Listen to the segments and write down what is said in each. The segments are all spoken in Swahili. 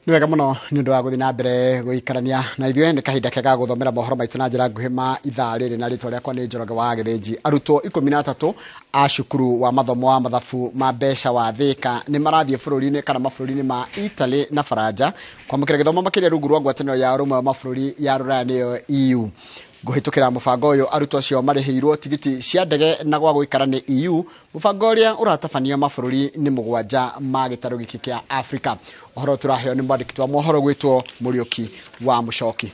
Nĩ wega mũno nĩ ũndũ wa gũthiĩ na mbere gũikarania na ithuĩ nĩ kahinda kega gũthomera mohoro maitũ na njĩra nguhĩ ma ithaa rĩrĩ na rĩtwa rĩakwa nĩ Njoroge wa Gĩthĩnji. Arutwo 13 a cukuru wa mathomo wa mathabu ma mbeca wa Thika nĩ marathiĩ bũrũri-inĩ kana mabũrũri-inĩ ma Italy na Faranja kwamũkĩra gĩthomo makĩria rungu rwa ngwatanĩro ya ũrũmwe wa mabũrũri ya Rũraya nĩyo EU. Ngũhĩtũkĩra mũbango ũyũ arutwo acio marĩhĩirwo tigiti cia ndege na gwa gũikara nĩ EU, mũbango ũrĩa ũratabanio mabũrũri nĩ 7 ma gĩtarũ gĩkĩ kĩa Afrika. Ũhoro tũraheo nĩ mwandĩki wa mohoro gwĩtwo Mũriũki wa Mũcoki.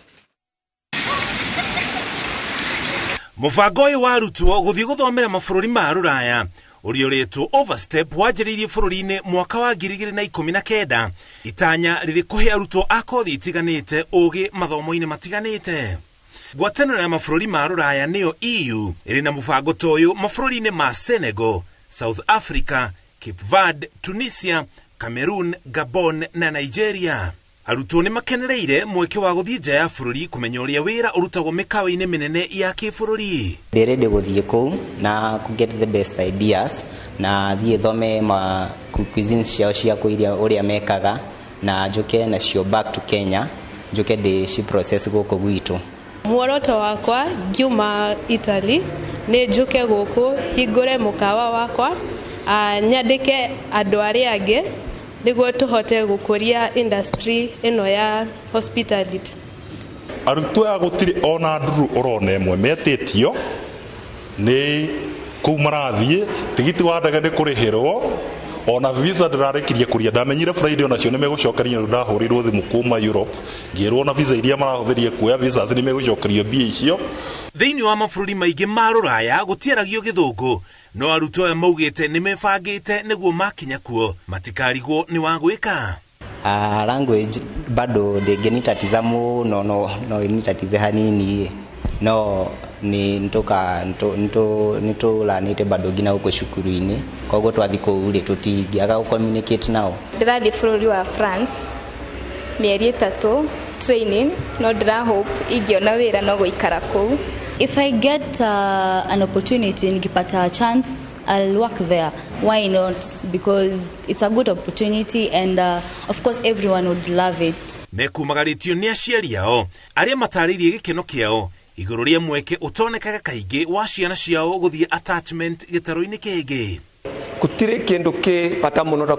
Mũbango ũyũ wa arutwo gũthiĩ gũthomera mabũrũri ma Rũraya ũrĩa ũrĩtwo Overstep wanjĩrĩirie bũrũri-inĩ mwaka wa 2019, itanya rĩrĩ kũhe arutwo a kothi itiganĩte ũgĩ mathomo-inĩ matiganĩte. Ngwatanĩro ya mabũrũri ma Rũraya nĩyo EU ĩrĩ na mũbango ta ũyũ mabũrũri-inĩ ma Senegal, South Africa, Cape Verde, Tunisia, Cameroon, Gabon na Nigeria. Arutwo nĩ makenereire mweke wa gũthiĩ nja ya bũrũri kũmenya ũrĩa wĩra ũrutagwo mĩkawa-inĩ mĩnene ya kĩbũrũri. Ndĩrende gũthiĩ kũu na get the best ideas na thiĩ thome ma cuisines ciao cia ũrĩa mekaga na njoke nacio back to Kenya, njoke ndĩ process gũkũ gwitũ. Muoroto wakwa ngiuma Italy nĩ njuke gũkũ hingũre mũkawa wakwa, nyandĩke andũ arĩa angĩ nĩguo tũhote gũkũria industry ĩno ya hospitality. Arutwo aya gũtirĩ ona nduru orona ĩmwe metĩtio nĩ kũu marathiĩ, tigiti wa ndege nĩ kũrĩhĩrwo, ona visa ndĩrarĩkirie kũria. Ndamenyire Friday onacio nĩ megũcokerio, ndahũrĩrwo thimũ kuma Europe ngĩrwo na visa iria marahũthĩrie kuoya visas nĩ megũcokerio mbia icio. Thĩinĩ wa mabũrũri maingĩ ma Rũraya gũtiaragio Gĩthũngũ, no arutwo aya maugĩte nĩ mebangĩte nĩguo makinya kuo matikarigwo nĩ wa gwĩka. Language bado ndĩngĩnitatiza mũno, no initatize hanini, no nĩtũranĩte bado nginya gũkũ cukuru-inĩ, koguo twathi kũu rĩ tũtingĩaga gũcommunicate nao. Ndĩrathiĩ bũrũri wa France mĩeri 3 training, no ndĩrahope ingĩona wĩra no gũikara kũu. If I get an opportunity, nikipata a chance, I'll work there. Why not? Because it's a good opportunity and of course everyone would love it. Mekumagarĩtio nĩ aciari ao arĩa matarĩirie gĩkeno kĩao igũrũ rĩa mweke ũtonekaga kaingĩ wa ciana ciao gũthiĩ attachment gĩtarũ-inĩ kĩngĩ. Gũtirĩ kĩndũ kĩ bata mũno ta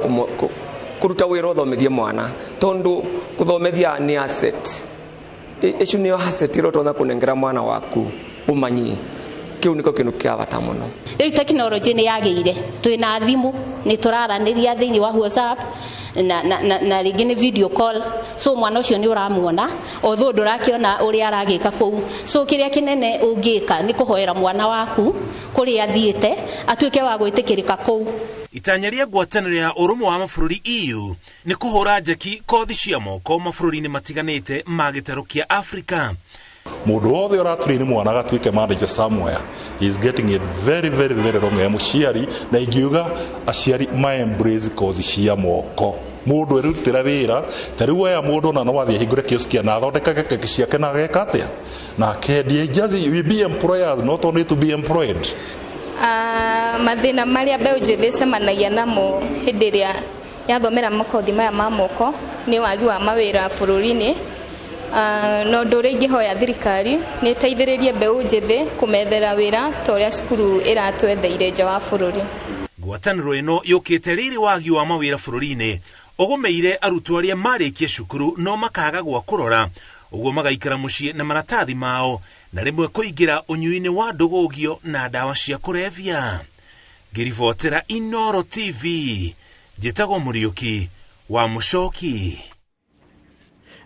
kũruta wĩra ũthomithie mwana, tondũ gũthomithia nĩ asset. Icio nĩyo asset ĩrĩa ũtona kũnengera mwana waku umanyi. Kiu niko kĩndũ kĩa bata mũno. Rĩu tekinoronjĩ nĩ yagĩire, twĩna thimũ nĩ tũraranĩria thĩinĩ wa WhatsApp na rĩngĩ nĩ video call, so mwana ũcio nĩ ũramuona although ndũrakĩona ũrĩa aragĩka kũu. So kĩrĩa kĩnene ũngĩka nĩ kũhoera mwana waku kũrĩa athiĩte atuĩke wa gwĩtĩkĩrĩka kũu. Itanya rĩa ngwatanĩro ya ũrũmwe wa mabũrũri EU nĩ kũhũra njeki kothi cia moko mabũrũri-inĩ matiganĩte ma gĩtarũ kĩa Afrika. Mũndũ wothe ũratrain mwana gatuĩke manager somewhere is getting it very very very wrong. Mũciari na ingiuga aciari ma embrace kozi cia moko. Mũndũ erutĩra wĩra, ta rĩu aya mũndũ na no wathiĩ hingũre kioski na athondekaga keki ciake na ageka atĩa na akendia. Just we be employers, not only to be employed. Mathĩna marĩa mbeũ njĩthĩ ĩcemanagia namo hĩndĩ ĩrĩa yathomera makothi maya ma moko nĩ wagi wa mawĩra bũrũri-inĩ. No ũndũ ũrĩa ingĩhoya thirikari nĩ ĩteithĩrĩrie mbeũ njĩthĩ kũmethera wĩra ta ũrĩa cukuru ĩratwetheire nja wa bũrũri. Ngwatanĩro ĩno yũkĩte rĩrĩ wagi wa mawĩra bũrũri-inĩ ũgũmĩire arutwo arĩa marĩkia cukuru no makaga gwa kũrora, ũguo magaikara mũciĩ na maratathi mao na rĩmwe kũingĩra ũnyui-inĩ wa ndũgũgio na ndawa cia kũrebia. Ngĩribotera Inooro TV, njĩtagwo Mũriũki wa Mũcoki.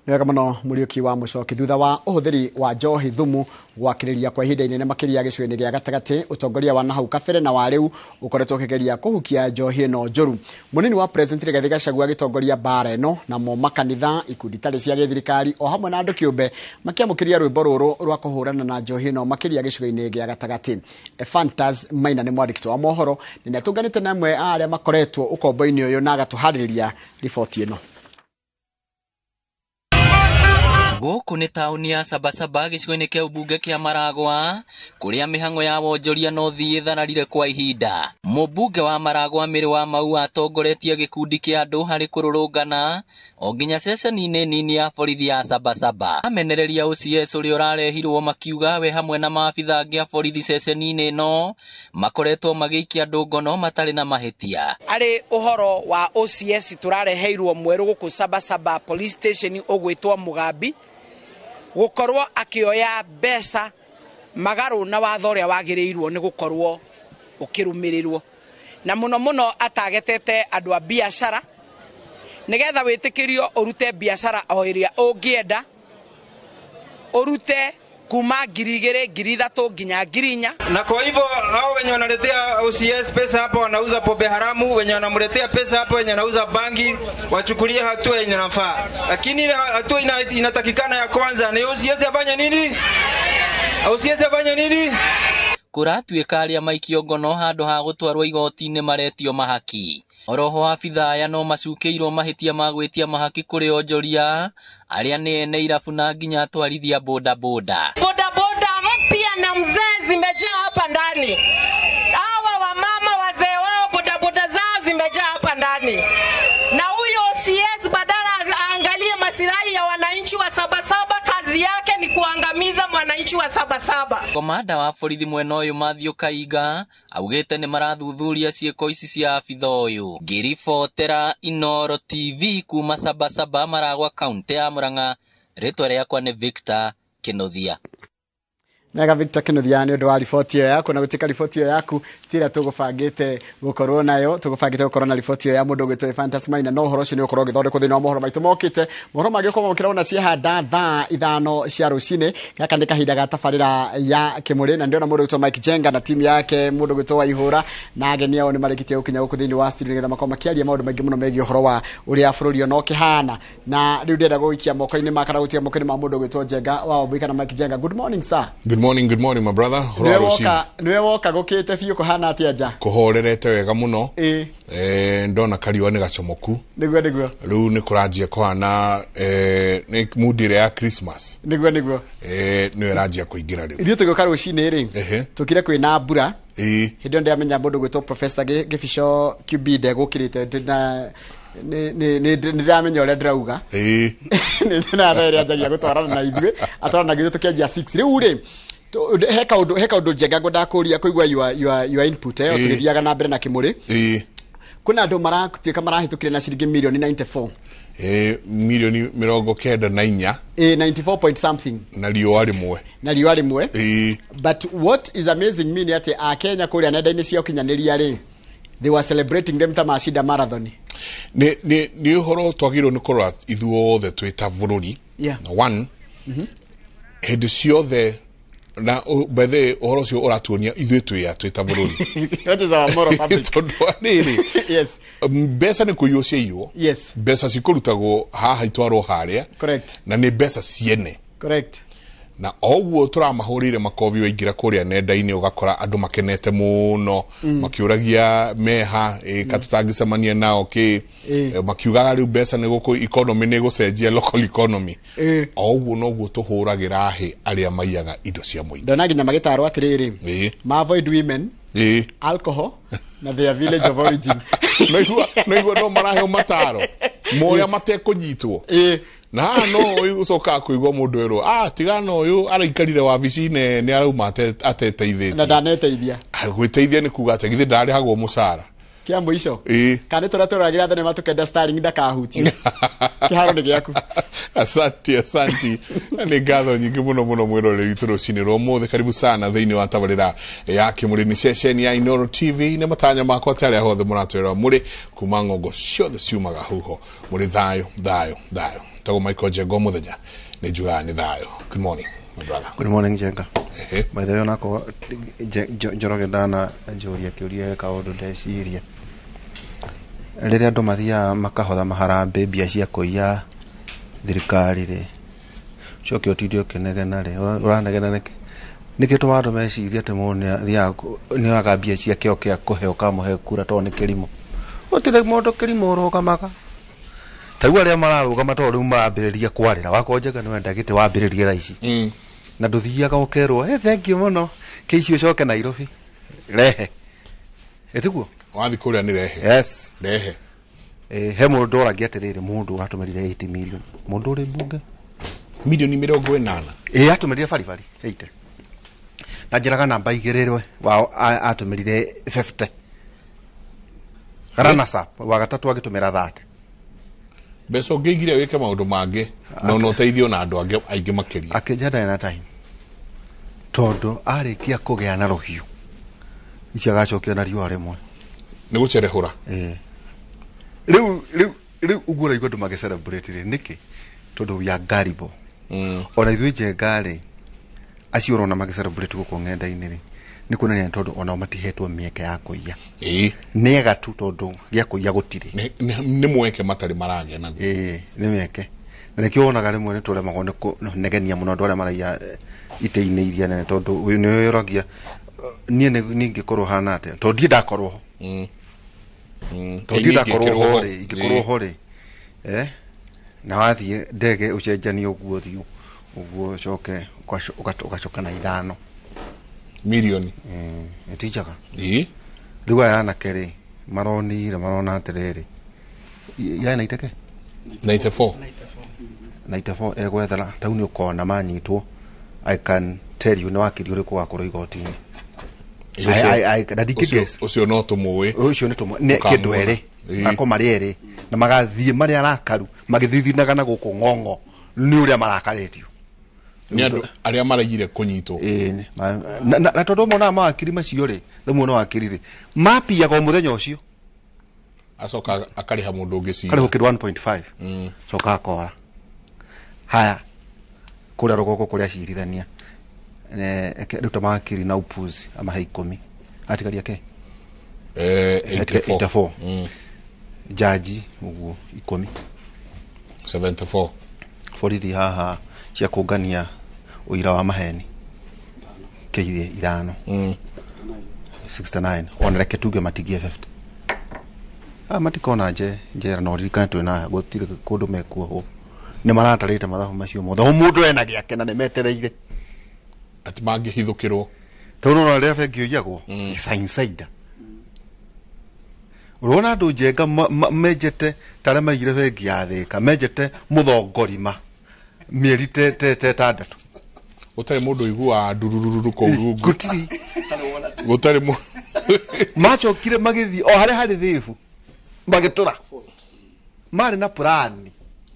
Nĩ wega mũno Mũriũki wa Mũcoki. Thutha wa ũhũthĩri wa njohi thumu gwakĩrĩria kwa ihinda inene makĩria gĩcigo-inĩ gĩa gatagatĩ, ũtongoria wa nahau kabere na wa rĩu ũkoretwo ũkĩgeria kũhukia njohi ĩno njũru. Mũnini wa President Rigathĩ Gachagua agĩtongoria mbara ĩno na mo makanitha, ikundi itarĩ cia gĩthirikari o hamwe na andũ kĩũmbe makĩamũkĩria rwĩmbo rũrũ rwa kũhũrana na njohi ĩno makĩria gĩcigo-inĩ gĩa gatagatĩ. Fantas Maina nĩ mwandĩki wa mohoro na nĩatũnganĩte na amwe a arĩa makoretwo ũkombo-inĩ ũyũ na agatũharĩrĩria riboti ĩno. Gũkũ nĩ taũni ya Sabasaba gĩcigo-inĩ kĩa ũmbunge kĩa Maragwa kũrĩa mĩhang'o ya wonjoria no thiĩ thararire kwa ihinda. Mũmbunge wa Maragwa Mĩrĩ wa Mau atongoretie gĩkundi kĩa andũ harĩ kũrũrũngana o nginya ceceni-inĩ nini ya borithi ya Sabasaba. Amenereria OCS ũrĩa ũrarehirwo makiuga we hamwe na maabitha angĩ a borithi ceceni-inĩ ĩno makoretwo magĩikia andũ ngono matarĩ na mahĩtia. Arĩ ũhoro wa OCS tũrareheirwo mwerũ gũkũ Sabasaba police station ũgwĩtwo Mugambi gukorwo akioya mbeca magaru na watho ũrĩa wagĩrĩirwo nĩ gukorwo ũkĩrũmĩrĩrwo na muno atagetete andũ a biashara nigetha wĩtĩkĩrio ũrute biashara o ĩrĩa ũngĩenda ũrute kuma 2,000, 3,000 nginya 4,000. Na kwa hivyo hao wenye wanaletea OCS pesa hapo wanauza pombe haramu, wenye wanamletea pesa hapo wenye wanauza bangi wachukulie hatua yenye nafaa. Lakini hatua inatakikana ya kwanza ni OCS afanye nini? OCS afanye nini? Kũratuĩka arĩa maikio ngono handũ ha gũtwarwo igoti-inĩ maretio mahaki. Oroho abitha aya no macukĩirwo mahĩtia ma gwĩtia mahaki kũrĩ onjoria arĩa nĩ ene irabu na nginya atwarithia boda boda. Boda boda mpya na mzee zimejaa hapa ndani. Hawa wamama wazee wao boda boda zao zimejaa hapa ndani. Na huyo OCS badala aangalie masilahi ya wananchi wa Sabasaba, kazi yake ni kuangamiza mwananchi wa Sabasaba. Komanda wa borithi mwena ũyũ Mathew Kaiga augĩte nĩ marathuthuria ciĩko ici cia abitha ũyũ. Ngĩribotera Inooro TV kuma Sabasaba, Maragwa, kaunti ya Murang'a. Rĩtwa rĩakwa nĩ Victor Kĩnuthia. Mega Victor Kĩnuthia nĩ ũndũ wa riboti ĩyo yaku na gũtĩka riboti ĩyo yaku tira tũgũbangĩte gũkorwo nayo tũgũbangĩte gũkorwo na riboti ĩyo ya mũndũ ũgĩtwo Fantasy Maina no ũhoro ũcio nĩ ũkorwo ũgĩthondekwo thĩinĩ wa mohoro maitũ mokĩte mohoro mangĩkorwo mokĩra na ciehanda thaa 5 cia rũcinĩ gaka nĩ kahinda ga tabarĩra ya Kĩmũrĩ na ndĩrona mũndũ ũgĩtwo Mike Jenga na timu yake mũndũ ũgĩtwo Waihũra na ageni ao nĩ marĩkĩtie gũkinya gũkũ thĩinĩ wa studio nĩgetha makorwo makĩaria maũndũ maingĩ mũno megiĩ ũhoro wa ũrĩa bũrũri ono kĩhana na rĩu ndĩrenda gũikia moko-inĩ ma kana gũikia moko-inĩ ma mũndũ ũgĩtwo Jenga wa Ombika na Mike Jenga. Good morning sir. Good morning my brother. Nĩwe woka gũkĩte biũ kũhana atĩa nja? Kũhorerete wega mũno. Ndona kariũa nĩ gacomoku. Nĩguo. Rĩu nĩ kũranjia kũhana nĩ mood ĩrĩa ya Christmas. Nĩguo. Nĩ ĩranjia kũingĩra rĩu. Ithuĩ tũgĩũka rũcinĩ rĩ tũkire kwĩna mbura. Hĩndĩ ĩyo ndĩramenya mũndũ gwĩtwo Professor Gĩbico Kibide gũkĩrĩte na nĩ ndĩramenya ũrĩa ndĩrauga. Nĩ ndĩratherĩa anjagia gũtwarana na ithuĩ atwarana na ithuĩ tũkĩanjia 6 rĩu rĩ heka ũndũ Jenga ngũndakũria kũigua your input tũgĩthiaga na mbere na Kĩmũrĩ. Kuna andũ maratuĩka marahĩtũkire na ciringi milioni 94. Milioni 94. 94 point something. Na riũa rĩmwe. But what is amazing me nĩ atĩ a Kenya kũrĩa nenda-inĩ cia ũkinyanĩria rĩ they were celebrating them ta macida marathon. Nĩ ũhoro twagĩrĩirwo nĩ kũrora ithuothe twĩ ta bũrũri. One hĩndĩ ciothe na bethe ũhoro ũcio ũratuonia ithuĩ twĩ ta bũrũri. That is our moral public. Yes. Mbeca nĩ kũiywo ciaiywo. Yes. Mbeca cikũrutagwo haha itwarwo harĩa. Correct. Na nĩ mbeca ciene. Correct. Na oguo turamahũrĩire makobi waingĩra kũrĩa nenda-inĩ ũgakora andũ makenete mũno makiũragia meha katũtangĩcemania nao makiugaga rĩu mbeca nĩ gũkũ economy nĩ gũcenjia local economy. Oguo noguo tũhũragĩra hĩ arĩa maiyaga indo cia mũingĩ. Ndona nginya magĩtarwo atĩrĩrĩ ma avoid women, alcohol na their village of origin. Noiguo no maraheo mataro moya matekũnyitwo. Na no ucoka kuigwa mundu ero tigana uyu araikarire wabici-inĩ nĩ arauma ateteithĩtie na ndaneteithia gwĩteithia nĩ kuga atĩ githĩ ndarĩhagwo mũcara kia mũico kana tũratũragira thenema tũkenda starring ndakahutio kĩharo nĩ gĩaku. Asante nĩ ngatho nyingĩ mũno mwĩroreri witũ rũcinĩ rwa ũmũthĩ. Karibu sana thĩinĩ wa tabarĩra ya Kĩmũrĩ nĩ ceceni ya Inooro TV nĩ matanya makwa tarĩa hothe mũratwĩra mũrĩ kuma ng'ongo ciothe ciumaga huho mũrĩ thayũ. Tago Michael Jenga muthenya ni njuga ni thayo. Good morning my brother. Good morning Jenga. By the way nako Njoroge ndana njuria kiuria kaundu ndeciria rĩrĩa andũ mathiaga makahotha maharambe mbia cia kũiya thirikari rĩ coke ũtithio kĩnegena rĩ ũranegena nĩkĩ tũma andũ meciria atĩ mũndũ nĩ agambia ciake oke akũhe ũkamũhe kura tondũ nĩ kĩrimũ ũtire mũndũ kĩrimũ ũrũgamaga Tariu aria mararugama to riu marambiriria kwarira wakonjega no ndagite wambiririe thaa ici na nduthiaga ukerwo thank you muno keici ucoke Nairobi rehe etiguo wathi kuria ni rehe yes rehe he mundu orangia atiriri mundu uratumirire 80 million mundu uri mbunge milioni 80 atumirire baribari 80 na njiraga namba igirirwe wao atumirire 50 Karana sap wa gatatu agitumira 30 beso ngigire wike maundu mangi no teithio na andu angi aingi makiria akinjada na time tondu arikia kugea na rohiu ici agacokio na riwa rimwe ni gucerehura riu ugura igwa ndumage celebrate niki tondu ya garibo ona ithui je ngari acio rona mage celebrate guko ngenda-ini ri ni kunene tondu ona matihetwo mieke ya kuiya nega tu tondu gya kuiya gutire ni mweke matari marage naguo ni mieke na nikio onaga rimwe ni turemagwo ni negenia muno andu aria maraiya ite-ini iria nene tondu uyu ni yoragia nie ningikorwo hana atia tondu ndi ndakorwo ho tondu ndakorwo ho ri ingikorwo ho ri na wathie ndege ucenjanie uguo thiu uguo coke ugacoka na 5 milioni etijaga riu aya anake marona atiriri ya 94 egwethera tau ni ukona manyitwo I can tell you no akiri uriku gakoro igotini ucio no tumuwi ucio ni tumu ne kindu eri ako mari eri na magathie mari arakaru magithithinaga na guku ngongo ni uria marakaretio ni andu aria marayire kunyitwo na tondu mona maakiri macio ri themu no akiri ri mapia go muthenya ucio acoka akariha mundu ungi kari hukiri 1.5 coka akora haya kuria rugoko kuria cirithania ruta maakiri na upuzi ama haikomi atikaria ke 84 jaji uguo 10 74 borithi haha cia kungania uira wa maheni keithie 5 69 onareke tuge matigie 50 matikona njera no ririkana twina gutire kundu mekuo ni maratarite mathabu macio mothe mundu ena giake na nimetereire ati mangihithukirwo tondu no rĩa bengi ũiyagwo insider urona andu njenga mejete tare maigire bengi ya Thika mejete muthongorima mieri tandatu utari mundu igua ndurururu ko urungu gutari mu macokire magithi o hari thifu magitura mari na plan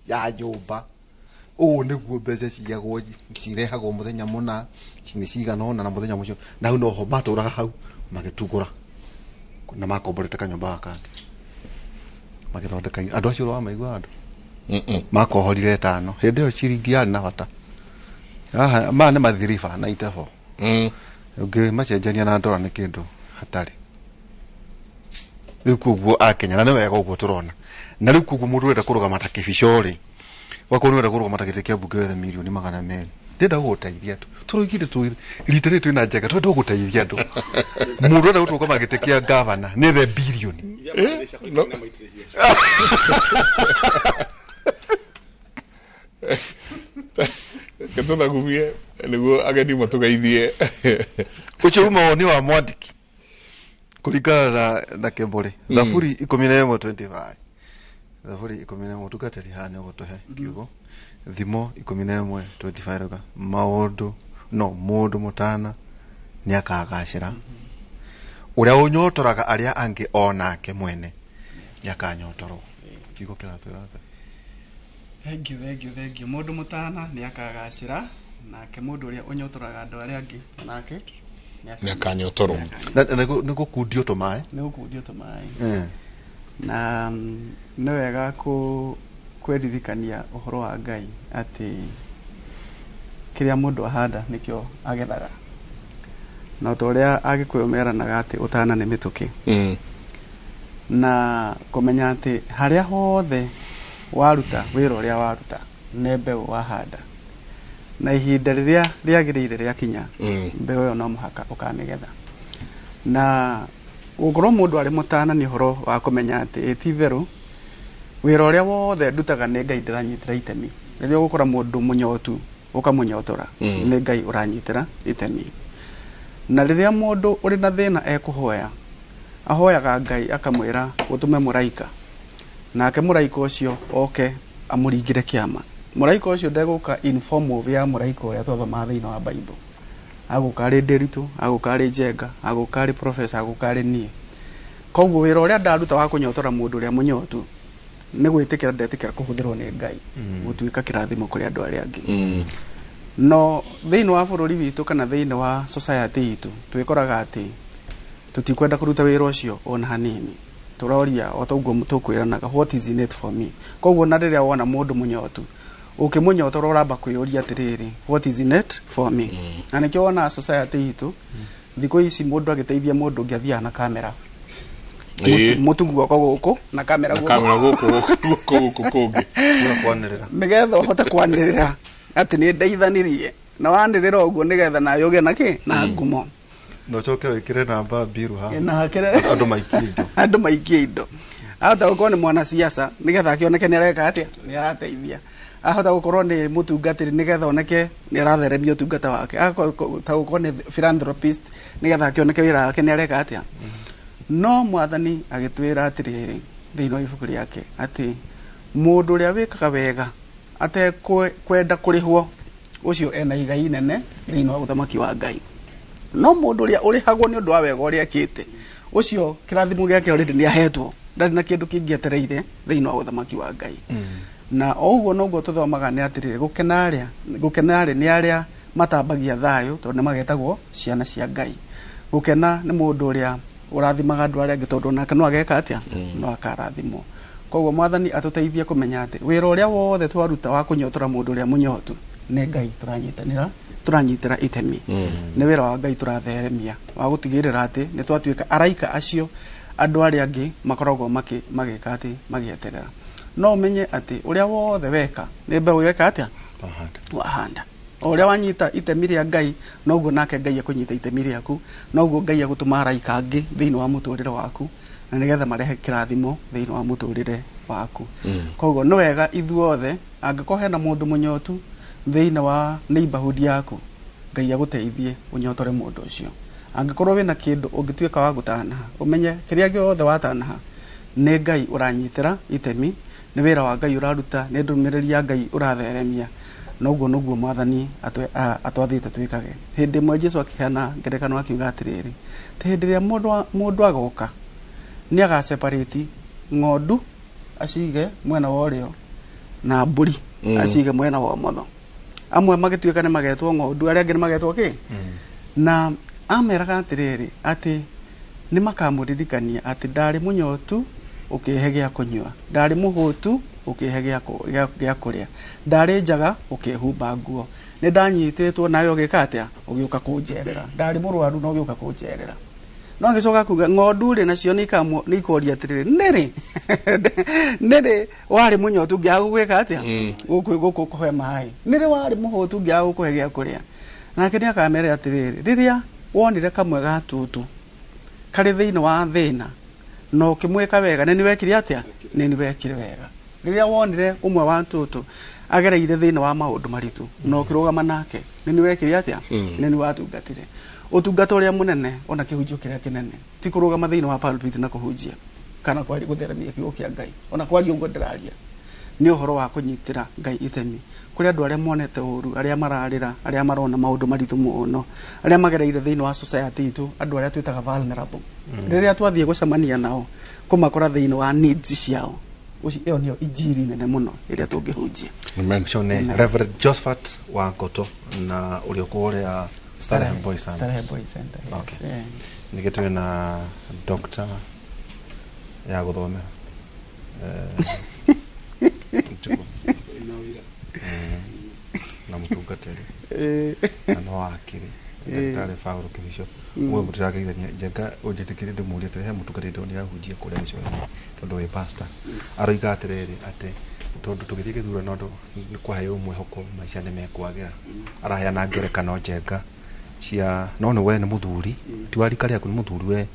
ya jumba niguo mbeca ciagwo cirehagwo muthenya muna cini cigana ona na muthenya mucio na no ho maturaga hau magitugura na makomborete kanyumba kangi magithondeka andu acio wa maigua andu makohorire 5 hindi yo ciringi yari na bata ma ne mathirifa na 94 ungi macenjania na ndora ni kindu hatari riu kuguo akenya na ni wega uguo turona na riu kuguo mundu wenda kurugama ta kibicori wako niwenda kurugama ta gite kia bunge wethe milioni 200 ndenda guteithia tu turugire tu literi tu na njega twenda guteithia tu mundu wenda gutukama gite kia governor ni the billion ketona gumie niguo ageni matugeithie ucho ni wa mwandiki kuringana na Kĩmũrĩ thaburi 11:25 thaburi 11 tugatari hane gutuhe kiugo thimo 11:25 maundu no mundu mutana ni akagacira uria unyotoraga aria angi onake mwene ni akanyotorwo kiugo kiratwira thank you mundu mutana ni akagacira nake mundu uria unyotoraga andu aria angi nake ni akanyotorwo ni gukundio tumae na no wega kweririkania uhoro wa Ngai ati kiria mundu ahanda nikio agethaga na toria agikuyumeranaga ati utana ni mituki na kumenya ati haria hothe waruta wira uria waruta ne mbeu wahanda na ihinda riria riagirire riakinya mbeu yo no muhaka ukamigetha na ugoro mundu ari mutana ni horo wa kumenya ati etiveru wira uria wothe ndutaga nĩ Ngai ndĩranyitĩra itemi rĩrĩa ũgũkora mũndũ mũnyotu ũkamũnyotora nĩ Ngai ũranyitĩra itemi na rĩrĩa mũndũ ũrĩ na thĩna ekũhoya ahoyaga Ngai akamwĩra gũtũme mũraika nake mũraika ũcio oke amũringĩre kĩama mũraika ũcio ndegũka in form of ya mũraika ũrĩa twathoma thĩinĩ wa Bible agũka arĩ Nderitu agũka arĩ Njenga agũka arĩ professor agũka arĩ niĩ koguo wĩra ũrĩa ndaruta wa kũnyotora mũndũ ũrĩa mũnyotu nĩ gwĩtĩkĩra ndetĩkĩra kũhũthĩrwo nĩ Ngai gũtuĩka kĩrathimo kũrĩ andũ arĩa angĩ no thĩinĩ wa bũrũri witũ kana thĩinĩ wa society itũ twĩkoraga atĩ tutikwenda kũruta wĩra ũcio ona hanini tũroria o toguo tũkwĩranaga what is in it for me koguo na rĩrĩa wona mũndũ mũnyotu ũkĩmũnyotora ũramba kwĩyũria atĩrĩrĩ what is in it for me na nĩkĩo wona society itũ thikũ ici mũndũ agĩteithia mũndũ ũngĩ athiaga na kamera mũtu guoko gũkũ na kamera gũkũ kũngĩ nĩgetha ũhote kwanĩrĩra atĩ nĩ ndeithanirie na wanĩrĩra ũguo nĩgetha nayo ũgĩe na kĩ na ngumo no coke wĩkĩre namba mbiru haha na andũ maikie indo ahota gũkorwo nĩ mwana siasa nĩgetha akĩoneke nĩ areka atĩa nĩ arateithia ahota gũkorwo nĩ mũtungatĩri nĩgetha oneke nĩ aratheremia ũtungata wake ahota gũkorwo nĩ philanthropist nĩgetha akĩoneke wĩra wake nĩ areka atĩa no mwathani agĩtwĩra atĩrĩrĩ thĩinĩ wa ibuku rĩake atĩ mũndũ ũrĩa wĩkaga wega atekwenda kũrĩhwo ũcio ena igai nene thĩinĩ wa ũthamaki wa Ngai no mũndũ ũrĩa ũrĩhagwo nĩ ũndũ wa wega ũrĩa akĩte ũcio kĩrathimo gĩake already nĩ ahetwo ndarĩ na kĩndũ kĩngĩ etereire thĩinĩ wa ũthamaki wa Ngai na ũguo noguo tũthomaga nĩ atĩrĩrĩ gũkena nĩ arĩa matambagia thayũ tondũ nĩ magetagwo ciana cia Ngai gũkena nĩ mũndũ ũrĩa ũrathimaga andũ arĩa angĩ tondũ nake no ageka atĩa no akarathimwo koguo mwathani atũteithie kũmenya atĩ wĩra ũrĩa wothe twaruta wa kũnyotora mũndũ ũrĩa mũnyotu nĩ Ngai tũranyitĩra itemi nĩ wĩra wa Ngai tũratheremia wa gũtigĩrĩra atĩ nĩ twatuĩka araika acio andũ arĩa angĩ makoragwo magĩka atĩ magĩeterera no ũmenye atĩ ũrĩa wothe weka nĩ mbeũ weka atĩa wahanda ũrĩa wanyita itemi rĩa Ngai noguo nake Ngai akũnyita itemi rĩaku noguo Ngai agũtũma araika angĩ thĩinĩ wa mũtũrĩre waku na nĩgetha marehe kĩrathimo thĩinĩ wa mũtũrĩre waku koguo nĩ wega ithuothe angĩkorwo hena mũndũ mũnyotu thĩinĩ wa neighborhood yaku Ngai agũteithie ũnyotore mũndũ ũcio angĩkorwo wĩna kĩndũ ũngĩtuĩka wa gũtanaha ũmenye kĩrĩa gĩothe watanaha nĩ Ngai ũranyitĩra itemi nĩ wĩra wa Ngai ũraruta nĩ ndũmĩrĩri ya Ngai ũratheremia noguo noguo mwathani atwathĩte twĩkage hĩndĩ ĩmwe Jesũ akĩheana ngerekano akiuga atĩrĩrĩ hĩndĩ ĩrĩa mũndũ agoka nĩ agaseparate ng'ondu acige mwena wa ũrĩo na mbũri acige mwena wa ũmotho amwe magĩtuĩka nĩ magetwo ng'ondu arĩa angĩ nĩ magetwo kĩ na ameraga atĩrĩrĩ atĩ nĩ makamũririkania atĩ ndarĩ mũnyotu ũkĩhe gĩa kũnyua ndarĩ mũhũtu ũkĩhe gĩa kũrĩa ndarĩ njaga ũkĩhumba nguo nĩ ndanyitĩtwo nawe ũgĩka atĩa ũgĩũka kũnjerera ndarĩ mũrwaru no ũgĩũka kũnjerera no ngĩcoka kuga ng'ondu rĩ nacio nĩ ikoria atĩrĩrĩ nĩrĩ warĩ mũnyotu ngĩaga gũgĩka atĩa gũkũ kũhe maĩ nĩrĩ warĩ mũhũtu ngĩaga gũkũhe gĩa kũrĩa nake nĩ akamere atĩrĩrĩ rĩrĩa wonire kamwe ga tũtũ karĩ thĩinĩ wa thĩna no ũkĩmwĩka wega nĩ wekire atĩa nĩ wekire wega rĩrĩa wonire ũmwe wa tũtũ agereire thĩinĩ wa maũndũ maritũ no ũkĩrũgama nake nĩ wekire atĩa nĩ watungatire ũtungata ũrĩa mũnene ona kĩhunjio kĩrĩa kĩnene ti kũrũgama thĩinĩ wa pulpit na kũhunjia kana kwaria gũtheremia kiugo kĩa Ngai ona kwaria ũguo ndĩraria nĩ ũhoro wa kũnyitĩra Ngai itemi kũrĩ andũ arĩa monete ũru arĩa mararĩra arĩa marona maũndũ maritũ mũno arĩa magereire thĩinĩ wa society itũ andũ arĩa twĩtaga vulnerable rĩrĩa twathiĩ gũcemania nao kũmakora thĩinĩ wa needs ciao ĩyo nĩyo injiri nene mũno ĩrĩa tũngĩhunjia amen Reverend Josephat wa Ngoto na ũrĩa kũrĩa Starehe Boys Center okay nĩgĩ twĩ na doctor ya gũthomera na mũtungatĩri na no akĩrĩ ndagĩtarĩ Paulo Kĩbico ũguo mũtirageithania Njenga ũnjĩtĩkĩrie ndĩmũrie atĩ he mũtungatĩri ndĩrona nĩarahunjia kũrĩa gĩcũa-inĩ tondũ wĩ pastor aroiga atĩrĩrĩ atĩ tondũ tũgĩthiĩ gĩthurano nĩ kũheo mwĩhoko maica nĩ mekwagĩra araheana ngerekano Njenga cia no we nĩ mũthuri ti wa rika rĩaku nĩ mũthuri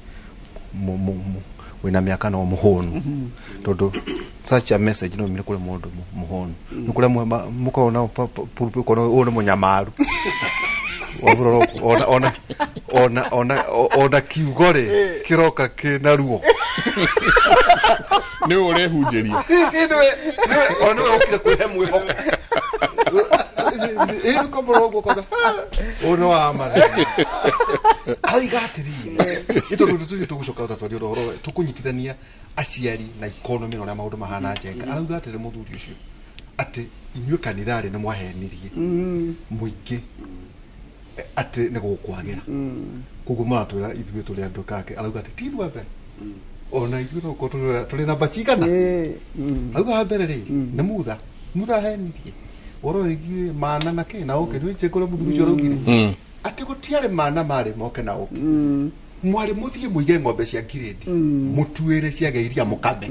we wina miaka no muhonu tondu such a message no mire kule mundu muhonu nikule mukona pulpu kono one munyamaru waburo ona kiugore kiroka kina ruo ni ore hunjeria ona okire kuhe mwihoka ko borogo ko ono ama ai gatiri ito tugucoka utatwari ro tukunyitithania aciari na economy no na maundu mahana njenga arauga atire muthuri ucio ati inyue kanithari ni mwahenirie muingi ati ni gukwagira kugu matwira ithuĩ tuli andu kake arauga ati tithwa be ona ithuĩ no ko tuli na bachikana arauga mbere ri ni mutha henirie oro igi mana na ke na oke nje kole muthuri ucio raugire ati gutiare mana mari moke na oke mwari muthie muige ng'ombe cia giredi mutuire cia geiria mukame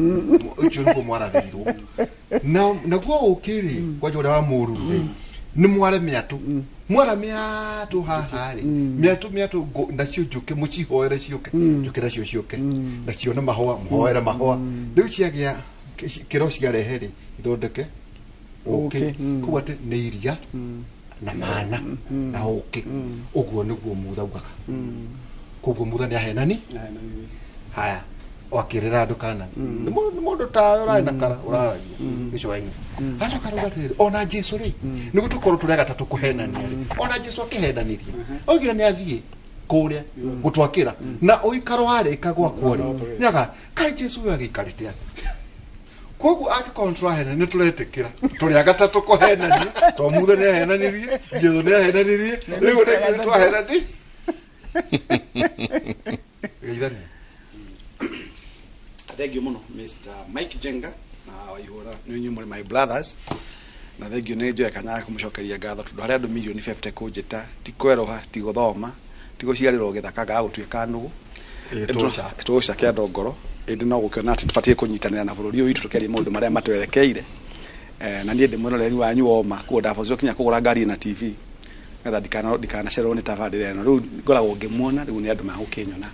ucio ngo mwarathirwo na guo ukiri kwa jore wa mururu ni mware miatu hahari miatu nacio njuke mucihoere cioke njukira cio cioke nacio na mahwa muhoera mahwa riu ciagia kiro ciareheri ithondeke okay kuwate ne iria na mana na okay uguo niguo mutha ugaka kuguo mutha ni ahenani haya wakirira andu kana ni mundu ta ura na kara uraragia icio waini acho karuga tiri ona Jesu ri nigu tukoro turega tatu kuhenania ri ona Jesu akihenanirie ogira ni athie kuria gutwakira na uikaro arika gwakwo ri nyaga kai Jesu yagikarite kogu aka control hena ni tuletekira tuli agatatu ko henania to muthe ni henanirie Jesu ni henanirie rigo ni twahenani geithani. Thank you muno Mr. Mike Jenga na waihura ni muri my brothers na thank you nejo yakanya kumucokeria ngatho tondu hari andu milioni 50 kunjita ti kweroha ti guthoma ti guciarirwo githaka ga gutuika nugu etosha kia ndongoro indi no gukiona ati tubatie kunyitanira na bururi witu tukerie maundu maria matwerekeire na nie ndi mwinoreri wanyu oma ku ndabozo kinya kugura ngari na TV ngatha dikana cerwo ni tavadire no riu ngoragwo ngimuona riu ni andu magukinyona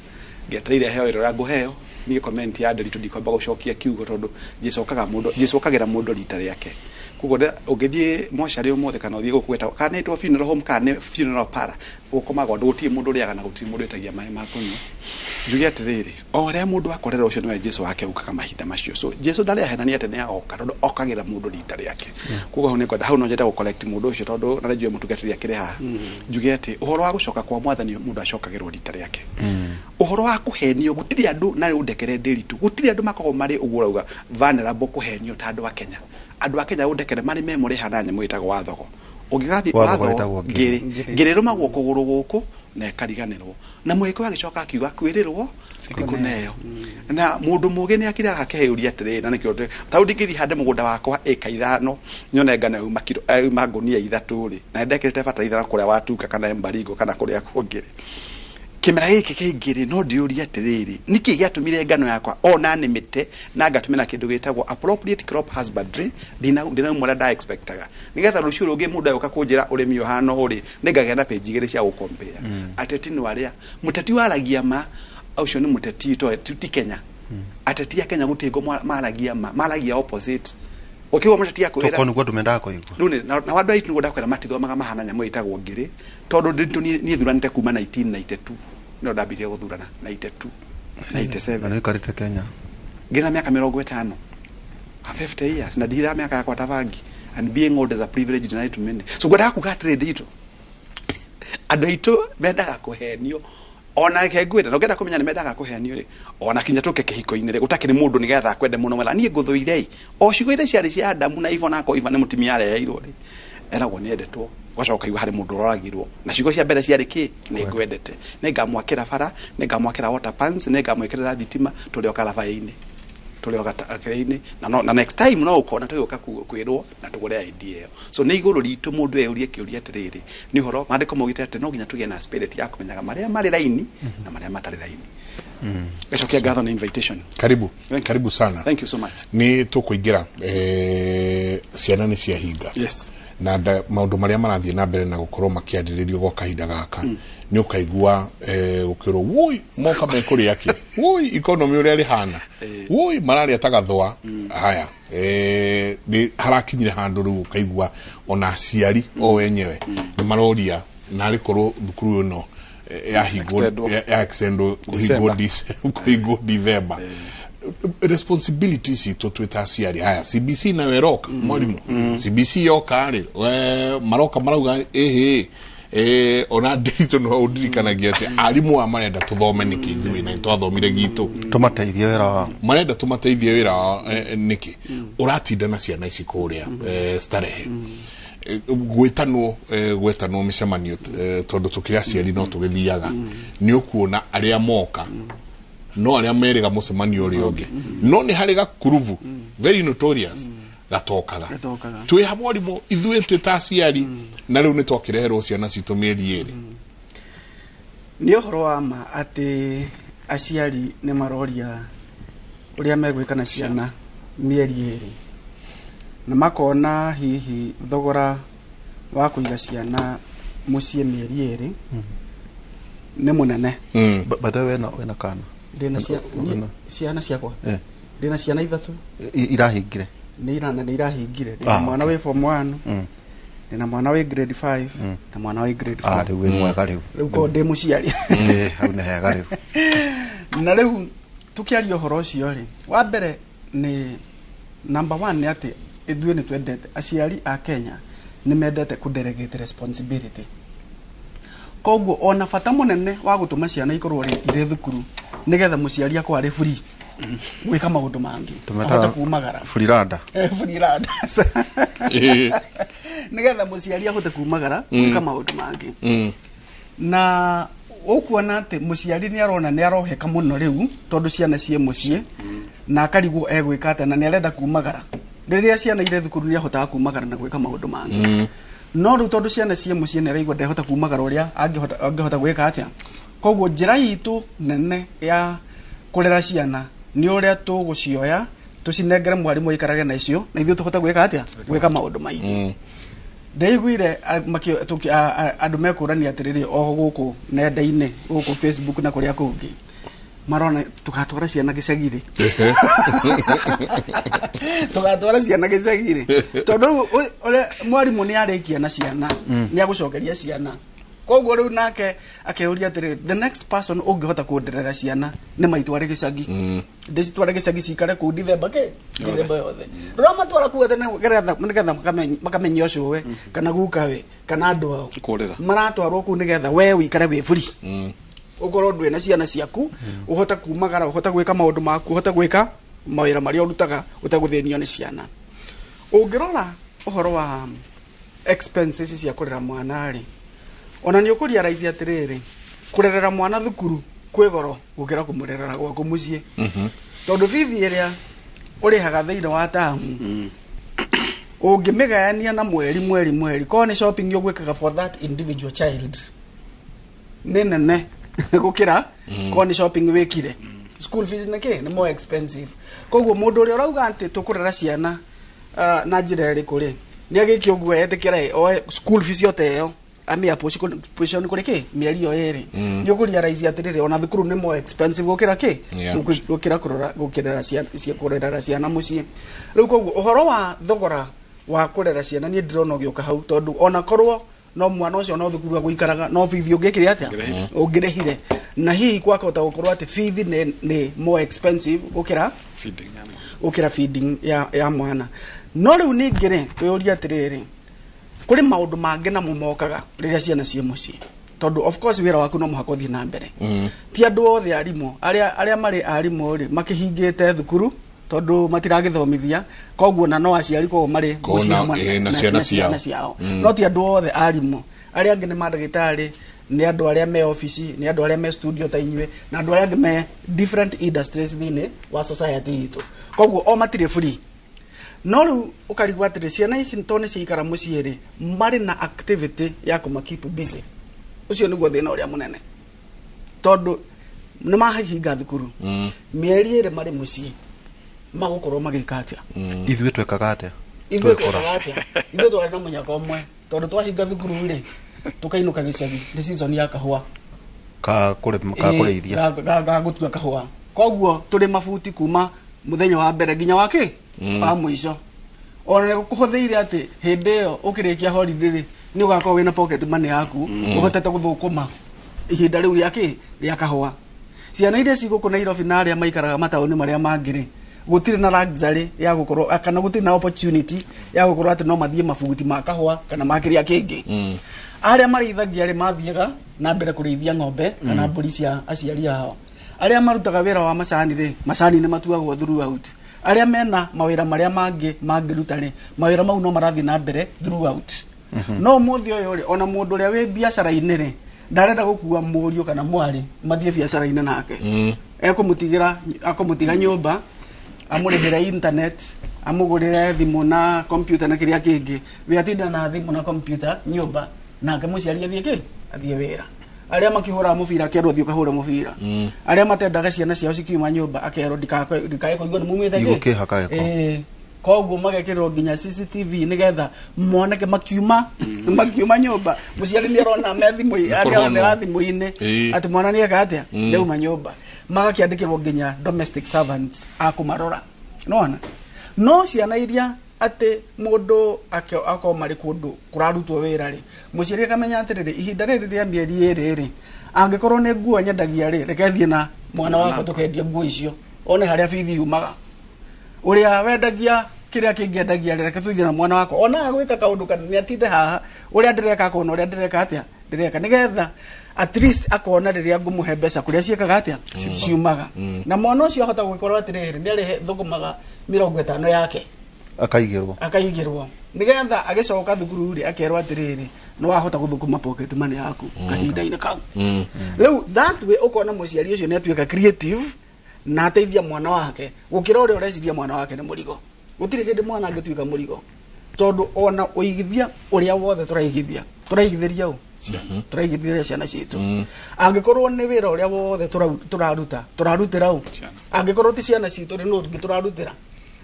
ngetereire heo iro rangu heo ni comment ya ndiri tudikomba gucokia kiugo tondu Jesu okagira mundu rita riake kugo ugithie moshari umothe kana uthie gukweta kana itwa funeral home kana funeral para ukomaga ndutie mundu riaga na guti mundu etagia mai makunyu njugi atiriri o ria mundu akorera ucio ni Jesu wake ukaga mahinda macio so Jesu ndari ahenania ate ni agoka tondu okagira mundu rita riake kugo hone kwenda hau no njeta gu collect mundu ucio tondu na rejwe mutugatiri akire ha njugi ati uhoro wa gucoka kwa mwathani mundu acokagirwo rita riake uhoro wa kuhenio gutiri andu na undekere ndiritu gutiri andu makogo mari ugurauga vulnerable kuhenio ta andu wa Kenya andu akenya undekere mari memori hananye mwitago wathogo ugigathi watho ngiriro magwo kuguru guku na kariganirwo na mweko agicoka akiuga kwirirwo tikuneyo na mundu muge ni akiraga keheuria atiriri na nikio tau ndigithi hande mugunda wakwa eka 5 nyone ngana uma kilo magunia 3 ri na ndekirite bataraitha kuria watuka kana Mbaringo kana kuria kungire kimera giki kingiri no ndiuria atiriri niki giatumire ngano yakwa ona nimite na ngatumira kindu gitagwo appropriate crop husbandry ndina mwara da expectaga nigetha rucio rugi mundu ayoka kunjira urimi ohano uri ningagea na page igiri cia gukompea ateti ni waria muteti waragia ma ucio ni muteti to ti Kenya ateti ya Kenya gutingo maragia opposite ukiwa muteti yakwira tokonu gwa tumenda ko igwa rune na wandu aitu ngo ndakwira matithomaga mahana nyamwe itagwo ngiri tondu nditu ni thuranite kuma 1992 no ndabirie guthurana 92 97 na ikarite Kenya ngina miaka 50 50 years na ndira miaka yakwa tavangi and being old is a privilege denied to many so ngoda kugatire ndito andu aitu mendaga kuhenio ona kegwira no ngenda kumenya ni mendaga kuhenio ri ona kinya tuke kihiko-ini ri gutakiri mundu nigetha kwende muno mala nie nguthuire o cigoire ciari cia Adamu na Ivo nako Iva ni mutimia areheirwo ri eragwo ni endetwo gwacoka iwa hari mundu uragirwo na cigo cia mbere ciari ki ni ngwendete ni ngamwakira bara ni ngamwakira water pans ni ngamwekera thitima tuli okala faini tuli okala na next time no ukona tuyoka kwirwo na tugure idea so ni iguru ritu mundu eurie kiuria atiriri ni horo mandiko mogite ati no ginya tugie na spirit ya kumenyaga maria mari laini na maria matari laini Eshokia gather na invitation. Karibu sana. Thank you so much. Ni tukuingira ciana ni cia hinga. Yes. na maundu maria marathie na mbere na gukorwo makiandirirwo go kahinda gaka ni ukaigua gukiro woi moka mekuri yake woi economy uri ari hana woi marari tagathwa haya ni harakinyire handu ru ukaigua ona aciari o wenyewe ni maroria na ari korwo thukuru no ya extendo kuhigo December responsibilities ito twita aciari haya CBC na weroka mwalimu CBC yoka ari maroka marauga ona ndito no udirikanagia ati arimu amarenda tuthome niki ithui na twathomire gitu tumateithie wira marenda tumateithie wira niki uratinda na ciana ici kuria starehe gwetanwo micemanio tondu tukira ciari no tugithiaga ni ukuona aria moka no aria meriga mucemanio uri ungi no ni hari gakuruvu very notorious gatokaga twi hamwarimu ithuĩ twita aciari na rĩu nĩ twakireherwo ciana citũ mĩeri ĩrĩ nĩ ũhoro wa ma atĩ aciari nĩ maroria ũrĩa megwĩka na ciana mĩeri ĩrĩ na makona hihi thogora wa kũiga ciana mũciĩ mĩeri ĩrĩ nĩ mũnene bathe wena kana ndĩna ciana ciakwa ndĩna ciana ithatũ irahingire nĩ irahingire ndĩna mwana wĩ form 1 ndĩna mwana wĩ grade 5 na mwana wĩ grade 4 rĩu wĩ mwega rĩu ko ndĩ mũciari hau nĩ hega rĩu na rĩu tukiaria ũhoro ũcio rĩ wa mbere nĩ number 1 nĩ atĩ ithuĩ nĩ twendete aciari a Kenya nĩ mendete ku delegate responsibility koguo ona bata mũnene wa gũtũma ciana ikorwo irĩ thukuru nĩgetha mũciari akwa arĩ free gwĩka maũndũ mangĩ ahote kumagara freelanda freelanda nĩgetha mũciari ahote kumagara gwĩka maũndũ mangĩ na ũkuona atĩ mũciari nĩ arona nĩ aroheka mũno rĩu tondũ ciana ciĩ mũciĩ na akarigwo egwĩka atĩ na nĩ arenda kumagara rĩrĩa ciana irĩ thukuru nĩ ahotaga kumagara na gwĩka maũndũ mangĩ no rĩu tondũ ciana ciĩ mũciĩ nĩ araigua ndehota kumagara ũrĩa angĩhota gwĩka atĩa koguo njĩra itũ nene ya kũrera ciana nĩ ũrĩa tũgũcioya tũcinengere mwarimũ aikarage na icio na ithuĩ tũhota gwĩka atĩa gwĩka maũndũ maingĩ ndaiguire andũ mekũrania atĩrĩrĩ o gũkũ nenda-inĩ gũkũ Facebook na kũrĩa kũngĩ marona tugatwara ciana gĩcagi-rĩ tugatwara ciana gĩcagi-rĩ tondũ ũrĩa mwarimũ nĩ arĩkia na ciana nĩ agũcokeria ciana koguo rĩu nake akeuria atĩrĩrĩ the next person ũngĩhota kũnderera ciana nĩ maitware gĩcagi ndĩcitware gĩcagi cikare kũu December yothe rũra matwara kuo nĩgetha makamenya ũcio we kana gukawe kana andũ ao maratwarwo kũu nĩgetha we wĩikare wĩ free ukorwo ndwe na ciana ciaku uhota kumagara uhota gwika maundu maku uhota gwika mawira maria urutaga utaguthenio ni ciana ungirora uhoro wa expenses cia kurera mwana ri ona ni ukuria raisi atiriri kurerera mwana thukuru kwi goro gukira kumurerera gwaku mucii tondu fithi iria urihaga thiini wa tamu ungimigayania na mweri ko ni shopping yogwikaga for that individual child ni nene gukira ko ni shopping wekire school fees nĩ more expensive koguo mundu uri urauga ati tukurera ciana na njira iri kuri ni agiki uguo etikira school fees yote yo amia position kuri mieri yo eri ni ukuria raisi atiriri ona thukuru ni more expensive gukira gukira kurera ciana mucii riu koguo uhoro wa thogora wa kurera ciana ni ndirona ugiuka hau tondu ona korwo no mwana ucio no thukuru agũikaraga no fithi ũngĩkire atĩa ũngĩrĩhire na hihi kwakota gũkorwo atĩ fithi nĩ more expensive gũkĩra feeding ya mwana no rĩu ningĩ twĩũria atĩrĩrĩ kũrĩ maũndũ mangĩ namo mokaga rĩrĩa ciana ciĩ mũciĩ tondu of course wĩra waku no mũhaka ũthiĩ na mbere ti andũ othe arimũ arĩa marĩ arimũ rĩ makĩhingĩte thukuru tondu matiragithomithia koguo na no aciari ko mari na ciana ciao no ti andu othe arimũ aria angĩ nĩ mandagĩtarĩ nĩ andũ arĩa me office nĩ andũ arĩa me studio ta inyuĩ na andũ arĩa angĩ me different industries thĩinĩ wa society itũ koguo o matirĩ free no rĩu ũkarigwo atĩrĩ ciana ici to nĩ ciikara mũciĩ rĩ marĩ na activity ya kũma keep busy ũcio nĩguo thĩna ũrĩa mũnene tondu nĩ mahinga thukuru mĩeri ĩrĩ marĩ mũciĩ magukorwo magĩka atĩa ithuĩ twekaga atĩa ithuĩ twĩkaga atĩa ithuĩ twarĩ na mũnyaka ũmwe tondũ twahinga thukuru rĩ tũkainũka gĩcagi nĩ season ya kahũa ka kũrĩithia ga gũtua kahũa koguo tũrĩ mabuti kuma mũthenya wa mbere nginya wakĩ wa mũico ona nĩ kũhũthĩire atĩ hĩndĩ ĩyo ũkĩrĩkia holiday rĩ nĩ ũgakorwo wĩna pocket money yaku ũhotete gũthũkũma ihinda rĩu rĩakĩ rĩa kahũa ciana iria cigũkũ Nairobi na arĩa maikaraga mataũni marĩa mangĩ rĩ gũtirĩ na luxury ya gũkorwo kana gũtirĩ na opportunity ya gũkorwo atĩ no mathiĩ mabuti ma kahũa kana ma kĩrĩa kĩngĩ arĩa marĩithagia rĩ mathiaga na mbere kũrĩithia ng'ombe kana mbũri cia aciari ao arĩa marutaga wĩra wa macani rĩ macani nĩ matuagwo throughout arĩa mena mawĩra marĩa mangĩruta rĩ mawĩra mau no marathiĩ na mbere throughout no mũthĩ ũyũ rĩ ona mũndũ ũrĩa wĩ biacara-inĩ rĩ ndarenda gũkua mũriũ kana mwarĩ mathiĩ biacara-inĩ nake akũmũtiga nyũmba amũrĩhĩre internet amũgũrĩre thimũ na computer na kĩrĩa kĩngĩ we atinda na thimũ na computer nyũmba nake mũciari athiĩ wĩra arĩa makĩhũra mũbira akerwo thiĩ ũkahũre mũbira arĩa matendaga ciana ciao cikiuma nyũmba akerwo ndikae kũigua nĩ mumĩte koguo magekĩrwo nginya CCTV nĩgetha moneke makiuma nyũmba mũciari nĩ arona me thimũ-inĩ atĩ mwana nĩ eka atĩa ndauma nyũmba magakĩandĩkĩrwo nginya domestic servants akũmarora no ciana iria atĩ mũndũ akorwo marĩ kũndũ kũrarutwo wĩra rĩ mũciari akamenya atĩrĩrĩ ihinda rĩrĩ rĩa mĩeri ĩrĩ rĩ angĩkorwo nĩ nguo nyendagia rĩ reke thiĩ na mwana wakwa tũkendia nguo icio one harĩa bithi yumaga ũrĩa wendagia kĩrĩa kĩngĩ endagia rĩ reke tũthiĩ na mwana wakwa ona gwĩka kaũndũ kanene atinde haha ũrĩa ndĩreka akona ũrĩa ndĩreka atĩa ndĩreka nĩgetha at least akona rĩrĩa ngũmũhe mbeca kũrĩa ciĩkaga atĩa ciumaga na mwana ũcio ahota gũkorwo atĩrĩrĩ nĩ arĩ thũkũmaga 50 yake akaigĩrwo nĩgetha agĩcoka thukuru rĩ akerwo atĩrĩrĩ nĩ wahota gũthũkũma pocket money yaku kahinda-inĩ kau rĩu that way ũkona mũciari ũcio nĩ atuĩka creative na ateithia mwana wake gũkĩra ũrĩa ũreciria mwana wake nĩ mũrigo gũtirĩ hĩndĩ mwana angĩtuĩka mũrigo tondũ ona ũigithia ũrĩa wothe tũraigithĩria tũraigithĩria ciana citũ angĩkorwo nĩ wĩra ũrĩa wothe tũrarutĩra angĩkorwo ti ciana citũ rĩ no ũngĩ tũrarutĩra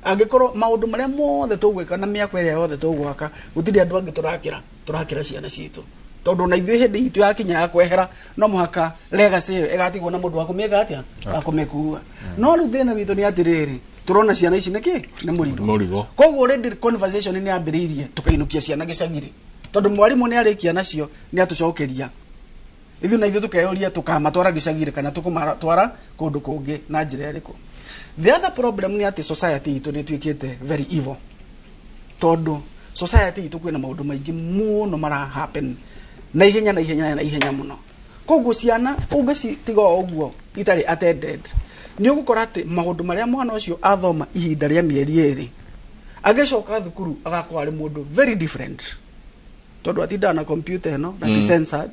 angĩkorwo maũndũ marĩa mothe tũgwĩka na mĩaka ĩrĩa yothe tũgwaka gũtirĩ andũ angĩ tũrakĩra ciana citũ tondũ na ithuĩ hĩndĩ itũ yakinya ya kwehera no mũhaka legacy ĩyo ĩgatigwo na mũndũ wa kũmĩka atĩa akũmĩkua no rĩu thĩna witũ nĩ atĩrĩrĩ turona ciana ici nĩkĩ nĩ mũrigo koguo already conversation nĩ yambĩrĩirie tukainũkia ciana gĩcagirĩ tondũ mwarimũ nĩ arĩkia nacio nĩ atũcokeria ithuĩ na ithuĩ tukeyũria tukamatwara gĩcagirĩ kana tukũmatwara kũndũ kũngĩ na njĩra ĩrĩkũ. The other problem nĩ atĩ society itũ nĩ ĩtuĩkĩte very evil tondũ society itũ kwĩna maũndũ maingĩ mũno mara happen na ihenya mũno. Koguo ciana ũngĩcitiga ũguo itarĩ attended nĩ ũgũkora atĩ maũndũ marĩa mwana ũcio athoma ihinda rĩa mĩeri ĩrĩ agĩcoka thukuru agakorwo arĩ mũndũ very different tondũ atindaga na computer ĩno na ti censored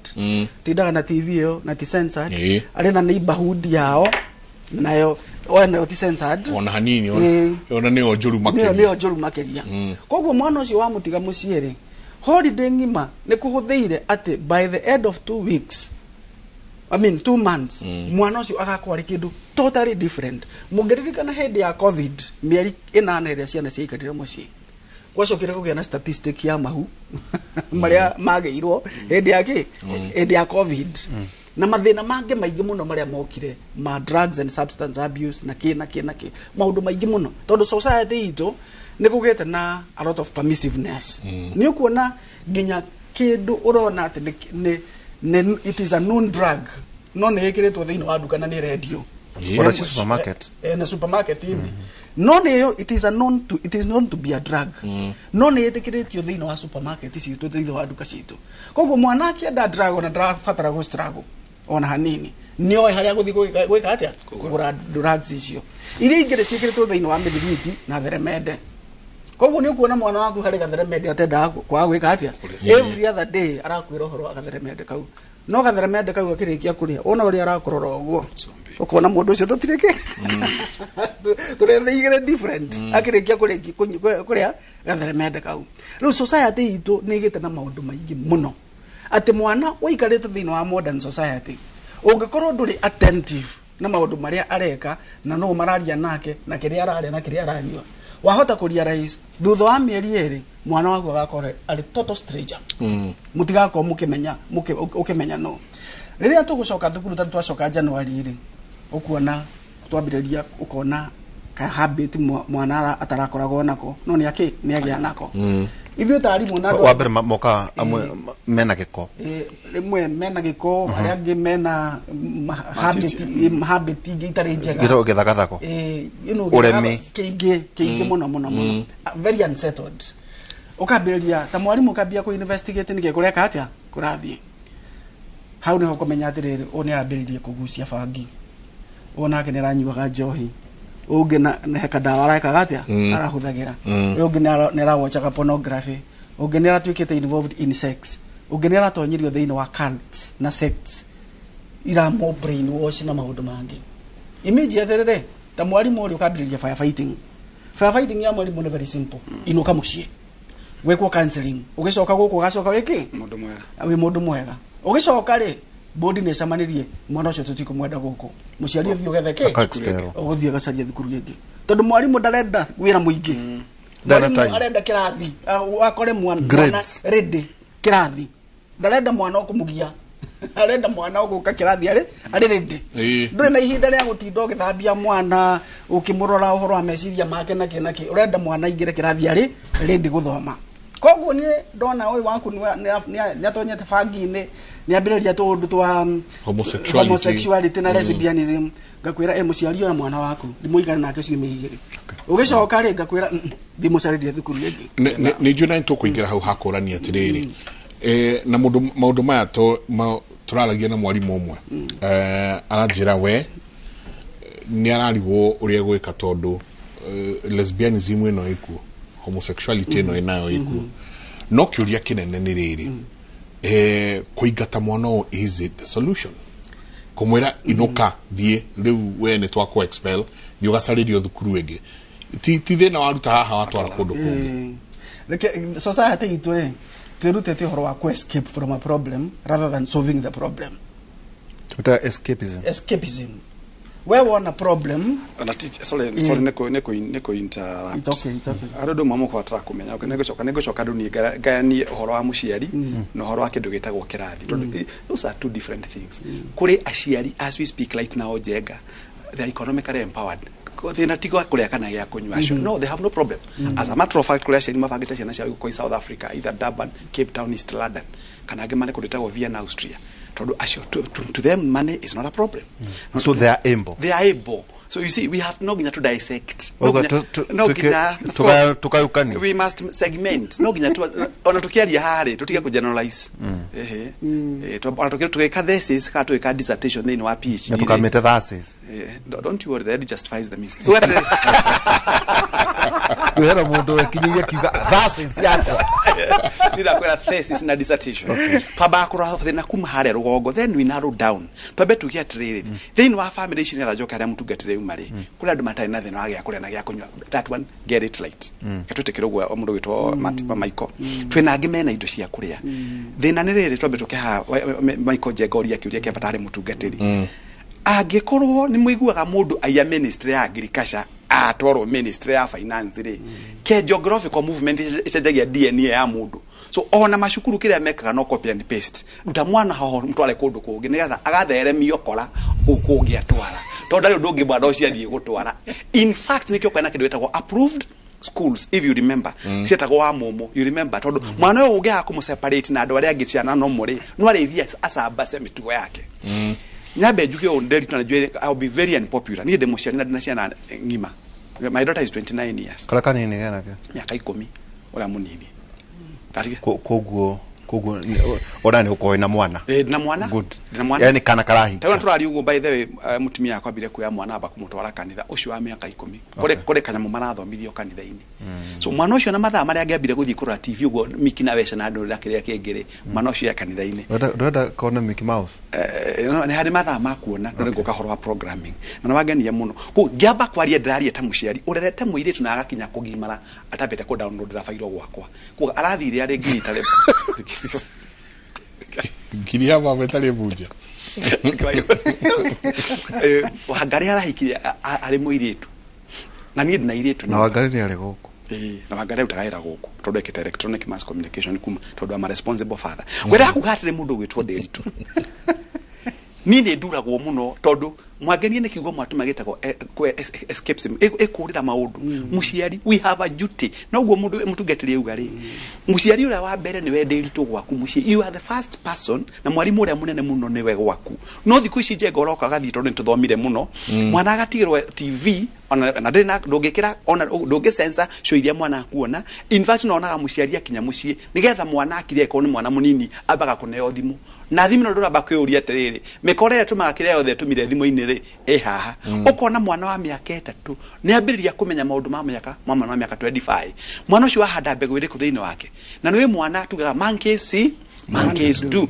tindaga na TV ĩyo na ti censored arĩ na neighborhood yao nayo ona ti censored ona hanini ona nĩyo njũru makĩria koguo mwana ũcio wa mũtiga mũciĩ rĩ holiday ngima nĩ kũhũthĩire atĩ by the end of 2 weeks 2 months mwana ũcio agakorwo arĩ kĩndũ totally different. Mũngĩririkana hĩndĩ ya covid mĩeri 8 ĩrĩa ciana ciaikarire mũciĩ gwacokire kũgĩa na statistic ya mahu marĩa magĩirwo hĩndĩ ya covid na mathĩna mangĩ maingĩ mũno marĩa mokire ma drugs and substance abuse na kĩ maũndũ maingĩ mũno tondũ society itũ nĩ kũgĩte na a lot of permissiveness nĩ ũkuona nginya kĩndũ ũrona atĩ it is a known drug no nĩ ĩkĩrĩtwo thĩinĩ wa duka na nĩ radio or supermarket na supermarket no nĩ it is known to be a drug no nĩ ĩtĩkĩrĩtio thĩinĩ wa supermarket citũ thĩinĩ wa duka citũ koguo mwana akĩenda drug ona ndarabatara gũ struggle ona hanini nĩoĩ harĩa gũthiĩ gwĩka atĩa kũgũra drugs icio iria ingĩ ciĩkĩrĩtwo thĩinĩ wa mĩthigiti na theremende. Koguo nĩ ũkuona mwana waku harĩ gatheremende atendaga kwaga gwĩka atĩa every other day arakwĩra ũhoro wa gatheremende kau no gatheremende kau akĩrĩkia kũrĩa ona ũrĩa arakorora ũguo ũkona mũndũ ũcio tũtirĩke tũrethĩigĩre different akĩrĩkia kũrĩa gatheremende kau. Rĩu society itũ nĩ ĩgĩte na maũndũ maingĩ mũno atĩ mwana ũikarĩte thĩinĩ wa modern society ũngĩkorwo ndũrĩ attentive na maũndũ marĩa areka na no mararia nake na kĩrĩa ararĩa na kĩrĩa aranyua wahota kurealize thutha wa mieri eri mwana waku agakora ari total stranger mutigako mukimenya no riria tugucoka thukuru tatu twacoka January ri ukuona twambiriria ukona ka habit mwana atarakoragwo nako no ni agia nako ivyo tarimu na wa mbere moka amwe mena giko rimwe mena giko aria angi mena habit igitari njega giro githagathako uremi kingi muno very unsettled ukambiriria ta mwarimu ukambia ku investigate nige kureka atia kurathie hau niho kumenya atiriri oni ambiririe kugucia bangi ona kenera nyuaga njohi ungi na heka dawa areka gatia arahuthagira ungi nera watchaga pornography ungi nera twikite involved in sex ungi nera tonyirio thiini wa cults na sects ira mo brain wash na maundu mangi immediately ta mwarimu uri ukambiriria firefighting ya mwarimu ni very simple inuka mucie wekwo counseling ugicoka guku gacoka wiki mundu mwega ugicoka ri bodi ne samanirie mwana ucio tutikumwenda guku muciari thio getheke uguthie gacaria thukuru gingi tondu mwarimu ndarenda wira muingi mwarimu arenda kirathi akore mwana ready kirathi ndarenda mwana okumugia arenda mwana oguka kirathi ari ready ndure na ihinda ria gutinda ugithambia mwana ukimurora uhoro wa meciria make na kinaki urenda mwana ingire kirathi ari ready guthoma koguo ni ndona uyu waku ni atonyete bangi-ini ni ambiriria tundu twa homosexuality na lesbianism ngakwira muciari ya mwana waku ndimuigana nake ciume igiri ugicoka ri ngakwira ndimucaririe thukuru ingi ni njuna tukuingira hau hakurania atiriri na maundu maya turaragia na mwarimu umwe aranjira we ni ararigwo uria gwika tondu lesbianism ino iku homosexuality ino inayo iku no kiuria kinene ni riri kuingata mwana is it the solution kumwira inuka thie riu we ni twako expel ni ugacaririo thukuru ingi ti thina waruta haha watwara kundu kungi society itu ri twirutete horo wa escape from a problem rather than solving the problem escapism where one a problem sorry neko interrupt it's okay arodo mamo kwa tra kumenya negocoka nduni gani horo wa muciari no horo wa kindu gitagwo kirathi those are two different things kuri aciari as we speak right now jenga they are economically empowered they not go kuria kana ya kunywa no they have no problem as a matter of fact kuria ciani mabangite ciana cia ko South Africa either Durban, Cape Town, East London kana gemane kudetagwo Vienna, Austria. To them, money is not a problem. So they are able. So you see, we have no to dissect. We must segment. No onatukiaria hari tutika kugeneralize. Tuka thesis ka tuka dissertation then wa PhD. Tukamete thesis. Don't you worry, that justifies the means. Kuhera mundu wekinyiria kiga thesis yako. Nida kwa thesis na dissertation. Twabakura thina kuma hari rugongo, then we narrow down. Twabe tukia trade. Then wa family shini ya joka ya mtu gatire umare. Kula ndo matari na thina ya kula na ya kunywa. That one get it right. Katute kirogwa omundu witwa Michael. Twina ngimena indo cia kuria. Thina ni riri twabe tukia Michael Jegoria kiuria kia batari mtu gatiri. Agikorwo ni muiguaga mundu aya ministry ya agriculture atwaro ministry ya finance ri ke geographical movement icenjagia DNA ya mundu so ona mashukuru kire mekaga no copy and paste ruta mwana haho mtware kundu kungi nigetha agatheremio kora ukungi atwara tondu ndari ndungi bwana ucio athie gutwara in fact nikio kana kindu etagwo approved schools if you remember cietagwo wa momo you remember tondu mwana uyu ungia kumuseparate na andu aria angi ciana no muri no arithia acamba se mitugo yake nyabe juke ondeli tunajua I'll be very unpopular ni demo ciana na ciana ngima my daughter is 29 years kala kanini gana ke miaka 10 ora munini koguo ora ni uko na mwana na mwana good na mwana yani kana karahi tawa turari ugo by the way mutumia akwa bire kuya mwana aba kumutwara kanitha ucio wa miaka 10 kore kanyamu marathomithio kanitha-ini so mwana ucio na mathaa maria angiambire guthii kura TV ugo Miki na Wesha na andu rakiria kengere mwana ucio ya kanitha-ini ndenda kona Mickey Mouse ni hari mathaa makuona ndo ngoka horo wa programming na wagenia muno ku ngiamba kwaria ndiraria ta muciari urerete muiritu na agakinya kugimara atambete ku download ra failo gwakwa ku arathire ari ngitare Kiria baba tale buja. Wahangari arahikiria ari muiritu. na niĩ ndina iretu na Wangari nĩ arĩ gũkũ na Wangari utagaira gũkũ tondũ ekĩte electronic mass communication kuma tondũ ama responsible father gwera kugatire mũndũ gwĩtwo Nderitu niĩ nĩ nduragwo mũno tondũ mwangenie nĩ kiugo mwatuma gĩtagwo escapes ekũrĩra maũndũ mũciari we have a duty noguo mũtungatĩri auga rĩ mũciari ũrĩa wa mbere nĩwe Nderitu gwaku mũciĩ you are the first person na mwarimu ũrĩa mũnene mũno nĩwe gwaku no thikũ ici njenga ũroka gathii tondũ nĩtũthomire mũno mwana agatigĩrwo TV ona ndĩna ndũngĩkĩra ona ndũngĩcensa show iria mwana akuona in fact nonaga mũciari akinya mũciĩ nĩgetha mwana akire eko nĩ mwana mũnini ambaga kũneo thimũ na thimũ no ndũramba kwĩũria atĩrĩrĩ mĩkora ĩtumaga kĩrĩa yothe tumire thimũ-inĩ rĩ haha ukona mwana wa mĩaka 3 nĩ ambĩrĩria kũmenya maũndũ ma mĩaka mwana wa mĩaka 25 mwana ũcio wahanda mbegũ ĩrĩkũ thĩinĩ wake na nĩ mwana tugaga monkeys see monkeys do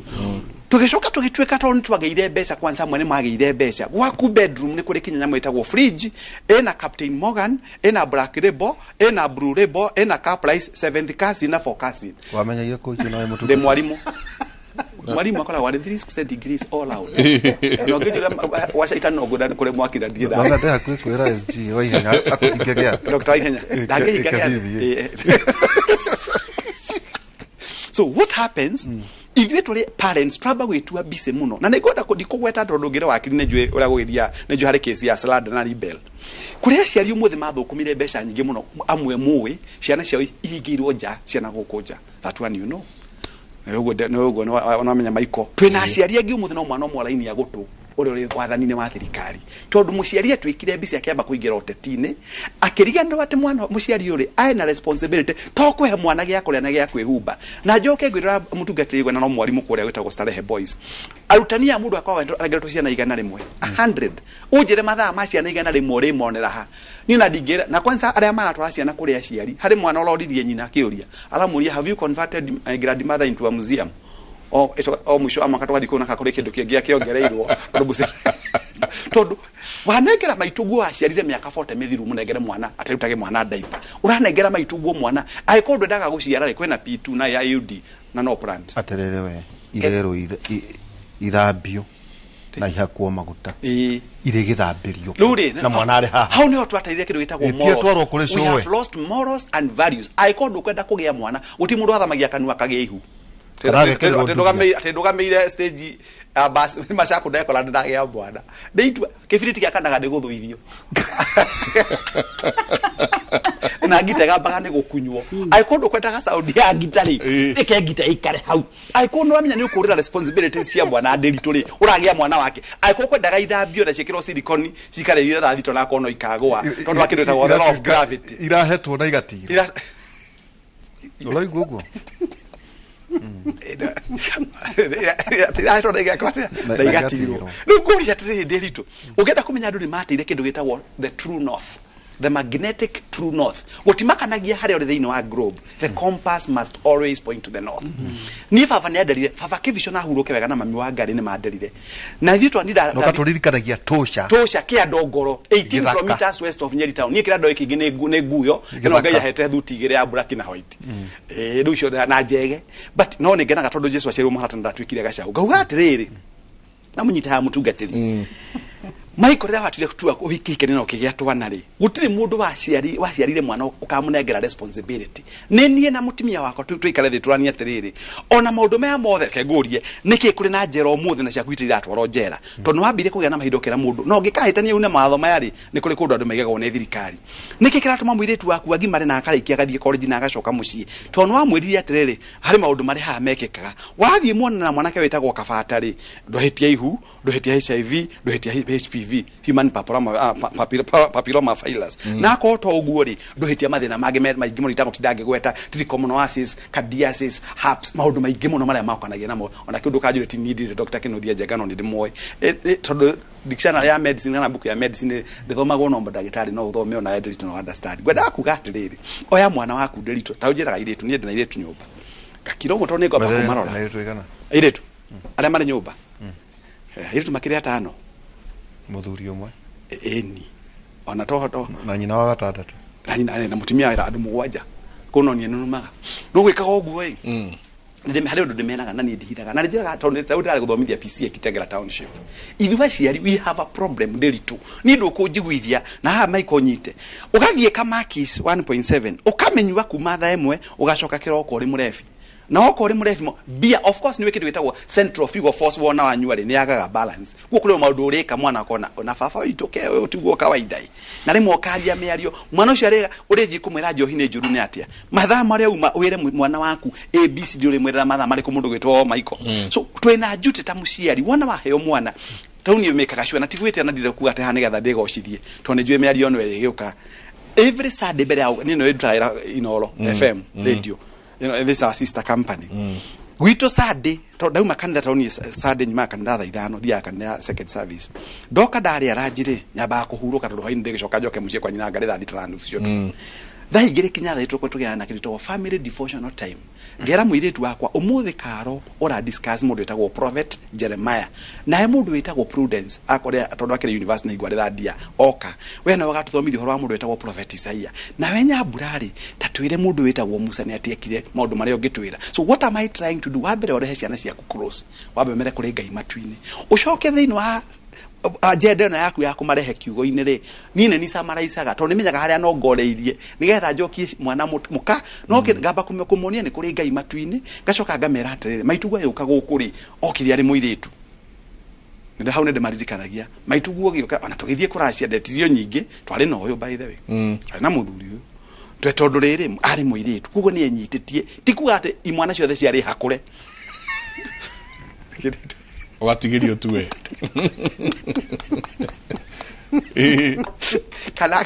tugicoka tugituika tondũ twagĩire mbeca kwanza mwene magĩire mbeca gwaku bedroom nĩ kũrĩ kinyanya mwĩtagwo fridge ena Captain Morgan ena Black Label ena Blue Label ena Caprice 70 kasi na 4 kasi wamenya ile coach nawe mtu de mwalimu akola wale 360 degrees all out no ngĩjira washaita no goda kule mwakira ndiye da bana nda kwĩra SG waihenya akũingĩria Dr. Ihenya ndangĩingĩria so what happens if you parents traba gwitua bise muno na nigoda kugweta tondu ngire wakiri ne njwe uria gugithia ne njwe hari case ya Slander na Rebel kuria ciari umuthi mathukumire mbeca nyingi muno amwe muwi ciana ciao ihingirwo nja ciana gukunja that one you know no onamenya maiko twina ciari angi umuthi no mwana omwe laini ya gutu uri wathanine wa thirikari tondu muciari atwikire mbici akiamba kuingira oteti-ini akiriganirwo ati mwana muciari uri aina responsibility to kuhe mwana gya kuria na gya kwihumba na njoke ngwira mutungatiri gwe na no mwarimu kuria gwetagwo Starehe Boys arutania mundu akwa ageretwo ciana igana rimwe 100 unjire mathaa ma ciana igana rimwe uri monera ha ni na ndingira na kwanza aria maratwara ciana kuria aciari hari mwana uroririe nyina akiuria alamuria have you converted my grandmother into a museum o mwisho ama katoka dikona kakore kindu kingia kiongereirwo tondu wanengera maituguo aciarize miaka 40 mithiru munengere mwana atarutage mwana daipa uranengera maituguo mwana aikondu ndaga guciara ri kwena P2 na ya UD na no plant aterere we irero ithambio na ihakwo maguta ire githambirio na mwana ari ha hau ni twataire kindu gitagwo morals we have lost morals and values aikondu kwenda kugia mwana uti mundu athamagia kanua kagia ihu ndugamire stage bas mashako ndakola ndage ya bwana ndeitua kibiriti kia kanaga ndiguthuithio na gitega baga ni gukunywo aikondu kwetaga sound ya gitari ike gita ikare hau aikondu amenya ni ukurira responsibilities cia mwana Nderitu ri uragia mwana wake aikondu kwendaga ithambio na cikiro silicone cikare ira thito na kono ikagwa tondu akindu ta law of gravity irahetwo na igatiro ulai gugu nukuria tiri Nderitu ugenda kumenya andu ni mateire kindu gitagwo the true north the magnetic true north gutimakanagia hari ori thiini wa globe the compass must always point to the north ni baba ni aderire baba kivision ahuruke wega na mami wa ngari ni maderire na ithu twandira no katuririkanagia tosha kia ndongoro 18 kilometers west of Nyeri town ni kira ndo ikingi ni nguyo kino ngai ahete thuti igire ya black na white ndu cio na njege but no ni ngenaga tondu Jesu aciarwo mahata ndatwikire gacau gauga atiriri na munyita ha mutungatiri Michael rĩa watire kutua kuhikike nino kigia twana ri gutiri mundu waciarire mwana ukamunengera responsibility nie na mutimia wako tuikare thi turani atiriri ona maundu maya mothe kegurie niki kuri na njera umuthi na ciaku itira twaro njera tondu wambire kugia na mahindo kera mundu no ngikahitania une matho maya ri ni kuri kundu andu maigagwo ni thirikari niki kiratuma mwiritu waku agimare na akarikia gathie college na agacoka mucii tondu wamwiririe atiriri hari maundu mari ha mekikaga wathie muona na mwanake witagwo kabata ri ndohitia ihu ndohitia HIV ndohitia HPV human papilloma virus na ko to uguo ri ndohitia mathina mage maingĩ mũno itago tidange gweta trichomoniasis cardiasis herpes maundu maingĩ mũno maria makanagia namo ona kindu kanjure ti need Dr. Kenothia Njagano ni ndimoi tondu dictionary ya medicine na book ya medicine ndithomagwo no ndagĩtarĩ no uthome ona Nderitu no understand gwenda kuga atiriri oya mwana waku Nderitu ta unjiraga iretu ni ndina iretu nyumba gakiro moto ni ngomba kumarora iretu aria mari nyumba iretu makire 5 muthuri umwe eni ona toho na nyina wa gatandatu na mutimia ira andu mugwanja kuno ni numaga no gwikaga uguo ndime hari undu ndimenaga na ni ndihiraga na njiraga tondu ndari guthomithia PC Kitengela Township ithuwa ciari we have a problem ndiritu ni nduku njiguithia na ha Michael nyite ugathie kamakis 1.7 ukamenyua kuma tha emwe ugacoka kiroko uri murefi na oko uri murefi bia of course ni wikidu wetagwo central figure force wona wanyuari ni agaga balance guo kuri maundu urika mwana kona na baba itoke utiguo kawaida na rimwe okaria miario mwana ucio arega urithi kumwira njohi ni njuru ni atia mathaa maria uma wire mwana waku ABC ndi uri mwira mathaa mari ku mundu gwitwo Michael so twina jute ta muciari wona waheo mwana tauni mekaga shwa na tigwite na ndire kuga te ha nigetha ndigocithie to ni njue miario no yegiuka every Saturday bere au nino edra inolo FM radio this is our sister company wito Saturday to dauma kanitha tauni Saturday nyuma kanitha tha ithano thia kanitha second service doka ndari aranjire nyamba kuhuruka tondu haini ndigicoka njoke mucie kwa nyina ngari tha thitaranu cio tha igire kinya tha itwo tugiana kirito family devotional time ngera mwiritu wakwa umuthi karo ora discuss mundu wetagwo Prophet Jeremiah na he mundu wetagwo Prudence akore tondu akire university na igware thadia oka we na wagatuthomithia horo wa mundu wetagwo Prophet Isaiah na wenya burari tatwire mundu wetagwo Musa ni atiekire maundu maria ungitwira so what am I trying to do wabere ore ciana ciaku cross wabe mere kuri Ngai matuini ucoke thiini wa agenda na yaku ya kumarehe kiugo-ini ri nine ni samaraisaga to nimenyaga haria no ngoreirie nigetha njokie mwana muka no ngamba kumuonia ni kuri Ngai matuini ngacoka ngamera atiriri maituguo yuka gukuri okiri ari muiritu nda haune ndemaririkanagia maituguo gioka ona tugithie kuracia ndetirio nyingi twari na uyu by the way na muthuri uyu twe tondu riri ari muiritu kugo ni enyititie tikuga ati imwana ciothe ciari hakure watigirio tuwe kana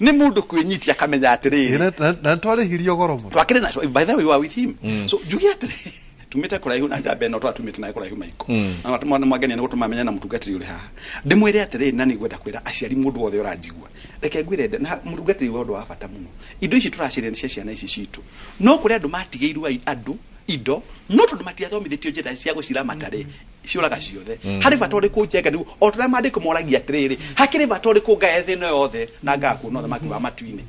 ni mundu kwinyitia kamenya atiriri na twarihirio goro muno twakire na by the way you are with him so jugi atiriri tumite kuraihu na jambe no twatumite na kuraihu maiko na mwana mwageni ni gutumamenya na mutungatiri uri haha ndimwire atiriri na ni gwenda kwira aciari mundu wothe urajigua reke ngwire na mutungatiri wondo wa bata muno indo ici turacire ni ciana ici citu no kuri andu matigeirwa andu indo no tundu matiathomithitio njira cia gucira matare ciuraga ciothe hari batori kunjenga ni o turia mandiko moragia atiriri hakiri batori kungaethe no yothe na ngaku no thamaki wa matuini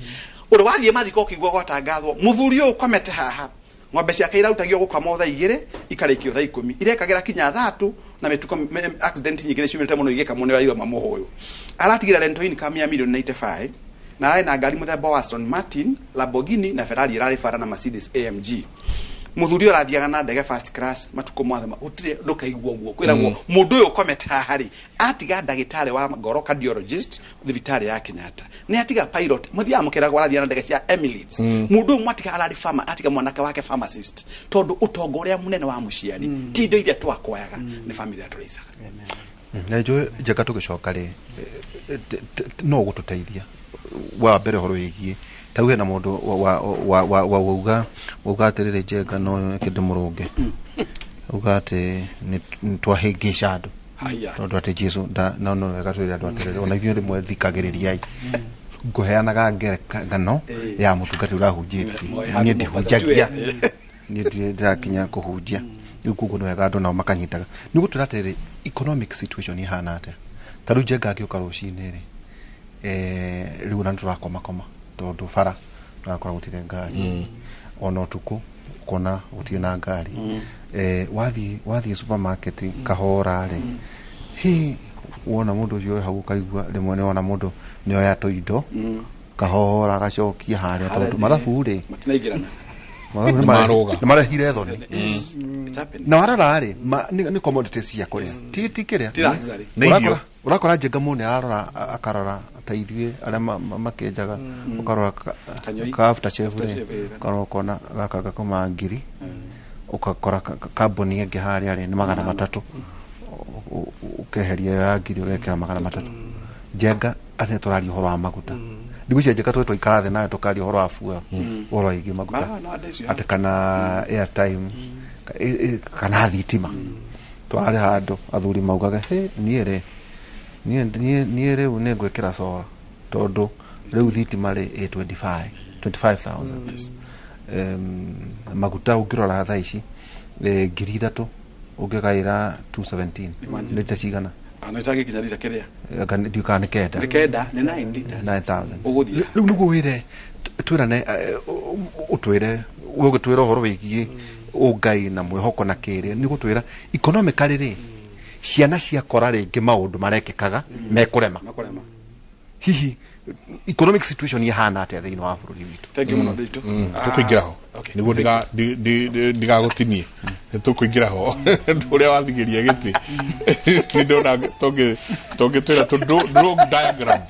uri wathie mathiko kigwo gwatangathwo muthuri uyu komete haha ng'ombe ciake irautagio gukama thaa 2 ikarikio thaa 10 irekagira kinya 3 na mituko accident nyingi ni ciumite muno igika muno yaiwa mamuhuyu aratigira rento income ya million 95 na ari na ngari muthemba wa Aston Martin, Lamborghini na Ferrari irari fara na Mercedes AMG muthuri urathiaga na ndege first class matuko mothe utire ndukaigua guo kwiragwo mundu uyu komete hahari atiga ndagitari wa ngoro cardiologist thibitari ya Kenyatta ni atiga pilot muthia amukiragwo arathia na ndege cia Emirates mundu uyu mwatiga arari farmer atiga mwanake wake pharmacist tondu utongoria munene wa muciari ti indo iria twakwayaga ni family ya tureisaga na jo jaka tugicoka ri no gututeithia wa mbere horo yigie tauge na mundu wa uga atiriri njenga no kindi murunge uga ati ni twahingica andu tondu ati Jesu no wega twire andu atiriri ona ithuĩ rimwe thikagĩrĩriai nguheanaga ngerekano ya mutungati urahunjitie nie ndihunjagia nie ndirakinya kuhunjia riu kuguo ni wega andu nao makanyitaga ni gutwira atiriri economic situation ihana atia taru njenga akiuka rucini ri riu na turakoma tondu bara nakora gutire ngari ona utuku kona gutire na ngari wathi supermarket kahora ri hi wona mundu ucio hau kaigua rimwe ni wona mundu ni oya toindo kahora gacokia haria tondu mathabu ri matinaigirana ni marehire thoni na warara ri ni commodity cia kuria ti kiria urakora njenga mune ararora akarora ta ithuĩ aria makenjaga ukarora ka after chef ri ukarora kona gaka gakoma ngiri ukakora kambuni ĩngĩ haria ri ni 300 ukeheria ya ngiri ugekira 300 njenga ate turari horo wa maguta ndigucia njeka twa ikara the nayo tukari horo wa fuel horo igi maguta ate kana airtime kana thitima twari handu athuri maugaga niere ni ngwikira sola tondu riu thitima ri 25000 maguta ukirora thaa ici ngiri 3 ukigaira 217 lita cigana anataka kinyarira kiria ndiukane kenda ni 9 liters 9000 uguthia riu niguo wire twirane utwire ugutwira horo wigie ungai na mwihoko na kiri ni gutwira economically ri ciana cia kora ringi maundu marekekaga mekurema hihi economic situation ihana atia thiini wa bururi witu. Thank you muno Ndito. Tukuingira ho niguo ndiga gutinie tukuingira ho uria wathigiria giti ndona toge twira to draw diagram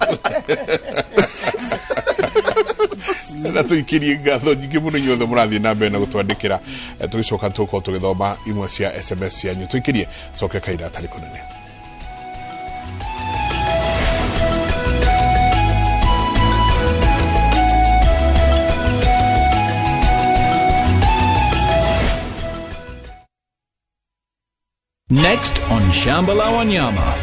na tuikirie ngatho nyingi muno inyuothe murathie na mbere na gutwandikira tugicoka tuko tugithoma imwe cia SMS cianyu tuikirie coke kaida tari kunene. Next on Shambhala Wanyama.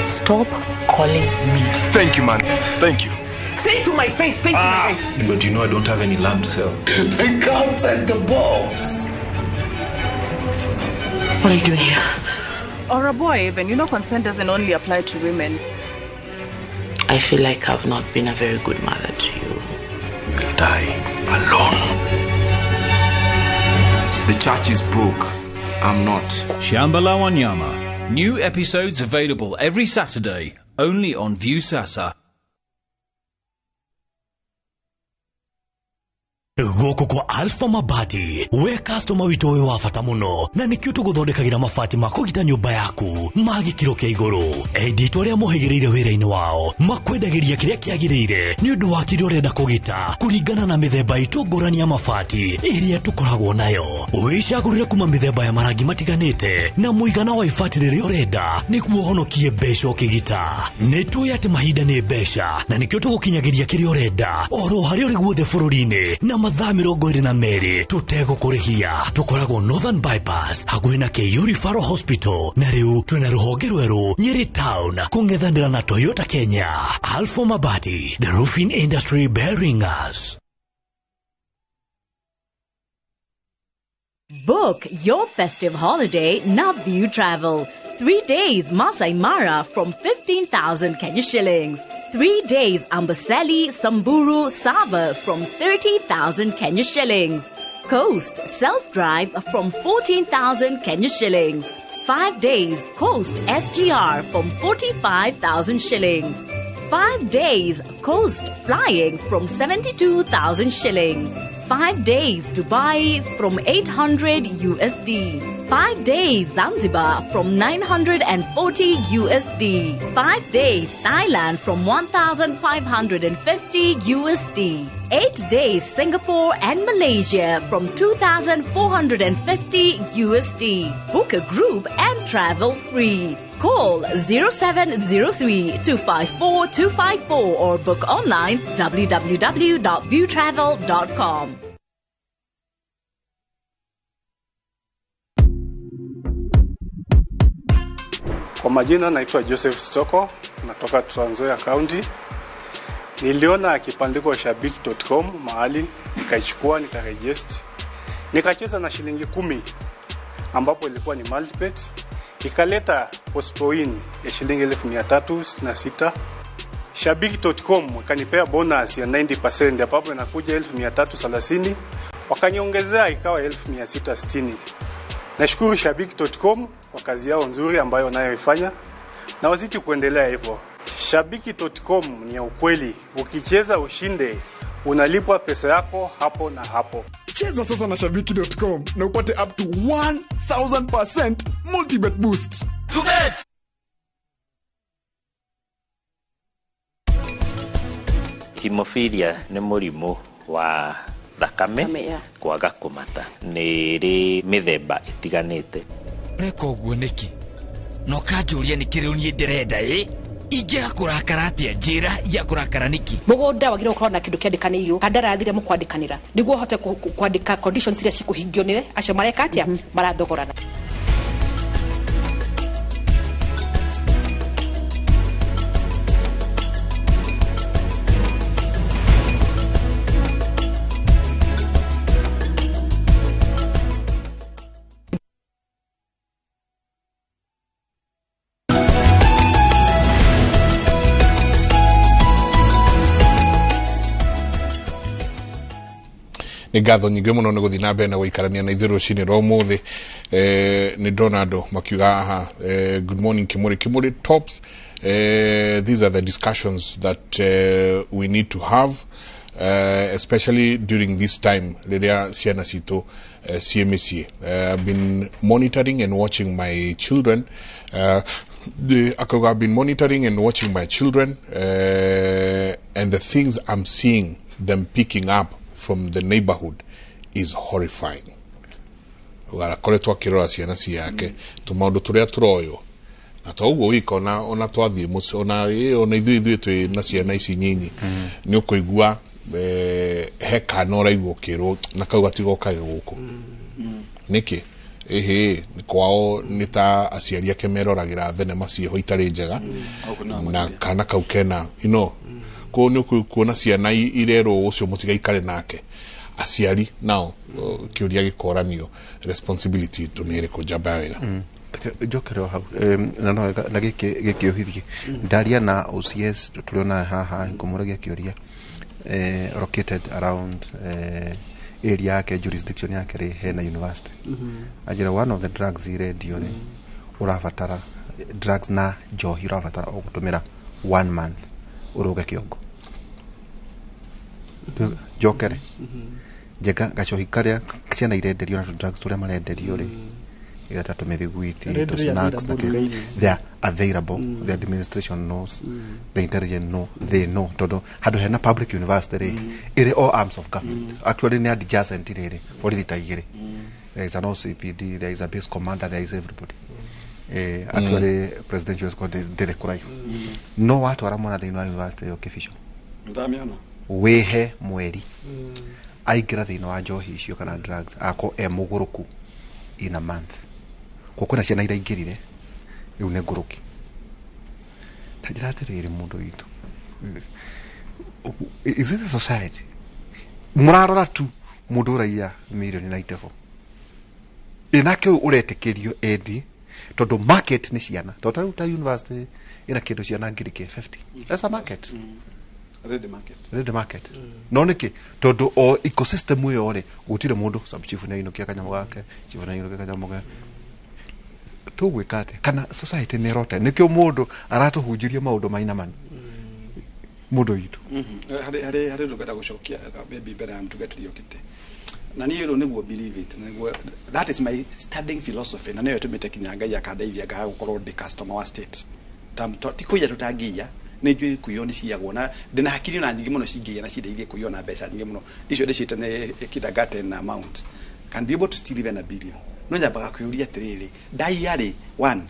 Stop calling me. Thank you, man. Thank you. Say it to my face. Say it to my face. But you know I don't have any lamb to sell. The cows and the box. What are you doing here? Or a boy even. You know consent doesn't only apply to women. I feel like I've not been a very good mother to you. You will die alone. The church is broke. I'm not. Shambhala Wanyama. New episodes available every Saturday, only on Viusasa. Goko kwa Alpha Mabati we customer wito we wafata muno na nikio tuguthondekagira mabati makugita nyumba yaku magikiro kia iguru editwa ria muhigireire wira-ini wao makwendagiria kiria kiagirire ni undu wa kiria urenda kugita kuringana na mithemba itungurani ya mabati iria tukoragwo nayo wicagurire kuma mithemba ya marangi matiganite na muigana wa ibati riria urenda niguo honokie mbeca ukigita nitwe ati mahinda ni mbeca na nikio tugukinyagiria kiria urenda oro hari uri guothe bururi-ini na mathaa 22 tutegũkũrĩhia tukoragwo Northern Bypass hakuhĩ na Kĩiyũ Referral Hospital na rĩu twĩna rũhonge rwerũ Nyeri Town kũng'ethanĩra na Toyota Kenya. Alpha Mabati, the roofing industry bearing us. Book your festive holiday Navview Travel. 3 days Masai Mara from 15,000 Kenya shillings. 3 days Amboseli, Samburu, Sava from 30,000 Kenya shillings. Coast Self-Drive from 14,000 Kenya shillings. 5 days Coast SGR from 45,000 shillings. 5 days Coast Flying from 72,000 shillings. 5 days Dubai from 800 USD. 5 days Zanzibar from 940 USD. 5 days Thailand from 1,550 USD. 8 days Singapore and Malaysia from 2,450 USD. Book a group and travel free. Call 0703-254-254 or book online www.viewtravel.com. Kwa majina naitwa Joseph Stoko, natoka Trans Nzoia County. Niliona kipandiko shabiki.com mahali, nikaichukua, nikaregister. Nikacheza na shilingi 10 ambapo ilikuwa ni multibet. Ikaleta postpoin ya shilingi 1366. Shabiki.com ikanipea bonus ya 90% ambapo inakuja 1330. Wakaniongezea ikawa 1660. Nashukuru Shabiki.com kwa kazi yao nzuri ambayo wanayoifanya na wazidi kuendelea hivyo. Shabiki.com ni ya ukweli. Ukicheza ushinde, unalipwa pesa yako hapo na hapo. Cheza sasa na Shabiki.com na upate up to 1000% multibet boost. To bet! Hemophilia ni murimu wa thakame kwaga kumata ni ri mithemba itiganite reko guo niki no kanjuria ni kiriu ni ndirenda ingia kurakara atia njira ya kurakara niki mugunda wagire ukorwo na kindu kiandikanirio kandarathire mukwandikanira niguo hote kwandika conditions iria cikuhingio ni acio mareka atia marathogorana. nĩ ngatho nyingĩ mũno nĩ gũthiĩ na mbere na gũikarania na ithuĩ rũcinĩ rwa ũmũthĩ. Nĩ ndona andũ makiuga haha good morning Kĩmũrĩ tops. These are the discussions that we need to have, especially during this time rĩrĩa ciana citũ CMC. I've been monitoring and watching my children. I've been monitoring and watching my children, and the things I'm seeing them picking up from the neighborhood is horrifying. Koretwo akirora ciana ciake tumaundu turia turoyo na to uguo wikona ona twathie ona ithuĩ twĩ na ciana ici nyinyi ni ukuigua heka no raigwo kiro na kauga tigoka gũkũ niki kwao nĩ ta aciari ake meroragĩra thenema ciĩho itarĩ njega na kana kau kena ko nĩ kuona ciana irerwo ũcio mũtigaikare nake aciari nao kĩũria gĩkoranio responsibility to nĩ ĩrĩkũ njamba wega njokero hau na gĩkĩũhithie ndaria na OCS tũrĩona haha ngũmũragia kĩũria located around area yake jurisdiction yake ri hena university ajira one of the drugs radio ri urabatara drugs na njohi urabatara gutumira 1 month uruge kiongo jokere jega gacohi karia ciana irenderio na drugs turia marenderio ri igata tumithiguiti to snacks na they are available. The administration knows, the intelligence know, they know. Todo hado hena public university ire all arms of government actually near adjacent ire for the tayire. There is an OCPD, there is a base commander, there is everybody. Actually presidential squad de kurai no watu aramona the university official wehe mweri aigira thina wa njohi icio kana drugs ako muguruku in a month kokona ciana iraingirire riu ne nguruki tajira atiriri mundu witu is it a society murarora tu mundu uraia milioni 94 inake uretekerio edi todo market ni ciana total ta university ina kindu ciana ngiri 50 that's a market ready market no niki todo o ecosystem uyo ri gutire mundu subchief na ino kia kanyamu gake chief na ino kia kanyamu gake tu gwikate kana society ni rote nikio mundu aratuhunjiria maundu maina man mundu yitu hari rugada gucokia baby better am to get yokite na niyo niguo believe it niguo that is my studying philosophy na niyo tumite kinyanga ya kadaithia ga gukorwo the customer wa state tam tikuya tutangia nejwe kuyoni ciagwo na ndina hakiri na nyingi muno cingiya na cindeithie kuyona mbeca nyingi muno icio ndicite ne kindergarten amount can be able to still even a billion no nyambaga kuyuria atiriri ndaiari one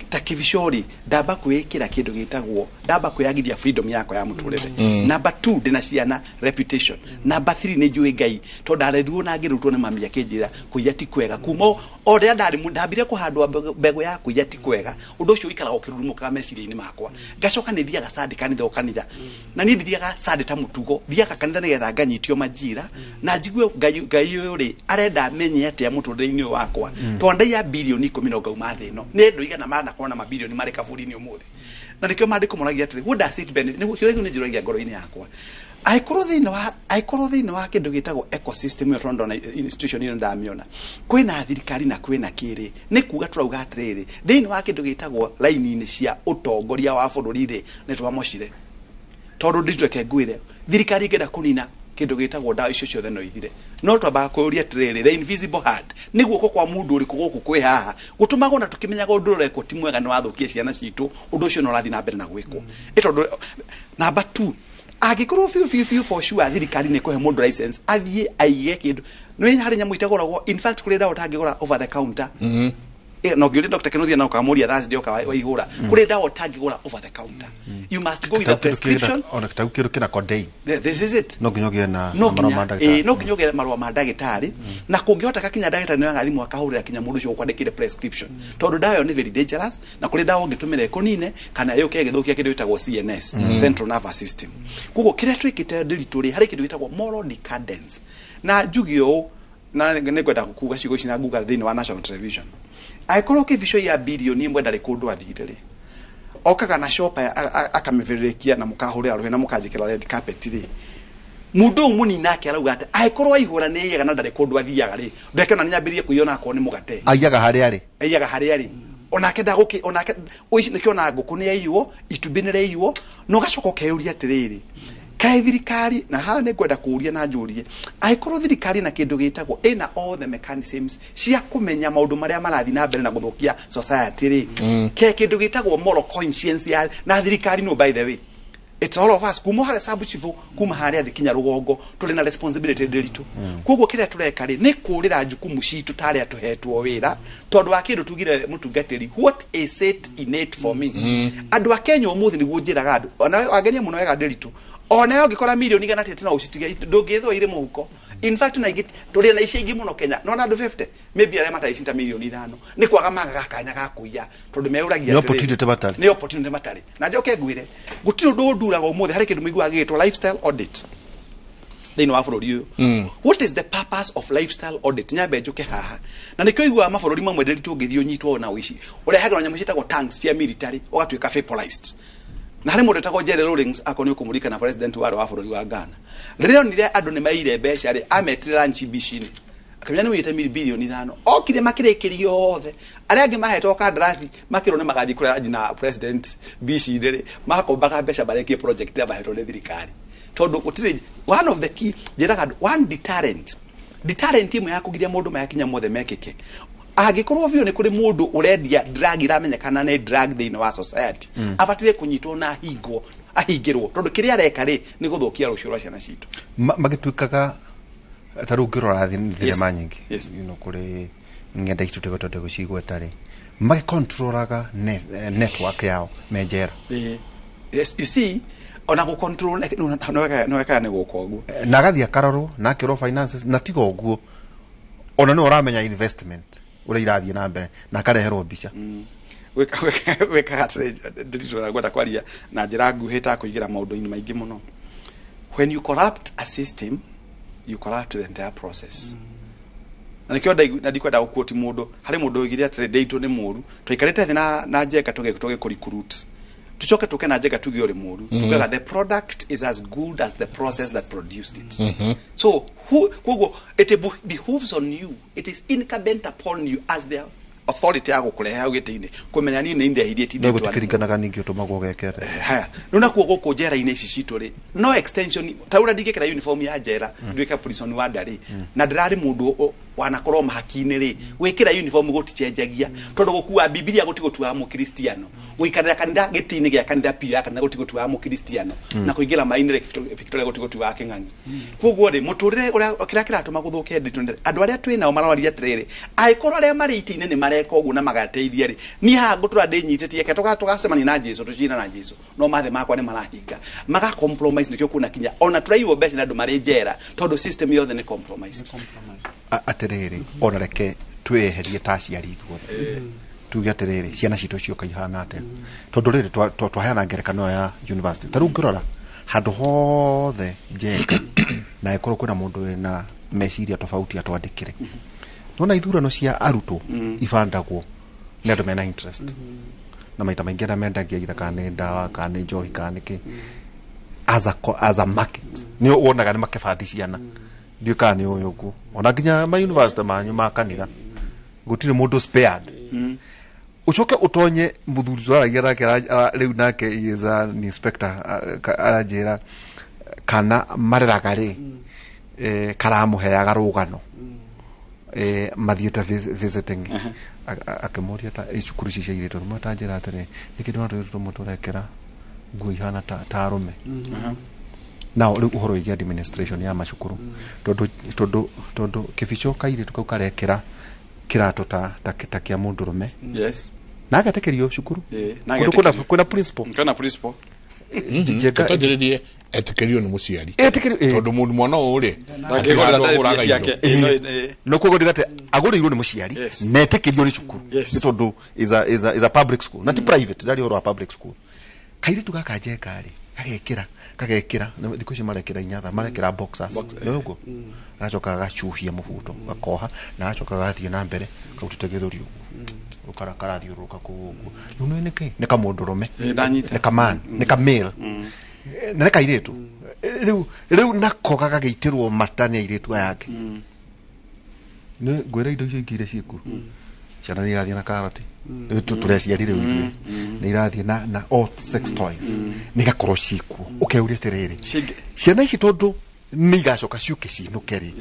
ta kivishori ndamba kwikira kindu gitagwo ndamba kwiyagithia freedom yako ya muturire number 2 ndina ciana reputation number 3 ni njui ngai to ndareruo na ngirutwo ni mami akinjira kuya ti kwega kuma oria ndari mundambire kuhandwa mbego ya kuya ti kwega undu ucio ikara ukirurumuka meciria-ini makwa ngacoka ni thiaga sadi kanitha ukanitha na ni thiaga sadi ta mutugo thiaga kanitha nigetha nganyitio majira na njigue ngai uri arenda menye atia muturire-ini wakwa to ndaiya bilioni 10 no ngauma thi no ni ndu na mana kona mabilioni mari kaburi-ini umuthi na nikio mandiko moragia atiri who does it benefit ni kiuria ni njuragia ngoro-ini yakwa aikoro thina wa kindu gitagwo ecosystem yo tondo na institution ino ndamiona kwina thirikari na kwina kiri ni kuga turauga atiriri thina wa kindu gitagwo line-ini cia utongoria wa bururi ni twamocire tondu nditweke ngwire thirikari ingenda kunina kindu gitagwo ndawa icio ciothe no ithire no twamba kuuria atiriri the invisible hand niguo kwa mundu uri kuguku kwi haha gutumago na tukimenyaga undu ureko ti mwega ni wathukia ciana citu undu ucio no rathi na mbere na gwikwo itondu number 2 agikorwo fiu for sure thirikari ni kuhe mundu license athie aige kindu no hari nyamu itagoragwo in fact kuri ndawa utangigora over the counter no ngiri Dr. Kenothia na kamuria Thursday oka waihura kuri ndawa utangigora over the counter you must go with a prescription ona kitaukiro kina codeine this is it no nginyoge na marwa ma ndagitari no nginyoge marwa ma ndagitari na kungihota kakinya ndagitari no ngathimwo akahurira kinya mundu ucio kwandikire prescription tondu ndawa ni very dangerous na kuri ndawa ungitumire kunine kana yuke githukia kindu gitagwo CNS central nervous system kugo kiria twikite ndirituri hari kindu gitagwo moral decadence na njugio na nigwenda kuga cigo cina Google thini wa national television aikoro kivisho ya bilioni imwe ndari kundu athirire okaga na shopa akameverekia na mukahurira ruhe na mukajikira red carpet ri mundu muni nake arauga ati aikorwo ihura ni yega na ndare kundu athiaga ri ndeke na nyambirie kuiona akwo ni mugate aiyaga haria ari onake ndaguki onake oici nikiona nguku ni yaiywo itubi ni yaiywo no gacoka keuria atiriri kai thirikari na ha ne gwenda kuuria na njurie aikorwo thirikari na kindu gitagwo ina all the mechanisms cia kumenya maundu maria marathi na mbere na guthukia society ri ke kindu gitagwo moral conscience ya na thirikari no by the way it's all of us kuma hare sabu chifu kuma hare athikinya rugongo tuli na responsibility ndiritu koguo kiria tureka ri ni kurira jukumu citu tari atuhetwo wira tondu wa kindu tugire mutungatiri what is it innate for me andu a Kenya umuthi niguo njiraga andu ona agenia muno wega ndiritu ona yo ngikora milioni gana tete na ucitiga ndungithwo ire muhuko in fact na igiti tuli na ici ingi muno Kenya no na andu 50 maybe arema ta icinta milioni 5 ni kwaga maga kanya ga kuiya tondu meuragia ni opportunity matari na njoke ngwire gutiro nduraga umuthi hari kindu migwa gitwa lifestyle audit thini wa bururi uyu what is the purpose of lifestyle audit nyambe njuke haha na nikyo igwa mabururi mamwe ndiritu ngithio nyitwo na wici urehagirwo nyamu citagwo tanks cia military ugatuika vaporized na hari mundu etagwo Jerry Rawlings akoni kumurika na president wa bururi wa Ghana ririo nire andu ni maire mbeca ri ametira nchi bishini akamenya ni wite bilioni 5 okire makirekirio othe aria angi mahetwo kandrathi makiro ni magathi kura na president bishi ri makombaga mbeca barekie project ya bahetwo ni thirikari tondu utire one of the key jeraga one deterrent imwe ya kugiria mundu mayakinya mothe mekike agikorwo vio ni kuri mundu urendia drug iramenyekana ni drug thini wa society abatire kunyitwo na ahingirwo tondu kiria areka ri ni guthukia rucio rwa ciana citu magituikaga tarungirora thinema nyingi kuri ngenda itu tegotote gucigweta ri magicontrolaga network yao menjera yes you see ona go control no weka ni guko guo na gathia karoro na kiro finances na tigo guo ona no uramenya investment ule irathie na mbere na kareherwo mbica weka ndirizo na gweta kwaria na njira nguhita kuigira maundu-ini maingi muno when you corrupt a system you corrupt the entire process na nikyo ndikwenda gukuoti mundu hari mundu igire atire date ni muru twikarite thi na njeka tuge recruit tuchoke tuke na njeka tuge uri muru tugaga the product is as good as the process that produced it so who it behooves on you, it is incumbent upon you as the authority ya gukureha ugitini kumenya nini inde hidieti ndio gutikirikanaga ningi utumagwo gekere haya nuna kuo guku jera ine ici citu ri no extension taura ndigikira uniform ya jera ndwika prison wa ndari na ndirari mundu wanakorwo mahaki-ini ri wikira uniform gutichenjagia tondu gukua biblia gutigotua mu kristiano guikarira kanitha gitini gia kanitha pia kana gutigotua mu kristiano na kuingira mainire Victoria gutigotua king'ang'i koguo ri muturire uria kira atuma guthuke nditunde andu aria twina marwaria atiriri aikorwo aria mari itine ni mareka uguo na magateithia ri ni ha ngutura ndinyitetie ke tugacemania na Jesu tucina na Jesu no mathe makwa ni marahinga maga compromise nikyo kuna kinya ona turaiwo mbeca na andu mari njera tondu system yothe ni compromised atiriri ona reke tweherie taciari ithuothe tuge atiriri ciana citu cio kaihana ate tondu riri twahana ngerekano ya university taru ngirora handu hothe njeka na ikorwo kwina mundu na meciria tofauti atwandikire nona ithurano cia aruto ibandagwo ni andu mena interest na maita maingi na mendagia ithaka ne ndawa kana njohi kana ki as a market ni wonaga ni makebandi ciana ndio kani uyu ku ona ginya ma university manyu ma kanitha gutire mundu spared ucoke utonye muthuri twaragia nake riu nake is an inspector arajira kana mareraga ri karamuheaga rugano mathiete visiting akimuria ta icukuru cia ireto matanjira atire nikindu natwitu muturekera ngui hana ta arume now ri uhoro wigi administration ya macukuru tondu kibicho kaire tukarekera kirato ta kia mundurume yes na agatekerio cukuru kuna principal tutajererie etekerio ni muciari tondu mundu mwana uri no kugo ndigate agurirwo ni muciari netekerio ni cukuru tondu is a public school not private ndari oro a public school kaire tugakaje kari kagekira thikũ ici marekĩra inyatha marekĩra boxers nĩguo gacoka gacuhia mũbuto gakoha na gacoka gathiĩ na mbere kautĩte gĩthũri ũguo karathiũrũrũka kũu ũguo nĩ nĩkĩ nĩ kamũndũrũme nĩ kamani nĩ kamale na nĩ kairĩtu riu nako gagagĩitĩrwo mata nĩ airĩtu yake nĩ ngwĩra indo icio ingĩ ciĩku ciana nĩ irathiĩ na karati tũreciarire ithuĩ nĩ irathiĩ na all sex toys nĩ gakorwo ciĩkuo ũkeuria atĩrĩrĩ ciana ici tondũ nĩ igacoka ciũke ciinũke rĩ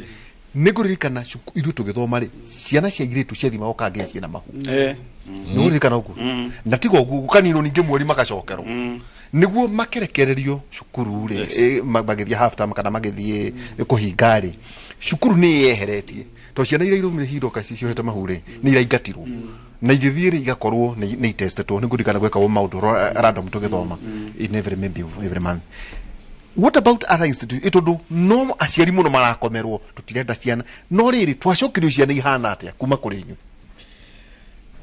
nĩ ngũririkana ithuĩ tũgĩthoma rĩ ciana cia airĩtu ciathima okangĩ ciĩna mahu nĩ ngũririkana ũguo na tiga ũguo gũkaninwo ningĩ mweri magacokerwo niguo makerekererio cukuru rĩ magĩthiĩ half term kana magĩthiĩ kũhinga rĩ cukuru nĩ yeheretie to ciana iria irumire hindoka ciohete mahu rĩ nĩ iraingatirwo na igĩthiĩ rĩ igakorwo nĩ itestetwo nĩ ngũririkana gwĩkagwo maũndũ random tũgĩthoma in every month. What about other institutions? Itondo no aciari muno marakomerwo tutirenda ciana no riri twacokirio ciana ihana atia kuma kuri inyu.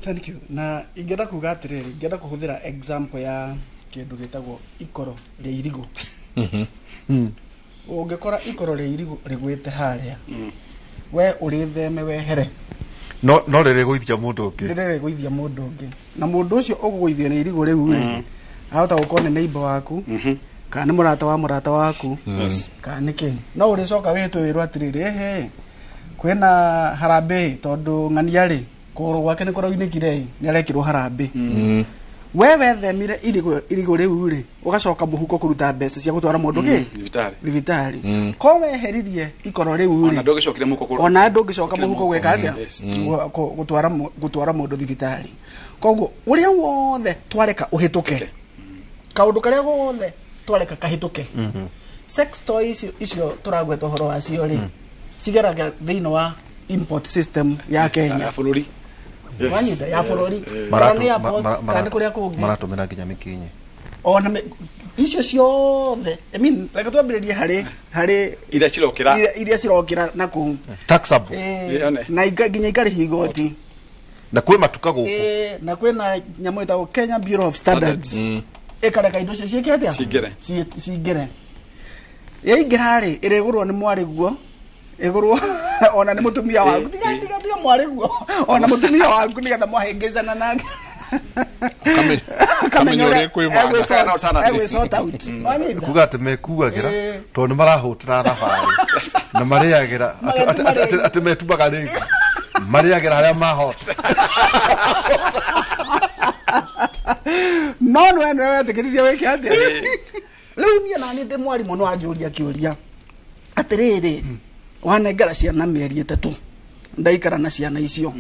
Thank you. Na ingenda kuga atiriri ingenda kuhuthira example ya kindu gitagwo ikoro ria irigo. Ungekora ikoro ria irigo rigwite haria we uri theme wehere no riri guithia mundu ungi riri guithia mundu ungi na mundu ucio uguithia ni irigo riu ri ahota gukorwo ni neighbor waku kana murata waku kana niki no uri coka witu wirwa atiriri ehe kwina harambe tondu ng'ania ri kuru gwake ni kuroinekire ni arekirwo harambe wewe themire irigo riu ri ugacoka muhuko kuruta mbeca cia gutwara mundu ki thibitari ko weheririe ikoro riu ri ona ndungicoka muhuko gweka atia gutwara mundu thibitari koguo uria wothe twareka uhituke kaundu karia wothe twareka kahituke sex toys icio turagweta horo wacio ri cigeraga thiini wa import system ya Kenya ya bururi wanyita ya bururi marani ya kana kuria kungi maratumira nginya mikinye ona icio ciothe I mean reka twambiririe hari iria cirokira na ku taxable na nginya ikarihi igoti na kwĩ matuka gũkũ na kwĩna nyamũ ĩtagwo Kenya Bureau of Standards ikareka indo cio ciĩkĩte cingere yaingĩra rĩ ĩrĩgũrwo nĩ mwarĩ guo ĩgũrwo ona nĩ mũtumia waku tiga mwarĩ guo ona mũtumia waku nĩgetha mwahĩngĩcana nake kamenya ũrĩa kwĩ sort out kuga atĩ mekuagĩra tondũ nĩ marahũtĩra thabarĩ na marĩagĩra atĩ metumbaga rĩngĩ marĩagĩra harĩa mahota no no wetikiririe weke atia riu nie na ni ndi mwarimu no anjuria kiuria atiriri wanengara ciana mieri 3 ndaikara na ciana icio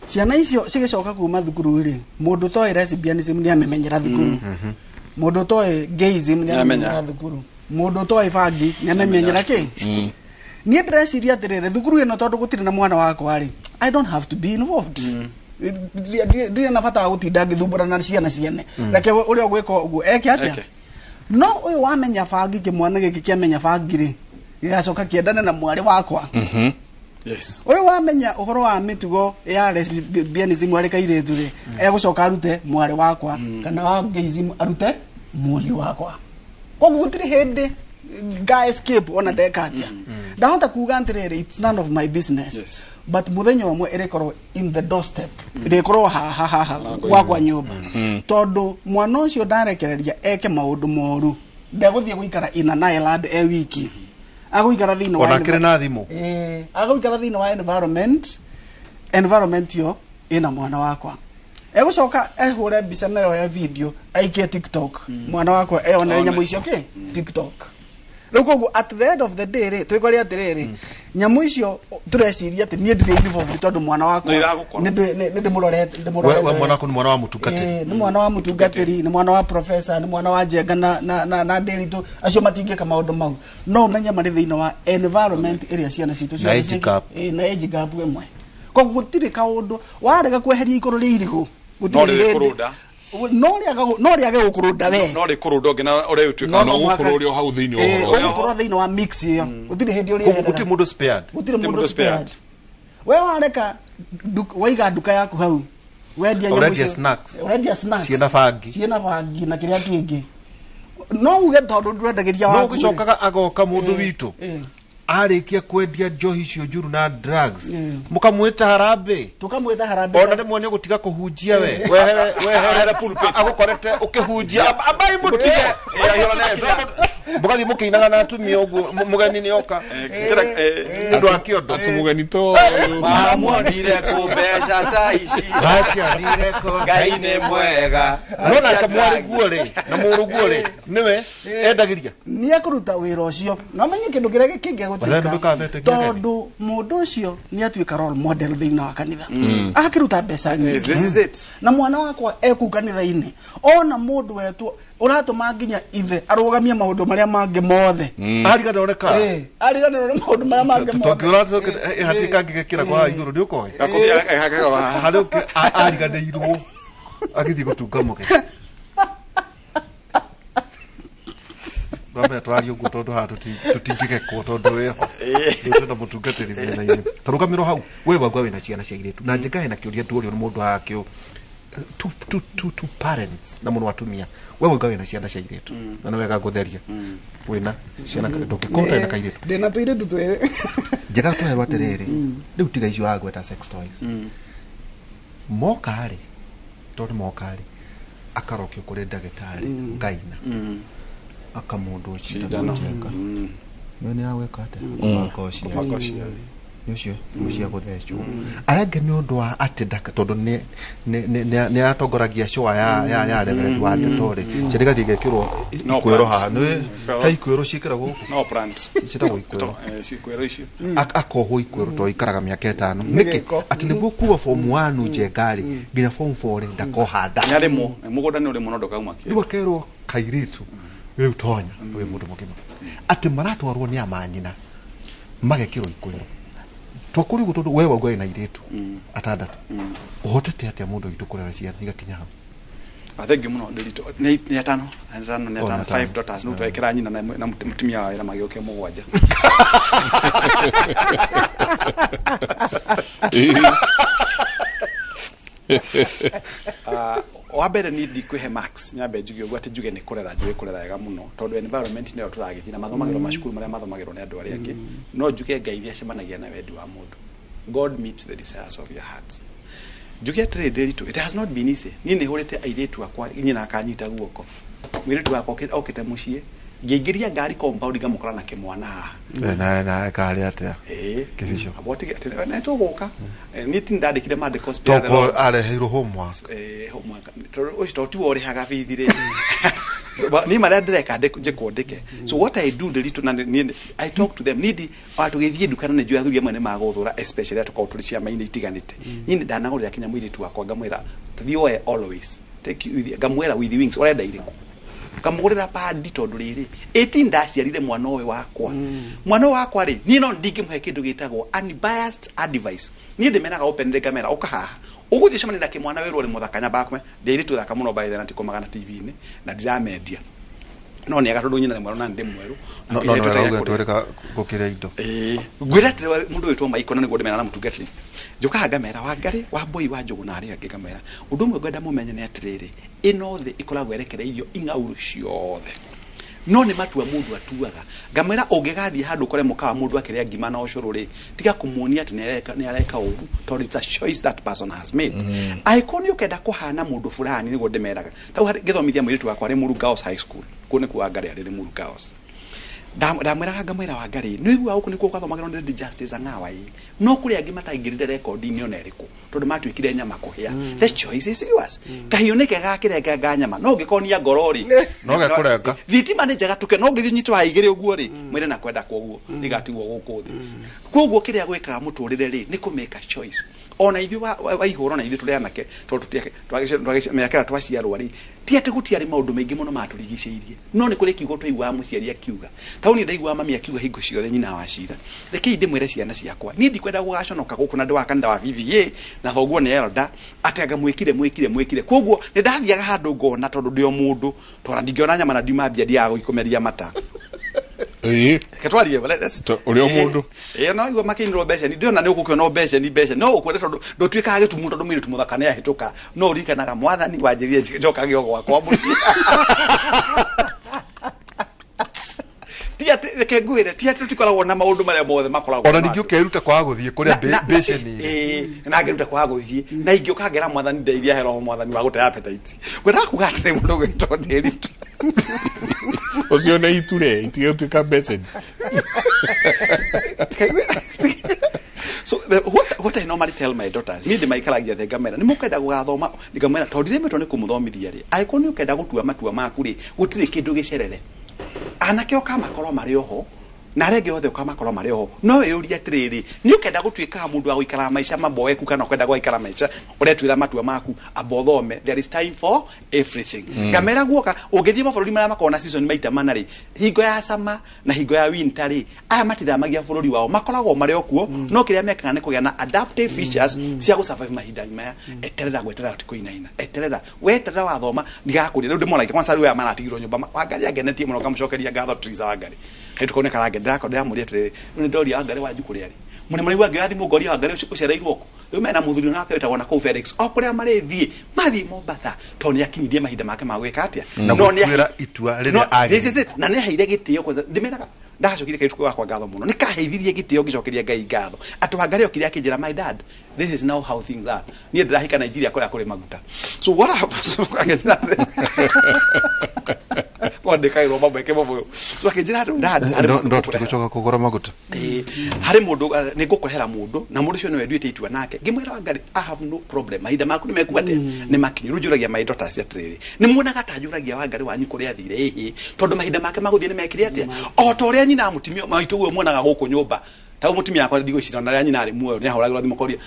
ciana icio cigicoka kuma thukuru ri mundu toy lesbianism ni amenyera thukuru mundu toy gayism ni amenyera thukuru mundu toy fagi ni amenyera ki ni ndreciria atiriri thukuru ino tondu gutire na mwana wakwa ri I don't have to be involved dia na fata gutinda ngithumbura na ciana ciene reke uria gwika uguo eke atia no uyu wamenya fagi kimwana giki kiamenya fagi ri gigacoka kiendane na mwari wakwa yes uyu wamenya uhoro wa mitugo ya lesbianism areka iretu ri egucoka arute mwari wakwa kana wa gayism arute mwari wakwa kwa gutiri hindi guy escape ona dekatia ndahota kuga ntirere it's none of my business but muthenya omwe irekorwo in the doorstep irekorwo ha wakwa nyumba tondu mwana ucio ndarekereria eke maundu moru ndeguthie guikara in an island wiki aguikara thini wa ona na thimu aguikara thini wa environment yo ina mwana wakwa egucoka ehure mbica nayo ya video aikie TikTok mwana wakwa eonere nyamu icio ki TikTok Ruko at the end of the day re twikori atiriri nyamu icio tureciria ati nie ndire involved tondu mwana wakwa ni murorete we mwana wako ni mwana wa mutungatiri ni mwana wa mutungatiri ni mwana wa professor ni mwana wa jenga na nderitu acio matingika maundu mau no menya mari thiina wa environment area ciana citu cio na age gap emwe ko gutire kaundu warega kweheria ikoro ri irigo gutire no ria gukuruda we no ri kuruda ngina ore utuika no gukururio hau thiini wa gukurwo thiini wa mix iyo gutire hindi uri gutire mundu spared we wareka waiga duka yaku hau wendia nyamu snacks ciena bangi na kiria kingi no uge tondu ndwendagiria waku no gucokaga agoka mundu witu arikia kwendia njohi cio njuru na drugs mukamwita harambe tukamwita harambe ona rimwe ni gutiga kuhunjia wehere pulpit agukorete ukihunjia abai mutige mugathi mukiinaga na atumia uguo mugeni ni oka ndu akiondo mugeni to mamwonire kumbeca ta ici aciarire ko ngai nĩ mwega nona kamwari guore na muru guore niwe endagiria ni akuruta wira ucio no menye kindu kiria kingi gutika tondu mundu ucio ni atuika role model thina wa kanitha akiruta mbeca nyingi na mwana wakwa eku kanitha-ini ona mundu wetu uratuma nginya ithe arugamia maundu maria mangi mothe arigana oneka arigana ore maundu maria mangi mothe tokira hatika ngigekira kwa iguru ndiukoe hado ariganirwo agithi gutunga muge Baba twario ngo tondu ha tutingigekwo tondu weho tunda mutungatiri thina-ini tarugamiro hau we wagwa wina ciana cia iritu na njega hena kiuria ndu urio ni mundu hakio two parents na muno atumia wewe gawe na ciana cia iritu na no wega gutheria wina ciana ndukikota na kairitu ndina tuiritu twe njega twerwa atiriri riu tiga icio agweta sex toys mokari tondu mokari akarokio kuri ndagitari ngaina akamundu ucio ndamujeka none aweka ate akocia Nyocio mucia guthecwo arenge ni undu wa atendaka tondu ni atongoragia show ya Reverend wa Ndori ciriga thigekirwo ikwiro ha ni hai kwiro cikira guku no plant citagwo ikwiro ikwiro icio akoho ikwiro to ikaraga miaka 5 niki ati niguo kuwa form 1 njengari nginya form 4 ndakohanda nyarimo mugunda ni uri muno ndokauma ki ndiwa kerwo kairitu riu tonya we mundu mugima ati maratwarwo ni amanyina magekirwo ikwiro twakuri gutundu wewe gwa ina iritu atandatu uhotete atia mundu gitu kurera ciana igakinya hau athengi muno ndirito ni atano 5 daughters no twekera nyina na mutumia wa ira magioke mugwanja wabere ni ndikwihe max nyambe njugio gwate njuge ni kurera njue kurera wega muno tondu environment nayo turagithina mathomagiro mashukuru maria mathomagiro ni andu aria angi no njuge ngai iria cemanagia na wendi wa mundu God meets the desires of your hearts njuge atiriri ndiritu it has not been easy ni ni hurite airitu akwa nyina akanyita guoko mwiritu akwa okite mucie ngeingiria ngari compound ngamukora na kimwana na kali atia kivisho abotige na togoka ni tindandikire mandiko spare toko areheirwo homework homework ucio tu ore haga bithire ni mara ndireka njikondike so what I do ndiritu na I talk to them need atugithie dukana ne njua thugia mwene maguthura especially atukau tuli cia maini itiganite ni ndanagurira kinya mwiritu akwa ngamwira thioe always take you ngamwira with the wings orenda iriko kamugurira padi tondu riri 18 ndaciarire mwana we wakwa mwana wakwa ri ni no ndingimuhe kindu gitagwo unbiased advice ni ndimenaga open camera ukahaha uguthie cemani na kimwana weru ri muthakanya bakwe ndiri tu thaka muno baitha na tikomagana TV ni na ndiramedia no ni agatondu nyina mwana na ndi mweru no twereka gukira indo gwira tire mundu witwo maiko na ni godemena na mutugati njuka ngamera wa ngari wa boy wa njugu na ari ngamera undu mwe gwenda mumenye ni atiriri ino the ikoragwo erekereirio ingauru ciothe no ni matua mundu atuaga ngamera ungigathie handu kore mukawa mundu akiria ngima na ucuru ri tiga kumuonia ati ni areka ugu tondu it's a choice that person has made aikoni ukenda kuhana mundu fulani ni godemeraga tau githomithia mwiritu wakwa ri Muru Girls High School kune kwa ngari ari Muru Girls ndamwiraga ngamwira wa ngari no igua uku nikuo kwathomagirwo ni justice angawa i no kuri angi matangirire record ni ona eriku tondu matwikire nyama kuhia the choice is yours kahioneke gakirenga nganyama no ngikonia ngorori no gakurenga thitima ni njega tuke no ngithi nyitwa igire uguo ri mwire na kwenda koguo igatigwo guku thi koguo kiria gwikaga muturire ri ni ku make a choice ona ithu wa ihoro na ithu turi anake tondu twagice twaciarwo ri ti ati gutiari maundu maingi muno maturigiceirie no ni kuri kiugo twaigua muciari akiuga tauni ndaigua mami akiuga hingo ciothe nyina wa cira reke inde mwire ciana ciakwa ni ndikwenda gugaconoka guku na ndiwa kanitha wa VVA na thoguo ni elda atenga mwikire koguo ni ndathiaga handu ngona tondu ndio mundu tondu ndingiona nyama na ndiuma mbia ndiago ikomeria mata ketwarie ulio mundu no igua makiniro besha ni ndio na ni ukukiona besha no ukwenda tondu ndotwika gitumu tondu mwiri tumuthakane ahituka no urikanaga mwathani wanjirie njoka gio gwakwa muci tia reke ngwire tia tukoragwo na maundu maria mothe makoragwo ona ningĩ ukeruta kwa guthie kuria beseni na ngeruta kwa guthie na ingĩ ukagera mwathani ndeithia hero mwathani wa gutaya appetite gwenda kugatire mundu gwitwo ndiritu Usione iture, itio tuka message. So what I normally tell my daughters, ni ndimaikaragia the ngamera ni mukenda gugathoma ngamera to ndiremetwo ni kumuthomithia ri aiko ni ukenda gutua matua maku ri gutire kindu gicerere anake okamakoro mari oho na rege othe okamakoro mari oho no we uria atiriri ni ukenda gutuika mundu wa guikara maisha maboeku kana ukenda guikara maisha uretwira matua maku abothome there is time for everything ngamera guoka ungithie mabũrũri maria makona season maita mana ri hingo ya sama na hingo ya winter ri aya matithamagia bũrũri wao makoragwo mari okuo no kiria mekaga ni kugia na adaptive features cia gu survive mahinda maya eterera gweterera tikuinaina eterera weterera wathoma ndigakuria riu ndimona kwanza riu ya maratigirwo nyumba Wangari agenetie muno kamucokeria ngatho Triza Wangari hetukone karage ndako ndamuria tere ni ndori Wangari wanju kuria ri mune mari wangi athi mugori Wangari ucereirwo ko riu mena muthuri nake wetagwo na Felix okuria mari thie mathi Mombasa to ni akinyirie mahinda make ma gwika atia no ni itua riria agi this is it na ni haire gitio kwanza ndimenaga ndacokire kaituko wakwa ngatho muno ni kaheithirie gitio gicokeria Ngai ngatho atu Wangari okire akinjira my dad this is now how things are ni ndirahika Nigeria kuri maguta so what happens Wande kairo mambo yake mambo so akinjira dad ndo tukuchoka kugora maguta hari mundu ni ngukurehera mundu na mundu cio no wenduite itua nake ngimwira Wangari I have no problem mahinda maku ni mekuate ni makinyu rujuragia my daughters atriri ni muonaga tajuragia Wangari wanyu kuri athire hihi tondu mahinda make maguthie ni mekire atia o to ria nyina mutimio maitu guo muonaga guku nyumba ta mutimia akwa ndigwicira na ria nyina ari muoyo ni ahoragirwo thimo koria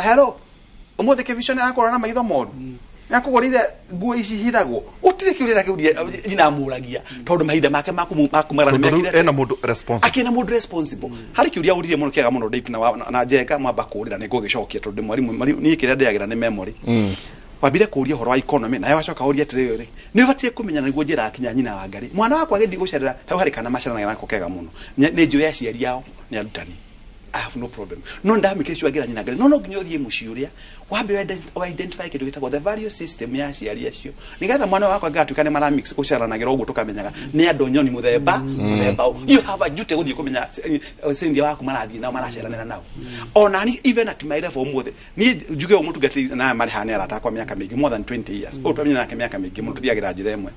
hello umuthe kevision akora na maitho moru nakugorire nguo ici hiragwo utire kiurira kiuria nyina amuragia tondu mahinda make makumara ni mekire ena mundu responsible akina mundu responsible hari kiuria urire muno kiaga muno date na njenga mwamba kurira ni ngugicokia tondu mwarimu ni kiria ndiagira ni memory wabire kuria horo wa economy na yacoka uria tire ri ni ubatie kumenya niguo njira akinya nyina Wangari mwana wakwa agithi gucerera ta hari kana macana na nakokega muno ni njuya aciari yao ni arutani I have no problem no ndamikire cio agira nyina Wangari no nginyo thie muci uria wambe identify kitu gitagwo the value system ya aciari acio nigetha mwana wakwa ngatuikane mara mix guceranagira uguo tukamenyaga ni andu nyoni muthemba you have a duty guthie kumenya sendia waku marathie nao maraceranira nao onani even at my level mothe ni njuge omuntu gati na mari hane arata kwa miaka mingi more than 20 years o twamenya nake miaka mingi muntu thiagira njira imwe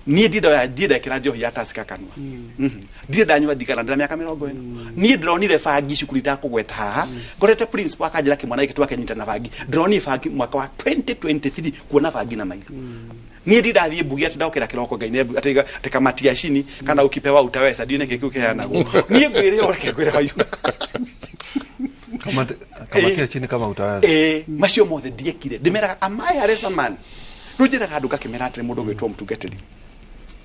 ni ndida kira njohi atasika kanwa ndida nywa thigara ndira miaka 40 ni ndronire fangi shukurita kugweta haha ngorete principal akanjira kimwana iki twakanyita na fangi droni fangi mwaka wa 2023 kuona fangi na maitho ni ndida thie bugia tindokera kiroko Ngai ne ateka matia shini kana ukipewa utaweza ndione kiki ukiheanago ni ngwire oreke ngwire hayu kamatia chini kama utaweza macio mothe ndiekire ndimeraga amai aresa man rujiraga andu kakimera atire mundu gwitwo mutungatiri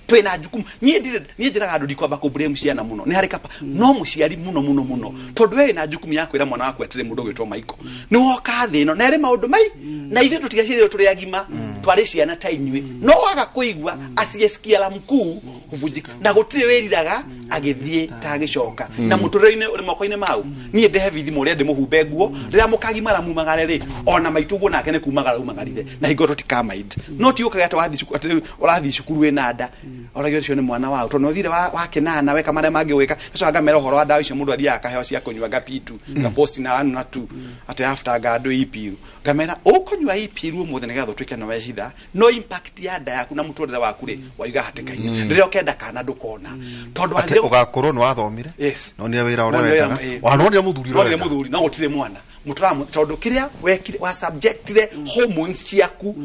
twina jukumu nie njiraga andu ndikwamba ku blame ciana muno ni hari kapa no muciari muno tondu we na jukumu yakwira mwana waku atire mundu gwitwo Maiko ni woka thino na ri maundu mai na ithe tutigacirire turi agima twari ciana ta inyui no waga kuigwa asiesikia la mkuu huvujika na gutire weriraga agithie ta gicoka na muturire-ini uri moko-ini mau nie ndehe thimo ria ndimuhumbe nguo rira mukagimara mumagare ri ona maitu guo nake ni kumagara umagarire na hingo tutikamaid no ti ukaga ta wathi cukuru wina nda oragio cio ni mwana wao to no thire wa kinana weka mare mangi wika so agamera horo wa ndawa icio mundu athia akaheo cia kunywa gapitu ga post na anu na tu ate after gado ipiru gamera ukonywa ipiru muthe nigatho twike no wehitha no impact ya nda yaku na muturire waku ri waiga hatikaini rire okenda kana ndukona tondu athire ugakorwo no wathomire no ni wira uria wekaga wanoria muthuri no gutire mwana muturamu tondu kiria wekire wa subjectire hormones ciaku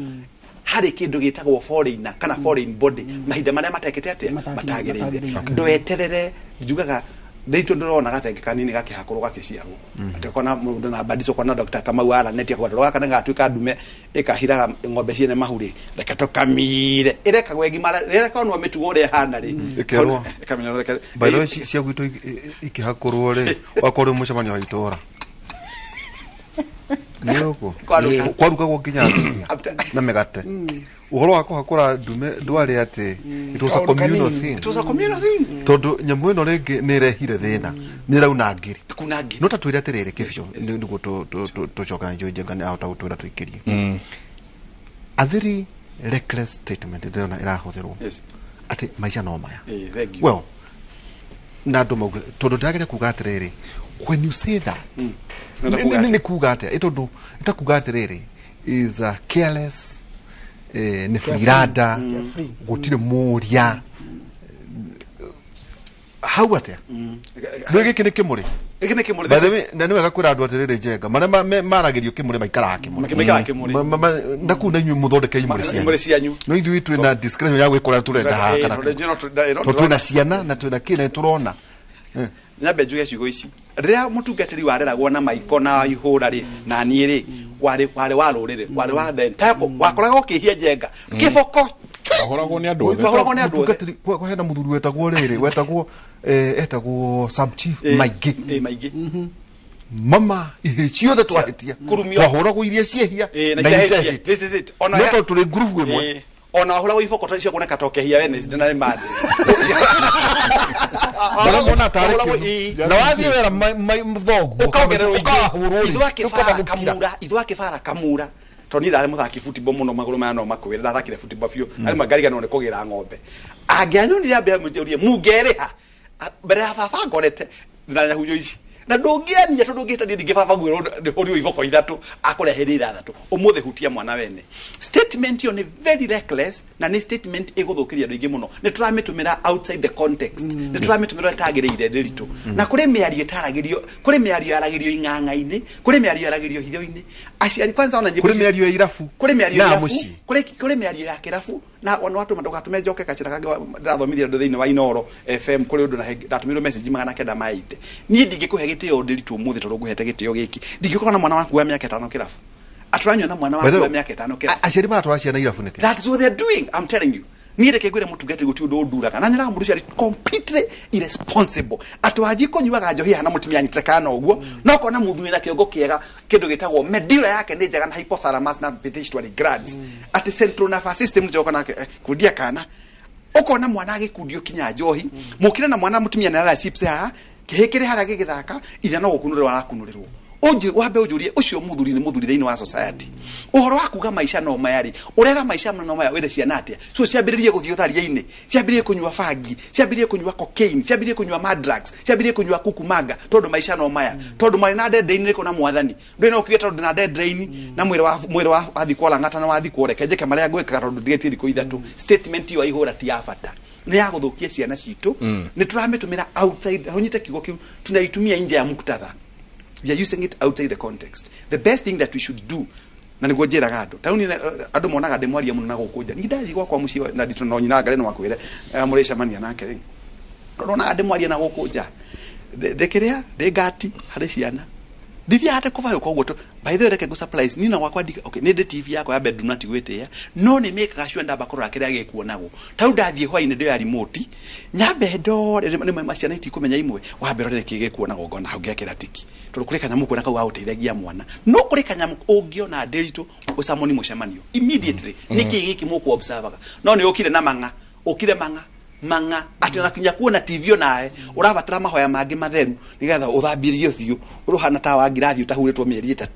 hari kindu gitagwo foreigner kana foreign body mahinda maria matekete atia matagirire ndoeterere njugaga ndaitu ndorona gatenge kanini gakihakurwo gakiciarwo atekona mundu na badiso kona Dr. Kamau ala neti kwa roga kana gatuika ndume ikahiraga ng'ombe ciene mahuri reke kamire ireka gwegi mara reka no mitugo uri hana ri ikerwo ikamenya reke by the way cia gwitu ikihakurwo ri wakore mucemanio wa itora niyoko kwaruka ginya na megate uhoro wako hakora ndume ndwari ati it was a communal thing tondu nyamu ino ringi ni rehire thina ni rauna ngiri no ta twire atiriri kibio niguo tucoka njoje ngane ahota gutwira twikirie a very reckless statement ndona irahuthirwo ati maisha no maya well na ndo mauga tondu ndagire kuga atiriri when you say that ni kuga ati tondu itakuga atiriri is a careless nĩ firada gũtirĩ mũria hau atĩa rĩu gĩkĩ nĩ Kĩmũrĩ by the way na nĩ wega kwĩra andũ atĩrĩrĩ Njenga marĩa maragĩrio Kĩmũrĩ maikaraga Kĩmũrĩ na kuu na inyuĩ mũthondeke imũrĩ cianyu no ithuĩ twĩna discretion ya gwĩkora tũrenda haha kana twĩna ciana na twĩna kĩne tũrona nyambe njuge ciugo ici rĩrĩa mũtungatĩri wareragwo na maiko na ihũra rĩ na niĩ rĩ warĩ wa rũrĩrĩ warĩ wa then wakoragwo ũkĩhia Njenga kĩboko wahoragwo nĩ andũ othe kwa hena mũthuri wetagwo sub chief maingĩ mama ihe ciothe twahĩtia twahoragwo iria ciehia na itehia no tũrĩ group ĩmwe ona hura iboko twa cio kuoneka tokehia Wednesday na Monday ona tarĩkio na wathiĩ wera mthogu ũkaongererwo ithwake bara kamura toni ndare muthaki football muno maguru maya no makwira ndathakire football biu ari magariganwo ne kugira ng'ombe angianyonire ambe mujurie mungereha mbere ya baba ngorete ndanya hujo ici na ndungiania tundungita ndingi baba gwiro ndihori ivoko ithatu akureherira ithatu umuthe hutia mwana wene statement yo ni very reckless na ni statement iguthukiria ndu ingi muno ni turamitumira outside the context ni turamitumira tagirire ndiritu na kuri miario itaragirio kuri miario aragirio ing'ang'a-ini kuri miario aragirio hitho-ini aciari kwanza ona kuri miario irafu kuri miario irafu kuri miario ya kirafu na watu madogatume njoke kachira kage ndathomithia ndu thiini wa Inoro FM kuri undu na ndatumirwo message magana kenda maite ni ndingikuhe gitio ndiritu umuthi tondu nguhete gitio giki ndingikora na mwana waku wa miaka 5 kirafu aturanywa na mwana waku wa miaka 5 kirafu aciari matwa ciana irafu nike that is what they are doing I'm telling you ni reke gwire mutugati guti undu nduraga na nyara mundu ciari completely irresponsible atwaji konyuaga njohi hana mutimia nyitekana uguo no kona muthui na kiongo kiega kindu gitagwo medulla yake ni njega na hypothalamus na pituitary glands at central nervous system njoka na kudia kana ukona mwana agikudio kinya njohi mukire na mwana mutimia na ra chips ha kihikire hara gigithaka ira no gukunurwa arakunurirwo unje wabe ujurie ucio muthuri ni muthuri thiini wa society uhoro wa kuga maisha no mayari urera maisha no maya wende ciana atia so ciambiririe guthio tharia-ini ciambiririe kunywa fangi ciambiririe kunywa cocaine ciambiririe kunywa mad drugs ciambiririe kunywa kukumanga tondu maisha no maya tondu mari na dead-drain niko na mwathani ndino kuya tondu na dead-drain na mwiri wa athikwa ngata na wathikwa reke njeke maria gweka tondu ndigeti thiko ithatu statement yo ihura ti afata ni ya guthukia ciana citu ni turamitumira outside honyite kigo kiu tunaitumia nje ya muktadha. We are using it outside the context. The best thing that we should do na niguo njiraga andu tauni andu monaga ndemwaria muno na gukunja ni ndathi gwakwa muci na nditu no nyina ngare no wakwire murecemania nake ri ndona ndemwaria na gukunja ndekerea ndegati hari ciana ndithi hate kuvayo kwa guto by the way reke go supplies nina wakwa okay nende TV yako ya bedroom na tigwete no ni make gasho ndamba korora kiria gikuonago tau ndathie hwaine ndio ya remote nyambe ndo ni maciana itikumenya imwe wambe rore kigekuonago ngona hau ngekira tiki tondu kuri kanyamu kuona kau auteithagia mwana no kuri kanyamu ungiona ndiritu usamoni mucemanio immediately niki giki muku observaga no ni ukire na manga ati na kinya kuona TV nae urabatara mahoya mangi matheru nigetha uthambirie thio uruhana ta wa ngirathi utahuritwo mieri 3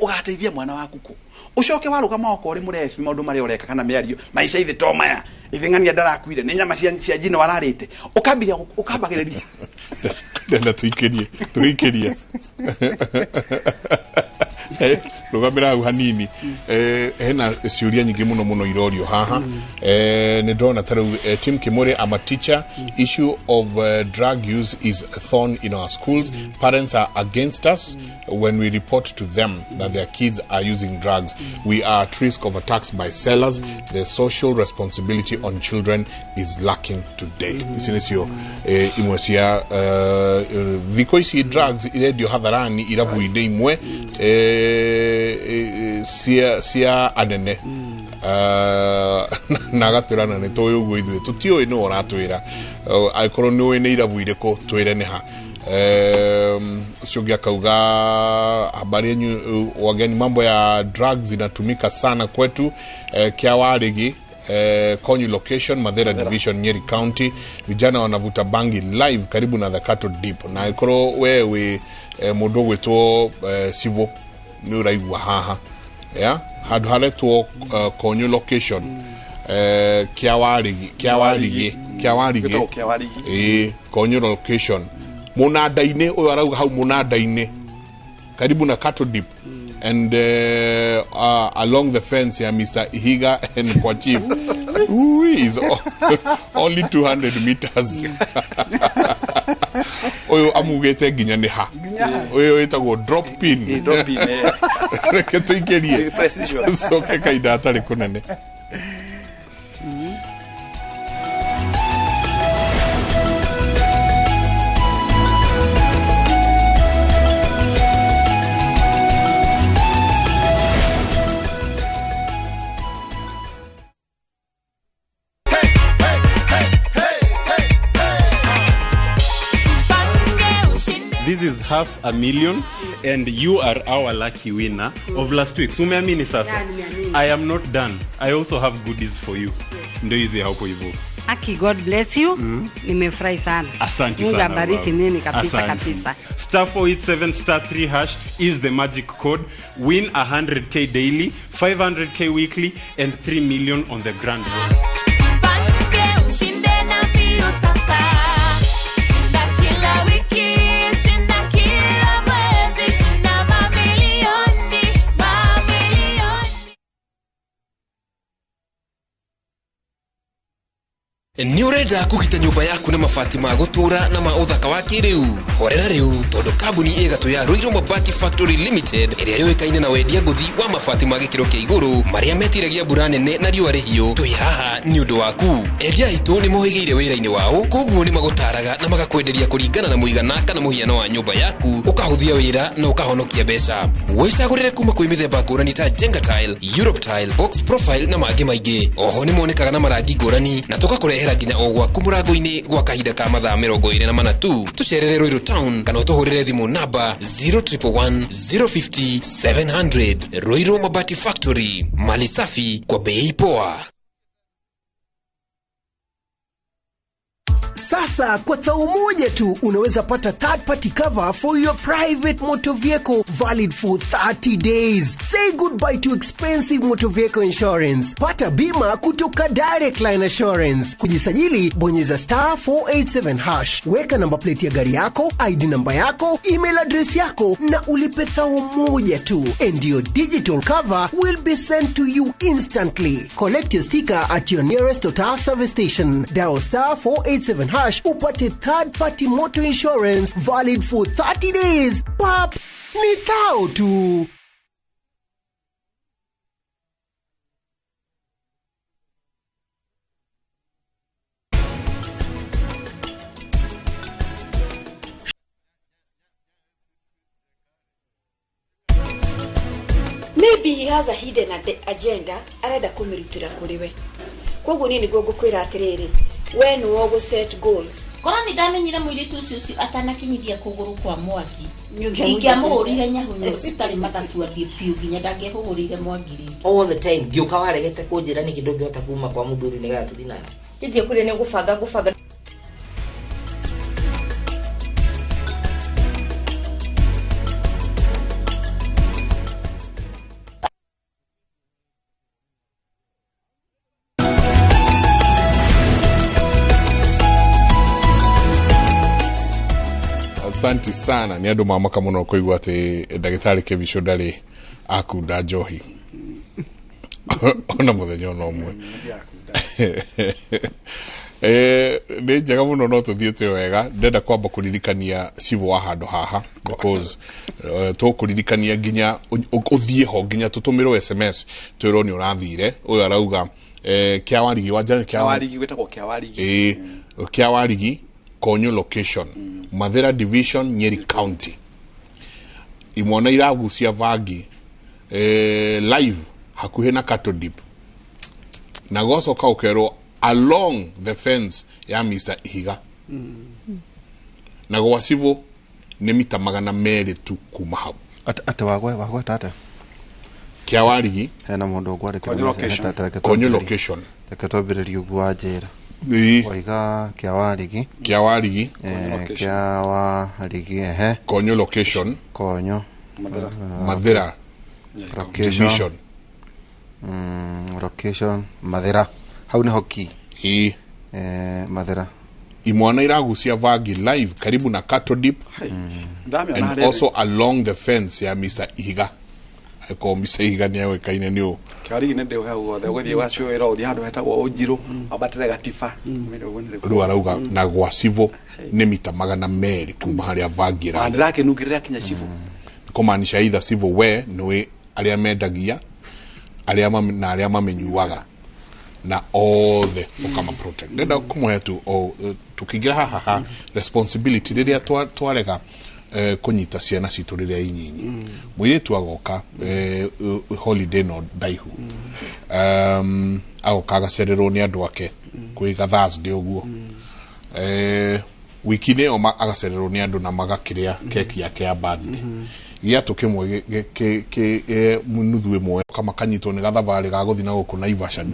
ugateithia mwana waku ku ucoke waruga moko ri murefi maundu mari ureka kana miario maisha ithi to maya ithingania ndarakuire ni nyama cia jino wararite ukambagiriria ndenda tuikirie rugamira hau hanini hena ciuria nyingi muno irorio haha ni ndona taru Tim Kĩmũrĩ, I'm a teacher. Issue of drug use is a thorn in our schools. Parents are against us when we report to them that their kids are using drugs. We are at risk of attacks by sellers. The social responsibility on children is lacking today. This is your imwe cia thiko ici drugs irendio hatharani iravuinde imwe cia anene na gaturana ni toyo uguo ithuĩ tutioi no oratwira aikorwo ni we ni iravu iriko twire ni ha cio kauga habari yenyu wageni mambo ya drugs inatumika sana kwetu Kiawarigi Konyu location Mathera division Nyeri County vijana wanavuta bangi live karibu na the Cattle Dip na ikoro wewe mundu gwitwo Sivo ni uraigwa haha ya handu haretwo Konyu location Kiawarigi Konyu location munanda-ini uyu arauga hau munanda-ini karibu na Cattle Dip and along the fence ya Mr. Ihiga and kwa chief is only 200 meters. Oyo amugete ginya ni ha. Oyo itago drop pin. Drop pin. Reketo ikerie. Precision. So kaida atari kunene. This is $500,000 and you are our lucky winner of last week. Umeamini sasa? I am not done. I also have goodies for you. Ndio hizi hapo hivyo. Aki, God bless you. Nimefurahi sana. Asante sana. Mungu abariki nini kabisa Asante. kabisa. *487 *3# is the magic code. Win 100K daily, 500K weekly and 3 million on the grand draw. Ni urenda kugita nyumba yaku na mabati ma gutura na ma uthaka wa kiriu horera riu tondu kambuni igatu ya Ruiru Mabati Factory Limited iria yoikaine na wendia nguthi wa mabati ma gikiro kia iguru maria metiragia mbura nene na riua rihiu twi haha ni undu waku endia itu ni mohigeire wira-ini wao koguo ni magutaraga na magakwenderia kuringana na muigana kana muhiano wa nyumba yaku ukahuthia wira na ukahonokia mbeca wicagurire kuma kwi mithemba ngurani ta Jenga Tile, Europe Tile, Box Profile na mangi maingi oho ni monekaga na marangi ngurani na tugakurehera nginya o gwaku murango-ini gwa kahinda ka mathaa 24 tu tucerere Ruiru Town kana utuhurire thimu namba 0111 050 700. Ruiru Mabati Factory, mali safi kwa bei poa. Sasa kwa thao moja tu unaweza pata third party cover for your private motor vehicle valid for 30 days. Say goodbye to expensive motor vehicle insurance. Pata bima kutoka Direct Line Assurance. Kujisajili bonyeza *487#. Weka namba plate ya gari yako, ID namba yako, email address yako na ulipe thao moja tu. And your digital cover will be sent to you instantly. Collect your sticker at your nearest Total service station. Dial *487# upate third party motor insurance valid for 30 days. Pap, ni thao tu. Maybe he has a hidden agenda arenda kumirutira kuriwe. Koguo nini gogo kwira atiriri when wogo set goals. Kora ni ndamenyire mwiritu ucio atanakinyithia kuguru kwa mwaki. Ingiamurire nyahunyo citari matatu athie piu nginya ndangehugurire mwangiri. All the time thiuka waregete kunjira ni kindu ngiota kuma kwa muthuri ni gatuthi nayo. Ndithie kuri ni gubanga. Asante sana ni andu mamaka muno kuigua ati ndagitari Kevisho ndari akunda njohi ona muthenya no mwe ni njega muno no tuthiete wega ndenda kwamba kuririkania civu wa handu haha because to kuririkania nginya uthie ho nginya tutumirwo SMS twiro ni urathire uyu arauga kiawarigi wajana kiawarigi gwetagwo kiawarigi kiawarigi Konyo location Mathera division Nyeri County imwana iragucia vangi live hakuhe na Cattle Dip na gocoka ukero along the fence ya Mr. Ihiga na gwasivo ni mita 200 tu kuma hau ate wagwe tata kiawarigi hena mundu gwari Konyo location tekatobiririo gwajera Waiga kiawarigi Konyo location Mathera division location Mathera hau ni hoki Mathera imwana iragucia vangi live karibu na Cattle Dip and also along the fence ya Mr. Ihiga ko miseiga ni awe kaine ni o kari ne de hau the gwe wa sho era o dia ndo hetagwo Ojiro abatire gatifa ru arauga na gwa civo ni mita 200 kuma haria vangira andrake nugirira kinya civo komanisha either civo we nwe aria mendagia aria mamenyuaga na othe ukama protect ndenda kumwe tu tukigira haha responsibility riria twarega kunyita ciana citu riria inyinyi mwire tu agoka holiday no daihu agoka agacererwo ni andu ake kuiga Thursday uguo wiki ne oma agacererwo ni andu na magakiria keki yake ya birthday ya tukimwe ke munuthu imwe kama kanyitwo ni gathabari ga guthi na guku na Ivasha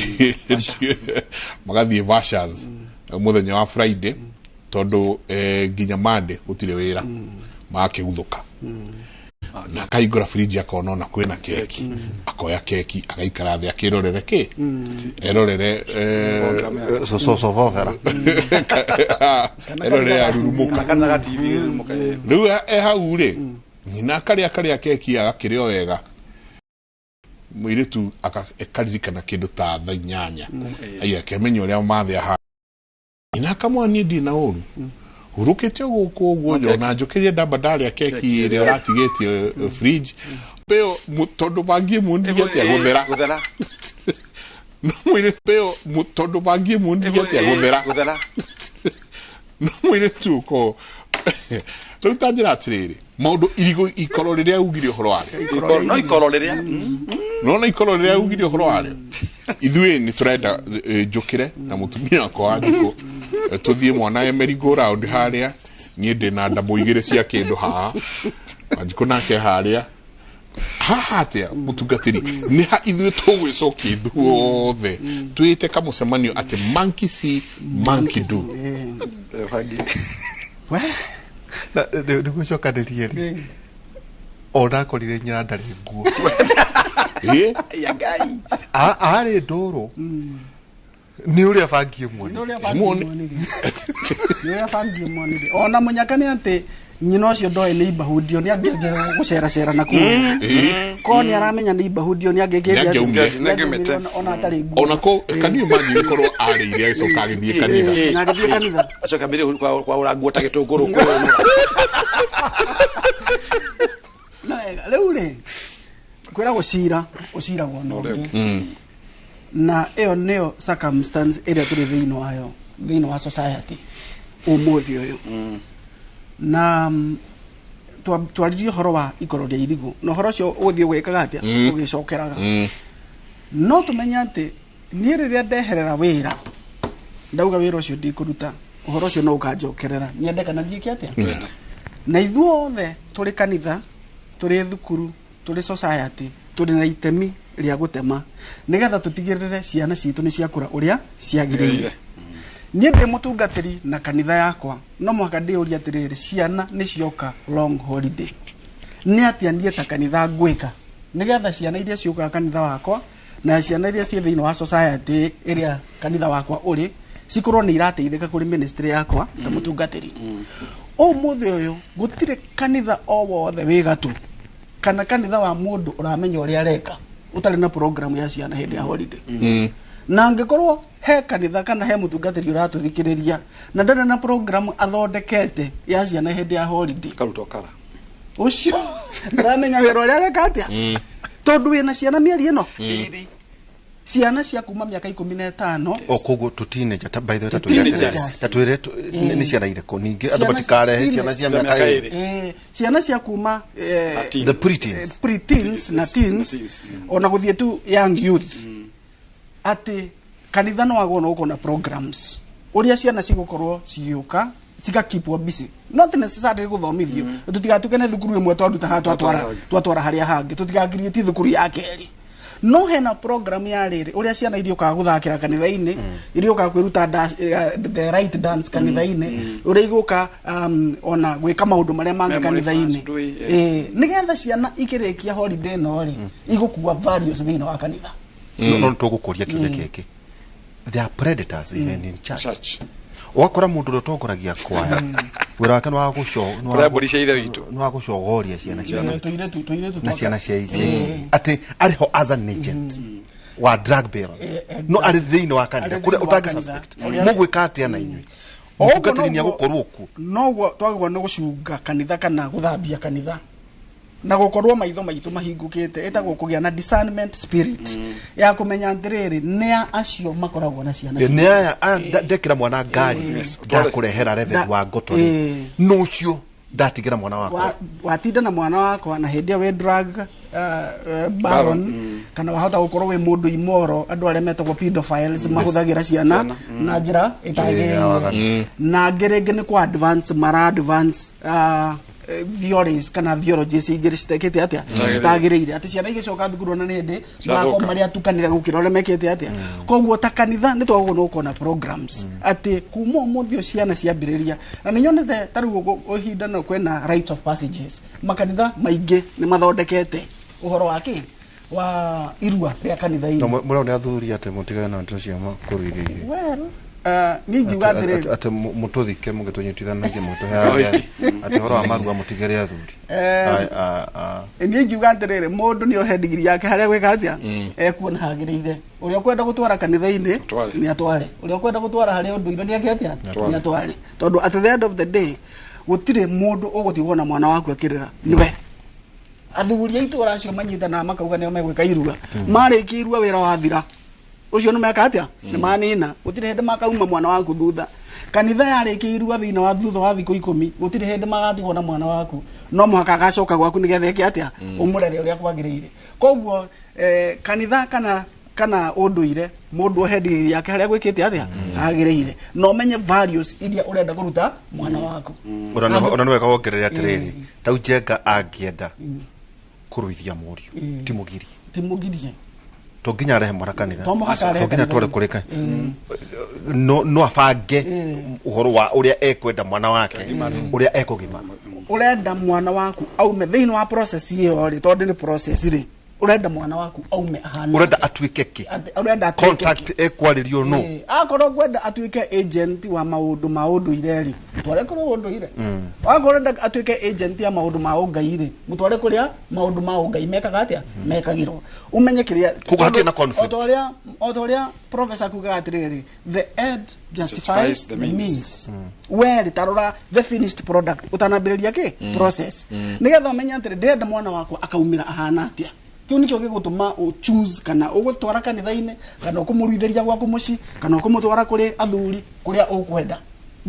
magathie Vashas muthenya wa Friday tondu nginya Monday gutire wira makiguthuka na kaigura fridge akona na kwina keki akoya keki agaikara thi akirorere ki erorere so vovera erorere arurumuka kana ga TV rurumuka riu hau ri nyina karia keki agakirio wega mwiritu akaririkana kindu ta thaa 8 aya kemenya uria mathe aha nyina kamwani ndi na uru urukite guku uguo na njukirie ndambandari keki iri uratigetie fridge peo tondu bangie mundi atia guthera mwire peo tondu bangie mundi atia guthera mwire tuko tutanjira atiriri maundu irigo ikoro riria ugire uhoro wari no ikoro riria no ikoro riria ugire uhoro wari ithui ni turenda njukire na mutumia kwa ndiko tuthie mwana merry go round haria nie ndi na ndabo igire cia kindu haha anjiko nake haria haha atia mutungatiri ni ha ithui tugwicokia ithuothe twite kamucemanio ati monkey see monkey do nigucoka ndirieri ona korire nyina ndari nguo ya gai ari nduru ni uria bangie muoni ona munyakane ante nyina ucio ndoe ni ibahudio ni angege gucera na ku ko ni aramenya ni ibahudio ni angege ona atari nguo ona ko can you imagine korwo ari iria icoka agithie kanitha acoka mbere kwa uranguo ta gitunguru ko riu ri kwira gucira gwa nonge na eo neo circumstance area tuli thĩinĩ wa society umuthi uyu na twaririe horo wa ikoro ria irigo no horo cio uthie gwikaga atia ugicokeraga no tumenya ati nie riria ndeherera wira ndauga wira ucio ndikuruta horo cio no ukanjokerera nyende kana ndiike atia na ithuothe tuli kanitha tuli thukuru tuli society tuli na itemi ria gutema nigetha tutigirire ciana citu ni ciakura uria ciagirire nie ndi mutungatiri na kanitha yakwa no mwaka ndi uria atiriri ciana ni cioka long holiday ni atia ndie ta kanitha ngwika nigetha ciana iria ciuka kanitha wakwa na ciana iria ci thiini wa society iria kanitha wakwa uri cikorwo ni irateithika kuri ministry yakwa ta mutungatiri umuthi uyu gutire kanitha o wothe wigatu kana kanitha wa mundu uramenya uria areka utari na program ya ciana hindi ya holiday na angikorwo he kanitha kana he mutungatiri uratuthikiriria na ndana na program athondekete ya ciana hindi ya holiday karuto kara ucio ndamenya wira uria areka atia tondu wina ciana mieri ino ciana cia kuma miaka 15 okugo tu teenager by the way tatwire ni ciana ireko ningi andu batikarehe ciana cia miaka ciana cia kuma the preteens na teens ona guthie tu young youth ati kanitha no agona uko na programs uria ciana cigukorwo ciuka cigakipwo busy not necessarily guthomithio tutigatukene thukuru imwe twanduta ha twatwara haria hangi tutigakirie ti thukuru ya keri no hena program ya riri uria ciana irioka guthakira kanitha-ini irioka kwiruta the right dance kanitha-ini uria iguka ona gwika maundu maria mangi kanitha-ini nigetha ciana ikirikia holiday no ri igukua values thiini wa kanitha no tugukuria kiuge kiki they are predators even in church wakora mundu rotongoragia kwaya wira wake wa guco Ũrembũricia ithe witũ. no agucogoria ciana cia Tũirĩtu na ciana cia ati ariho as an agent wa drug bearers no ari thiini wa kanitha kuria utagi suspect mugwika atia na inyui Mukatiri ni agukorwo ku no twagwa no gucunga kanitha kana guthambia kanitha na gukorwo maitho maitu mahingukite etagwo kugia na discernment spirit ya kumenya ndiriri ne acio makoragwo na ciana ne aya ndekira mwana ngari ndakurehera reverend wa ngotore no cio ndatigira mwana wakwa watinda na mwana wakwa na hindi we drug baron kana wahota gukorwo we mundu imoro andu aria metagwo pedophiles mahuthagira ciana na njira itagĩ na ngerenge ni kwa advance mara advance theories kana theologies ingiri citekete atia citagĩrĩire ati ciana igicoka thukuru na nĩndĩ mako maria tukanira gukira ore mekete atia koguo ta kanitha ni twagwo no kona programs ati kuma ũmũthĩ ciana ciambĩrĩria na nĩnyonete taru ohinda no kwena rites of passages makanitha maingĩ ni mathondekete uhoro wake wa irua rĩa kanitha ino mũrao nĩ athuri ati mutigane na ndeto cia makuruithia well ningi gathire ati mututhike mugitunyitithanagia mutuhe ati horo wa marua mutigere athuri ningi gathire mundu ni ohe degree yake haria gwika atia ekuona hagiriire uria kwenda gutwara kanitha-ini ni atware uria kwenda gutwara haria unduire ni atia ni atware tondu at the end of the day gutire mundu uguthigwo na mwana waku akirira niwe athuri aitu aracio manyitana makauga nio megwika irua mariki irua wira wathira ucio no meka atia ni manina gutire hende makauma mwana waku thutha kanitha yarikirwa thina wa thutha wa thikũ 10 gutire hende magatigwo na mwana waku no muhaka agacoka gwaku nigetha eke atia umurere uria kwagiriire koguo kanitha kana unduire mundu ohedi yake haria gwikite atia agiriire no menye values iria urenda kuruta mwana waku ona no wega wongerere atiriri tau Njenga angienda kuruithia mũriũ timugirie tonginya rehe mwana kanitha tonginya twore kureka no afange uhoro wa uria ekwenda mwana wake uria ekugima urenda mwana waku aume thiini wa process iyo ri tondu ni process ri urenda mwana waku aume ahana urenda atuike ki urenda contact ekwaririo no akorwo gwenda atuike agent wa maundu ireri tware korwo undu ire akorwo atuike agent ya maundu ma ungai ri mutware kuria maundu ma ungai mekaga atia mekagirwo umenye kiria kugatie na conflict otoria professor kuga atiriri the end justifies the means where tarora the finished product utanambiriria ki process nigetha umenya atiri ndenda mwana wako akaumira ahana atia kiu nikyo gigutuma u choose kana ugutwara kanitha-ini kana ukumuruithĩria gwaku muci kana ukumutwara kuri athuri kuria ukwenda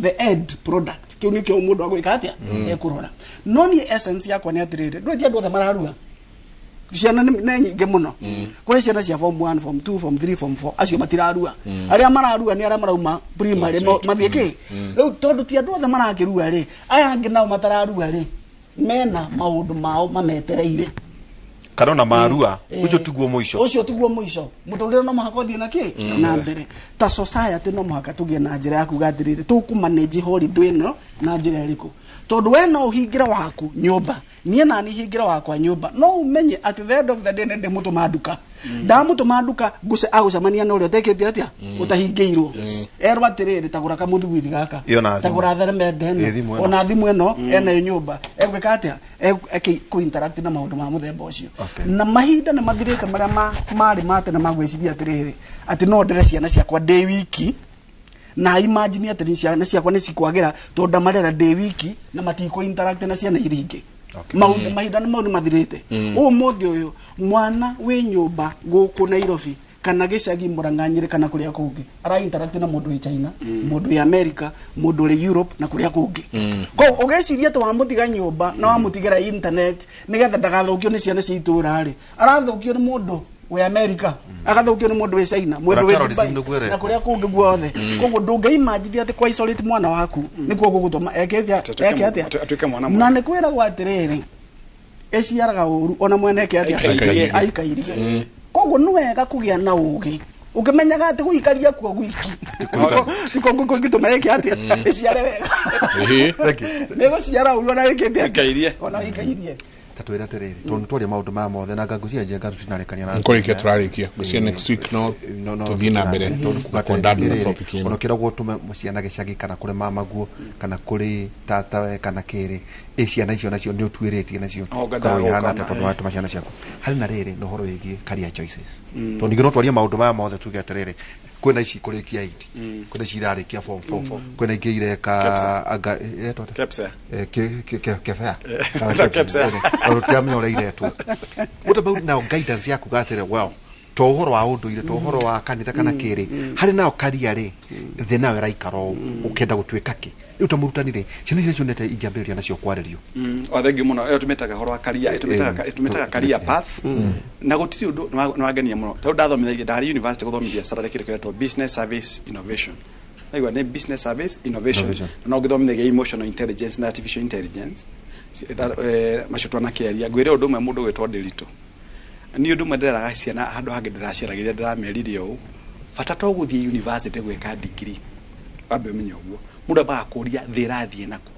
the end product kiu nikyo mundu agwika atia ekurora no ni essence yakwa ni atiriri ndweti andu othe mararua ciana nĩ nyingĩ mũno kuri ciana cia form 1 form 2 form 3 form 4 acio matirarua aria mararua ni aria marauma primary mathie ki riu tondu ti andu othe marakirua ri aya angi nao matararua ri mena maundu mao mametereire kanona marua ucio tiguo muico muturire no mahaka thie na ki na mbere ta society no mahaka tugie na njira ya kuga atiriri tukumanage holiday no na njira iriku tondu we no uhingira waku nyumba nie na ni hingira wakwa nyumba no umenye at the end of the day nende mutu maduka ndamutuma nduka guce agucamania na uria tekete atia utahingiirwo erwa atiriri tagura kamuthuguithi gaka tagura thereme ndene ona thimu eno ena nyumba egwika atia ku interact na maundu ma muthemba ucio na mahinda na mathirite maria mari mate na magwiciria atiriri ati no ndere ciana ciakwa day wiki na imagine ati ciana ciakwa ni cikwagira tonda marera day wiki na matiko interact na ciana iringi mahinda na maundu mathirite umuthi uyu mwana wi nyumba guku Nairobi kana gicagi Murang'a kana kuria kungi ara interact na mundu wi China mundu wi America mundu wi Europe na kuria kungi ko ugeciria to wamutiga nyumba na wamutigera internet nigetha ndagathukio ni ciana cia itura ri arathukio ni mundu we America agathukio ni mundu we China mundu we Dubai na kuria kungi guothe koguo ndungeimagine ati kwa isolate mwana waku nikuo gugutuma eke atia atuike mwana na ni kwira gwatiriri eciaraga uru ona mwene eke atia aikairie koguo ni wega kugia na ugi ukimenyaga ati guikaria kuo gwiki tiko nguko gituma eke atia eciare wega nego ciara uru ona eke atia aikairie ona aikairie tatwira terere tondu twaria maundu ma mothe na ngagucia njenga tutinarekania na nkurikia turarikia gucia next week no tuthina mbere kondadu na topic ino ono kiragwo tume ciana gicagi kana kuri mamaguo kana kuri tata kana kiri ciana icio nacio ni utwiritie nacio kana ihana ta tondu watu maciana ciaku hari na riri no horo wigi career choices tondu ngino twaria maundu ma mothe tuge terere kwena ici kurikia 8 kwena ici irarikia form 4 kwena ingi ireka aga kepsa kefea what about now guidance yaku gatere well to horo wa unduire to horo wa kanitha kana kiri hari nao career the nawe raikaro ukenda gutwika ki riu tamurutanire ciana icio nete ingiambiriria nacio kwaririo thengi muno yo tumetaga horo wa career tumetaga career path na gutiri undu nwagenia muno tondu ndathomithagia ndari university guthomithia sarare kire kiretwo business service innovation aigwa ne business service innovation na guthomithagia emotional intelligence na artificial intelligence macotwa na kiaria ngwire undu mwe mundu gwitwo Ndiritu ni undu mwe nderaga ciana handu hangi ndiraciaragiria ndirameririe u fata to guthie university gweka degree ambe menyo guo mundu bagakuria thirathie nako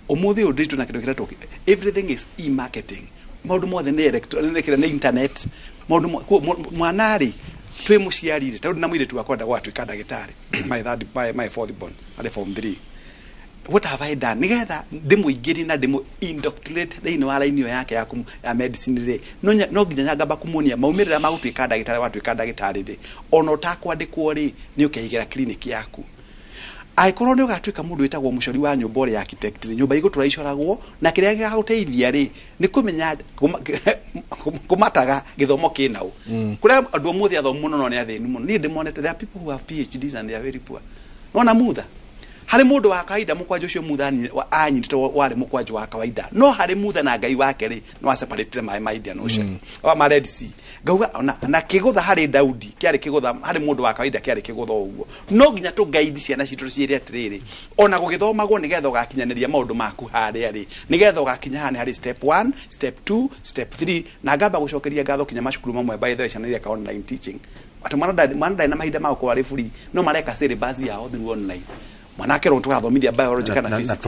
umuthi Ndiritu na kindu kiretwo everything is e-marketing maundu mothe ni electronic na internet maundu mwanari twi muciarire tondu na mwire tu akwenda gwatwika ndagitari my fourth born ale form 3 what have I done nigetha ndimuingiri na ndimu indoctrinate thiini wa laini yake ya medicine ri no nginya ngamba kumunia maumirira magutwika ndagitari watwika ndagitari ri ono takwandikwo ri ni ukeigira clinic yaku aikorwo ni ugatwika mundu witagwo mucori wa nyumba ri architect nyumba igutura icoragwo na kiria gigaguteithia ri ni kumenya kumataga githomo kinau kuria andu muthi athomu muno no ni athini muno ni ndimonete there are people who have PhDs and they are very poor no na mutha hari mundu wa kawaida mukwaje ucio muthani anyitito wari mukwaje wa kawaida no hari mutha na ngai wake ri no separate my Indian Ocean wa ma Red Sea gauga na kigutha hari Daudi kiari kigutha hari mundu wa kawaida kiari kigutha uguo no nginya tu guide ciana citu ciiri atiriri ona gugithomagwo nigetha ugakinyaniria maundu maku hari ri nigetha ugakinya hani hari step 1 step 2 step 3 na ngamba gucokeria ngatho kinya macukuru mamwe by the way ciana iria online teaching atamana na mahinda ma ukora ri free no mareka syllabus yao through online mwanake ro tugathomithia biology kana physics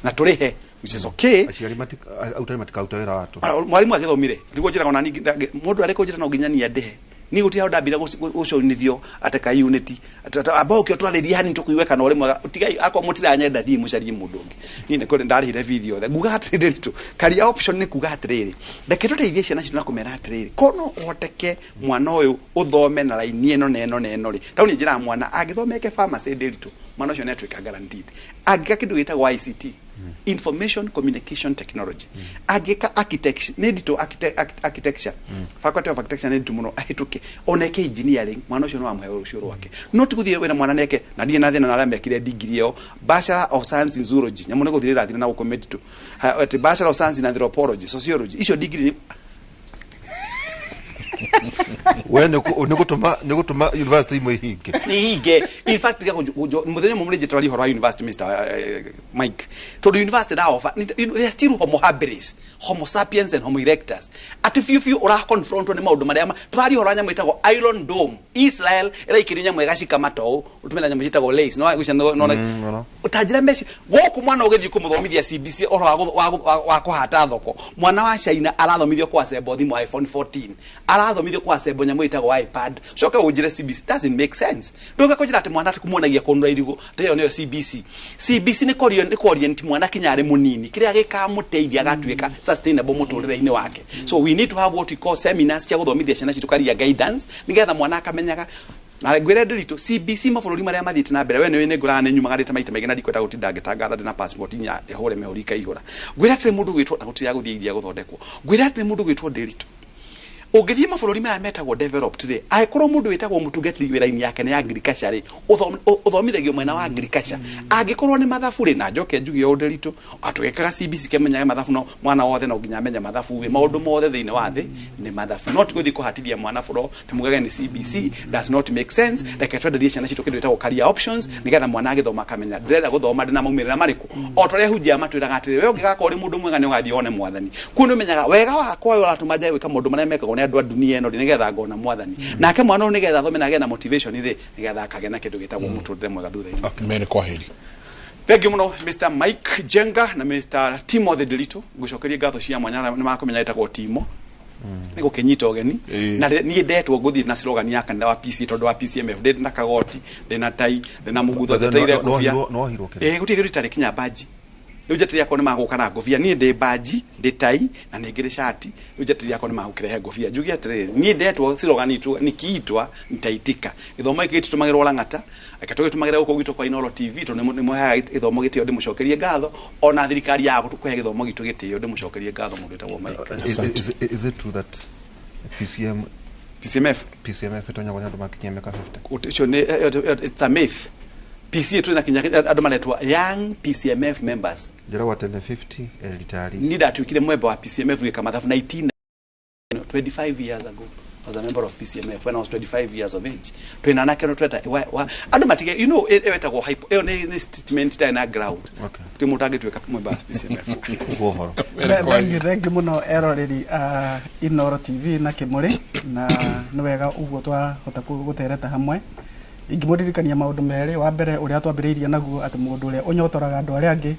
na turihe which is okay aciari matika utawira watu mwalimu agithomire niguo njira ona mundu ariko njira no nginyania ndehe ni guti hao ndambira guconithio ateka unity ambao kio twariria hani tukuiweka na ulimu tigai akwa mutira nyenda thii mucarie mundu ungi ni ne ndarihire video the nguga atiriri tu career option ni kuga atiriri ndeke tuteithie ciana citu na kumera atiriri kono uhoteke mwana uyu uthome na laini eno na eno ri tauni njira mwana agithomeke pharmacy Ndiritu mwana ucio network guaranteed agika kindu gitagwo ICT information communication technology agika architecture Ndiritu architecture faculty of architecture Ndiritu muno ahituke oneke engineering mwana ucio no amwe ucio rwake no tikuthire wena mwana neke na ndie na thina na aramekire degree yo bachelor of science in zoology nyamune guthire thina na ukomedi tu bachelor of science in anthropology sociology icio degree wene nigutuma university imwe hinge in fact muthenya mumuri jitwali horo university Mr Mike to the university that offer they still homo habilis homo sapiens and homo erectus at few ora confront ne maundu maria twali horo nya mwitagwo Iron Dome Israel era ikirinya mwegashika mato utumena nya mwitagwo lace no utajira meshi goku mwana ugethi kumuthomithia CBC oro wa kuhata thoko mwana wa China arathomithio kwa sebo thimu iPhone 14 arathomithio kwa sebo nya mwitagwo iPad coka ujire CBC doesn't make sense ndoga kujira ati mwana tikumuonagia kondwa irigo teyo niyo CBC ni orient mwana kinyare munini kiria gika muteithia gatweka sustainable muturire-ini wake so we need to have what we call seminars cia guthomithia ciana citu career guidance nigetha mwana akamenyaga na ngwire Ndiritu CBC mabũrũri maria mathite na mbere wene ne ngurane nyumagarite maita maigana ndikwenda gutinda ngitangatha ndina passport nya ehore mehurika igura ngwire ati mundu gwitwo na gutira guthia iria guthondekwo ngwire ati mundu gwitwo Ndiritu ugithie mabũrũri maya metagwo developed ri aikorwo mundu witagwo mutungati wira-ini yake ni agriculture ri uthomithagio mwena wa agriculture angikorwo ni mathabu ri na njoke njugi o Ndiritu atwekaga CBC kemenyaga mathabu no mwana wothe no nginya menya mathabu we maundu mothe thiine wa thi ni mathabu not guthi kuhatithia mwana buro timugaga ni CBC does not make sense like twenderie ciana citu kindu witagwo career options nigetha mwana agithoma kamenya ndĩrenda guthoma ndina maumirira mariku o tore hujia matwiraga atiri we ungigakora uri mundu mwega ni ugathie one mwathani kuno menyaga wega wakwa yo ratuma jae wika maundu maria mekagwo ni andu a dunia eno nigetha ngona mwathani nake mwana no nigetha thome na gena motivation ri nigetha akagena kindu gitagwo muturire mwega thutha-ini mere kwa heri Thank you muno Mr. Mike Jenga na Mr. Timothy Delito gucokeria ngatho cia mwanya ni makomenya etagwo Timo ni gukinyita ogeni na ni ndetwo guthi na slogan ya kanitha wa PC tondu wa PCMF ndi na kagoti ndi na tai ndi na mugutho ndeteire ngofia gutige ritari kinya baji riu jetiri yako ni maguka na ngofia ni ndi baji ndi tai na ni ngire shati riu jetiri yako ni magukirehe ngofia njugi atiri ni ndetwo slogan itu nikiitwa nitaitika githomo iki tutumagirwo langata akatoge tumagira uko gwito kwa Inoro TV to ni moya githomo gitio ndi mucokerie ngatho ona thirikari yago tukuhe githomo gitu gitio ndi mucokerie ngatho mundu etagwo Mike. Is it true that PCMF itonya kwa ndu makinya miaka 50? It's a myth. PC tu na kinya andu maletwa young PCMF members. Jera wa 50 retirees. Ni that wikire mwemba wa PCMF wika mathafu 25 years ago. I was a member of PCMF when I was 25 years of age. Twina nake no tweta andu matige eweta go hype ni statement ta na ground. Okay. Timutage tweka mwemba wa PCMF. Gohoro. Thank you muno eroreri Inoro TV na Kĩmũrĩ na nĩ wega uguo twahota gutereta hamwe. Ingimuririkania maundu mere wa mbere uria twambiriirie naguo ati mundu uria unyotoraga andu aria angi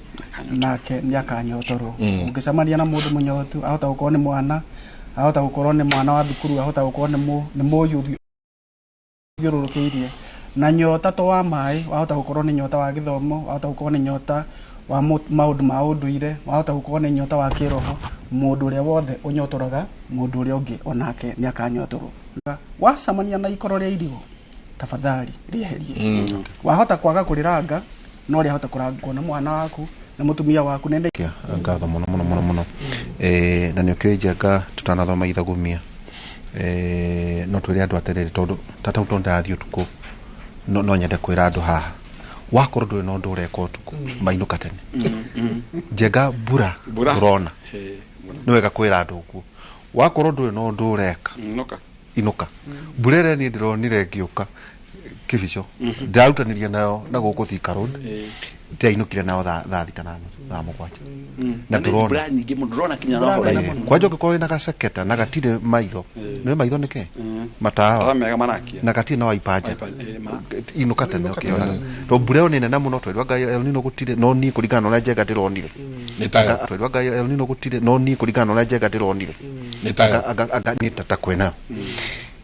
nake ni akanyotorwo ungicamania na mundu munyotu ahota gukorwo ni mwana ahota gukorwo ni mwana wa thukuru ahota gukorwo ni muyuthi thiururukiirie na nyota to wa mai ahota gukorwo ni nyota wa githomo ahota gukorwo ni nyota wa maundu ma unduire ahota gukorwo ni nyota wa kiroho mundu uria wothe unyotoraga mundu uria ungi onake ni akanyotorwo wacamania na ikoro ria irigo tafadhali rieherie wahota kwaga kuriranga no ria hota kurangwo na mwana waku na mutumia waku nende ngatho muno na ni okijenga tutanathoma ithagumia no twiri andu aterere tondu tata utonda athio tuko no nyende kwira andu haha wakorwo ndwe no ndu ureka utuku mainuka tene jenga bura urona no wega kwira andu uku wakorwo ndwe no ndu ureka inuka burere ni ndironire ngiuka kibico ndarutaniria nayo na guku Thika Road ndainukire nao thaa thitanano thaa mugwanja na turona nyingi mundurona kinya no kwajo giko na gaseketa na gatire maitho no maitho nike matawa mega manakia na gatire no ipaje inuka tene ukiona to bureo ni nene muno twirwa ngai elnino gutire no ni kurigana na jenga ndironire nitaga twirwa ngai elnino gutire no ni kurigana na jenga ndironire nitaga ni tatakwena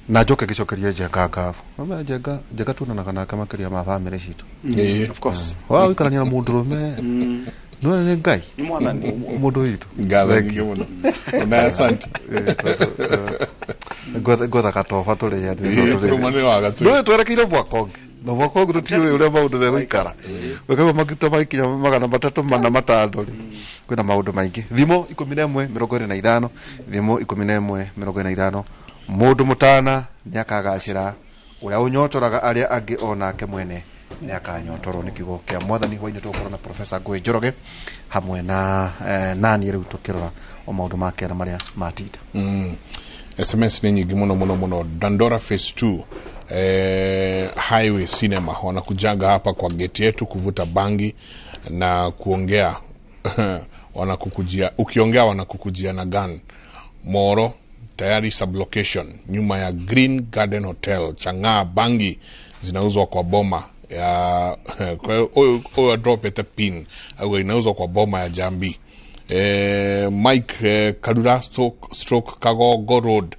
na joke gicokeria jenga ngafu mama jenga tunanaga nake makiria ma family citu of course wa wikarania na mundu rume no ne ngai mwathani mundu witu ngathengi muno na asante gotha katofa tuli ya turumane waga tu no twerekeire bwakonge no bwakonge tutiwe ule maundu be guikara wekaga maguta makinya magana matatu mana matandori kwina maundu maingi thimo 11:25 thimo 11:25 mundu mutana ni akagacira uria unyotoraga aria angi onake mwene ni akanyotorwo ni kiugo kia mwathani hwaini tukorwo na Professor Ngui Njoroge hamwe na nani riu tukirora o maundu make na maria matinda SMS ni nyingi muno Dandora phase 2 highway cinema wanakujanga hapa kwa gate yetu kuvuta bangi na kuongea wanakukujia ukiongea wanakukujia na gun Moro tayari sublocation nyuma ya Green Garden Hotel Chang'aa bangi zinauzwa kwa boma ya kwa drop at pin au inauzwa kwa boma ya Jambi. Mike Karura stroke Kagogo Road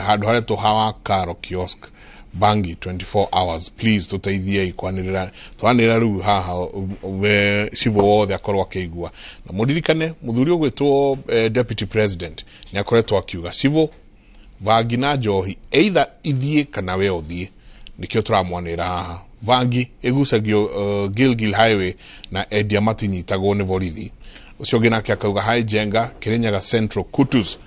hadu hale to hawa karo kiosk bangi 24 hours please tutaithie ikwanirira twanira ru haha we sibo wothe akorwa keigua na mudirikane muthuri ogwetwo deputy president ni akoretwo akiuga sibo vangi na njohi either ithie kana we othie nikio turamwanira haha vangi egusagio Gilgil highway na Edia matinyitagwo ni borithi ucio ginake akauga hai jenga Kirinyaga Central Kutus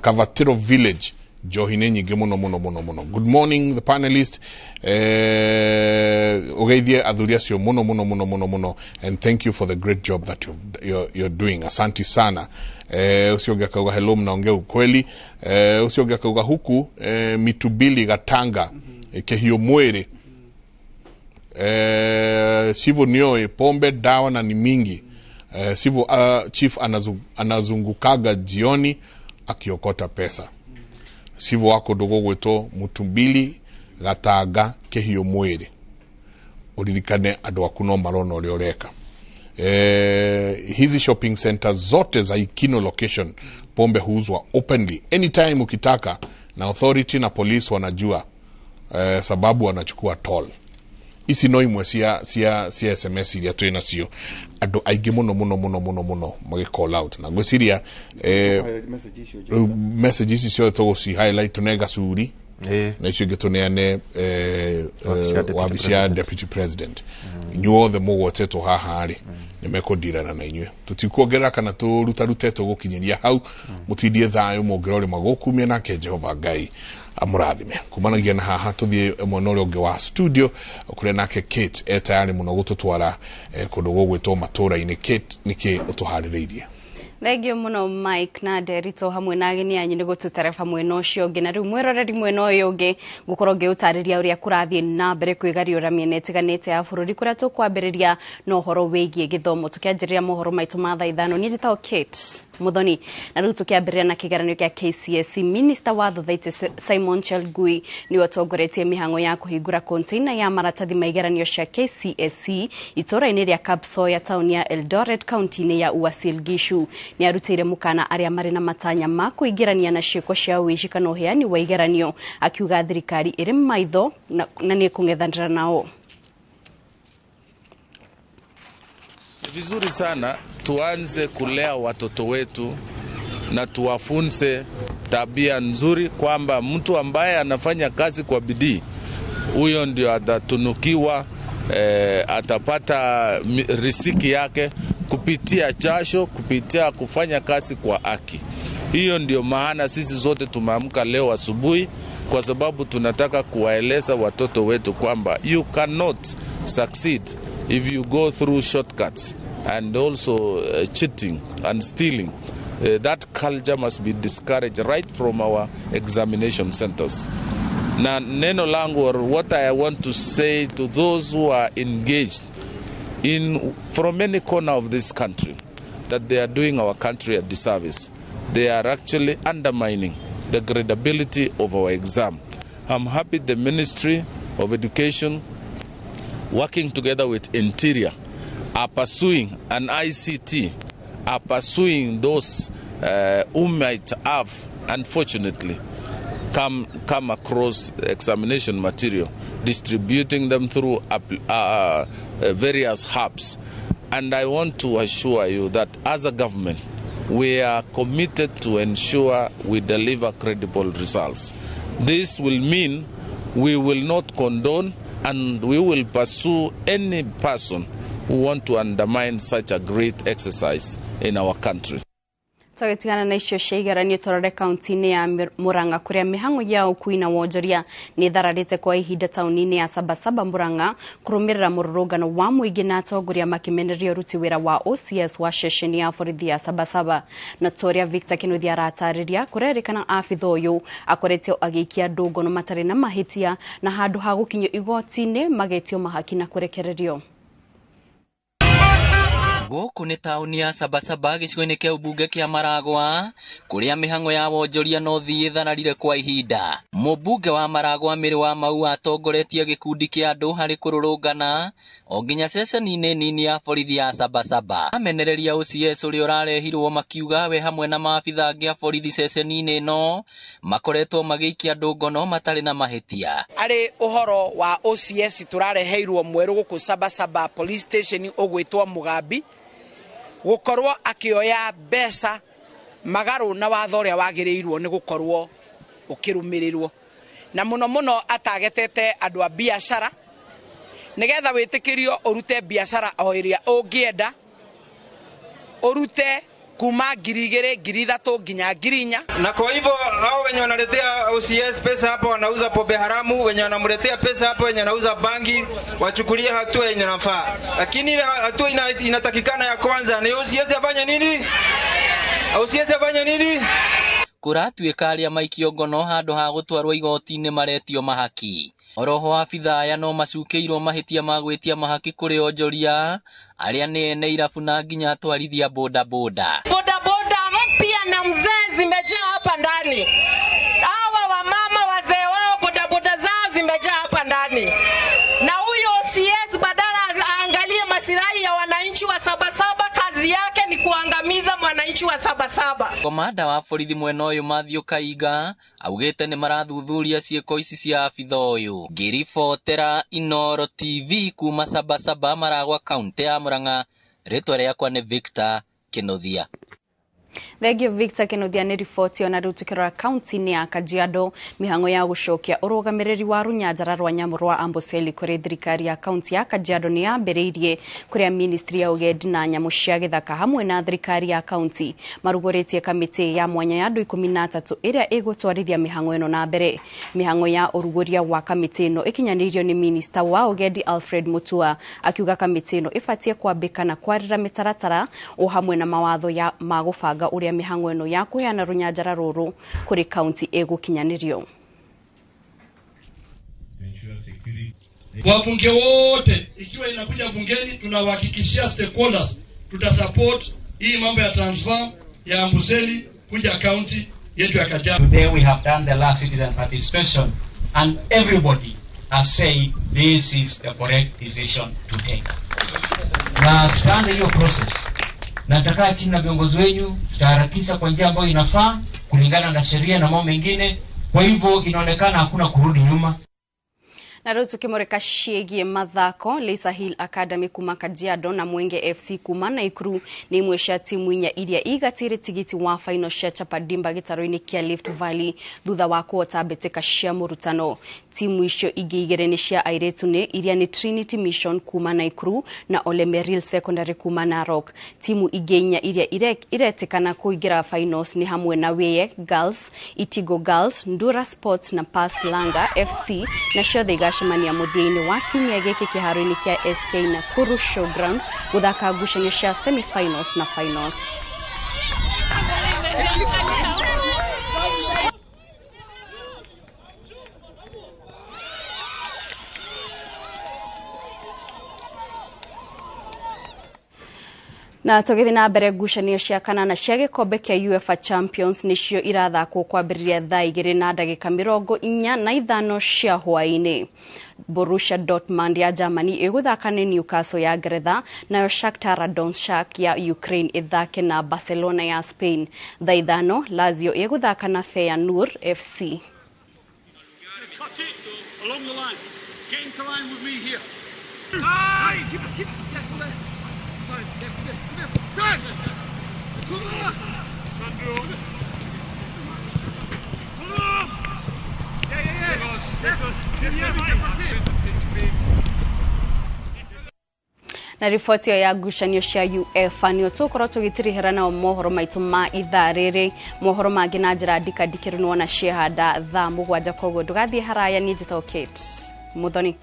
Kavatiro village Johine nyingi muno. Good morning the panelist ogeithie athuria cio muno and thank you for the great job that you're doing. Asante sana. Ucio ngakauga hello mnaongea ukweli. Ucio ngakauga huku Mitubili Gatanga Kĩmũrĩ sivyo nioe pombe dawa na ni mingi. Sivyo chief anazungukaga jioni akiokota pesa. Sivyo wako dogo gweto Mutumbili Gatanga Kĩmũrĩ uririkane andu aku no marona uria ureka. Hizi shopping centers zote za Ikino location pombe huuzwa openly anytime ukitaka, na authority na police wanajua, sababu wanachukua toll. Isi no imwe cia SMS iria twi nacio andu aingi muno magi call out na gwiciria messages icio tuguci highlight tunega suri na icio gituneane wabici ya deputy president nyuothe mugwetetwo haha ri nimekundirana na inyue tutikuongerera kana turutarute tugukinyiria hau mutindie thayo mongerore magukumie nake Jehova Ngai amurathime. Kumanagia na haha tuthie mwana uri ungi wa studio kure nake Kate etayari muno gututwara kundu gugwitwo matura-ini. Kate niki utuhaririirie? Thengio muno Mike na Derito hamwe na ageni anyu ni gututerefa mwena ucio ungi, na riu mwiroreri mwena uyu ungi gukorwo ngiutariria uria kurathie na mbere kwigariura miena itiganite ya bururi kuria tukwambiriria no uhoro wigie githomo tukianjiriria mohoro maitu ma thaa 5. Ni njitao Kate Muthoni, na riu tukiambiriria na kigeranio kia KCSE. Minister wa Thothaiti Simon Chelgui ni watongoretie mihango ya kuhingura container ya maratathi ma igeranio cia KCSE itura-ini ria Kapsoya town ya Eldoret county ya Uasin Gishu. Ni arutire mukana aria mari na matanya ma kuingirania na ciiko cia wici kana uheani wa igeranio, akiuga thirikari iri maitho na ni kungethanira nao. Vizuri sana tuanze kulea watoto wetu na tuwafunze tabia nzuri, kwamba mtu ambaye anafanya kazi kwa bidii huyo ndio atatunukiwa, atapata riziki yake kupitia jasho, kupitia kufanya kazi kwa haki. Hiyo ndio maana sisi zote tumeamka leo asubuhi, kwa sababu tunataka kuwaeleza watoto wetu kwamba you cannot succeed if you go through shortcuts and also cheating and stealing. That culture must be discouraged right from our examination centers. Na neno langu, or what I want to say to those who are engaged from any corner of this country, that they are doing our country a disservice. They are actually undermining the credibility of our exam. I'm happy the Ministry of Education, working together with Interior, are pursuing an ICT, are pursuing those who might have, unfortunately, come across examination material, distributing them through various hubs. And I want to assure you that as a government, we are committed to ensure we deliver credible results. This will mean we will not condone and we will pursue any person who want to undermine such a great exercise in our country. Tugitigana na icio cia igeranio torore kaunti-ini ya Murang'a kuria mihango ya ukui na wonjoria ni thararite kwa ihinda tauni-ini ya Sabasaba Murang'a kurumirira mururungano wa muingi na atongoria makimeneria uruti wira wa OCS wa ceceni ya borithi ya Sabasaba. Na toria Victor Kinuthia aratariria kurerikana afitha uyu akoretio agiikia ndungono matari na mahitia na handu ha gukinyo igoti-ini magetio mahaki na kurekererio. Guku ni tauni ya Sabasaba gicigo-ini kia ubunge kia Maragwa kuria mihango ya wonjoria no thie thararire kwa ihinda. Mubunge wa Maragwa Miri wa Mau atongoretie gikundi kia andu hari kururungana o nginya ceceni-ini nini ya borithi ya Sabasaba. Amenereria OCS uria urarehirwo makiuga we hamwe na maabitha angi a borithi ceceni-ini no makoretwo magiikia ndungono matari na mahitia. Ari uhoro wa OCS turareheirwo mweru guku Sabasaba police station ogwitwo Mugambi gukorwo akioya besa magaru na watho uria wagirirwo ni gukorwo ukirumirirwo na muno atagetete andu a biashara nigetha witikirio urute biashara o iria ungienda urute kuma 2,000 3,000 nginya 4,000. Na kwa hivyo hao wenye wanaletea OCS pesa hapo wanauza pombe haramu, wenye wanamletea pesa hapo wenye wanauza bangi wachukulie hatua yenye nafaa. Lakini hatua inatakikana ya kwanza ni OCS afanye nini? OCS afanye nini? Kuratuika aria maikio ngono handu ha gutwarwo igoti-ini maretio mahaki. Oroho abitha aya no macukeirwo mahitia magwitia mahaki kuri onjoria aria ni ene irabu na nginya atwarithia boda boda mpya na mzee zimejaa hapa ndani. Hawa wamama wazee wao boda zao zimejaa hapa ndani. Na huyo OCS ensure 77. Komanda wa borithi mwena ũyũ Matthew Kaiga augĩte nĩ marathuthuria ciĩko ici cia abitha ũyũ. Ngĩribotera Inoro TV kuma Sabasaba Maragwa kaunti ya Murang'a, rĩtwa rĩakwa nĩ Victor Kĩnuthia. Thegio Victor Kĩnuthia nĩ riboti ona rĩu tukĩrora kaunti-inĩ ya Kajiado, mĩhang'o ya gũcokia ũrũgamĩrĩri wa rũnyanjara rwa nyamũ rwa Amboseli kũrĩ thirikari ya kaunti ya Kajiado nĩ yambĩrĩirie, kũrĩa ministry ya ũgendi na nyamũ cia gĩthaka hamwe na thirikari ya kaunti marugũrĩtie kamĩtĩ ya mwanya ya andũ 13 ĩrĩa ĩgũtwarithia mĩhang'o ĩno na mbere. Mĩhang'o ya ũrugũria wa kamĩtĩ ĩno ĩkinyanĩirio nĩ minister wa ũgendi Alfred Mutua, akiuga kamĩtĩ ĩno ĩbatiĩ kwambĩka na kwarĩra mĩtaratara o hamwe na mawatho ya magũbanga ũrĩa mĩhang'o ĩno ya kũheana rũnyanjara rũrũ kũrĩ kaunti ĩgũkinyanĩrio. Wabunge wote ikiwa inakuja bungeni, tunawahakikishia stakeholders tutasupport hii mambo ya transfer ya Amboseli kuja county yetu ya Kajiado. Today we have done the last citizen participation and everybody has said this is the correct decision to take. Na tutaanza hiyo process. Na tutakaa chini na viongozi wenu, tutaharakisha kwa njia ambayo inafaa kulingana na sheria na mambo mengine. Kwa hivyo inaonekana hakuna kurudi nyuma. Na rĩu tukĩmũrĩka ciĩgiĩ mathako, Lisa Hill Academy kuma Kajiado na Mwenge FC kuma Naikuru nĩ imwe cia timu inya iria igatĩre tigiti wa final cia Chapadimba gĩtaro-inĩ kĩa Rift Valley thutha wa kuhota mbĩtĩka cia mũrutano. Timu icio ingĩ igĩrĩ nĩ cia airĩtu iria nĩ Trinity Mission kuma Naikuru na Ole Merrill Secondary kuma Narok. Timu ingĩ inya iria iretĩkana kũingĩra finals nĩ hamwe na Weye Girls, Itigo Girls, Ndura Sports na Pass Langa FC, na ciothe igacemania mũthia-inĩ wa kiumia gĩkĩ kĩharo-inĩ kĩa SK Nakuru Showground gũthaka ngucanio cia semi-finals na finals. Na tũgĩthiĩ na mbere ngucanio cia kanana cia gĩkombe kĩa UEFA Champions nĩcio irathakwo kwambĩrĩria thaa 2:45 cia hwaĩ-inĩ. Borussia Dortmund ya Germany ĩgũthaka na Newcastle ya Ngeretha, nayo Shakhtar Donetsk ya Ukraine ĩthake na Barcelona ya Spain. Thaa 5 Lazio ĩgũthaka na Feyenoord FC. Along the line. Get into line with me here. Keep na riboti ya ngucanio cia UEFA nĩ tũkorwo tũgĩtirihĩra nao mohoro maitũ ma ithaa rĩrĩ. Mohoro mangĩ na njĩra ndikĩrĩ na ciehanda thaa 7, koguo ndũgathiĩ haraya. Niĩ njĩtagwo Kate Muthoni.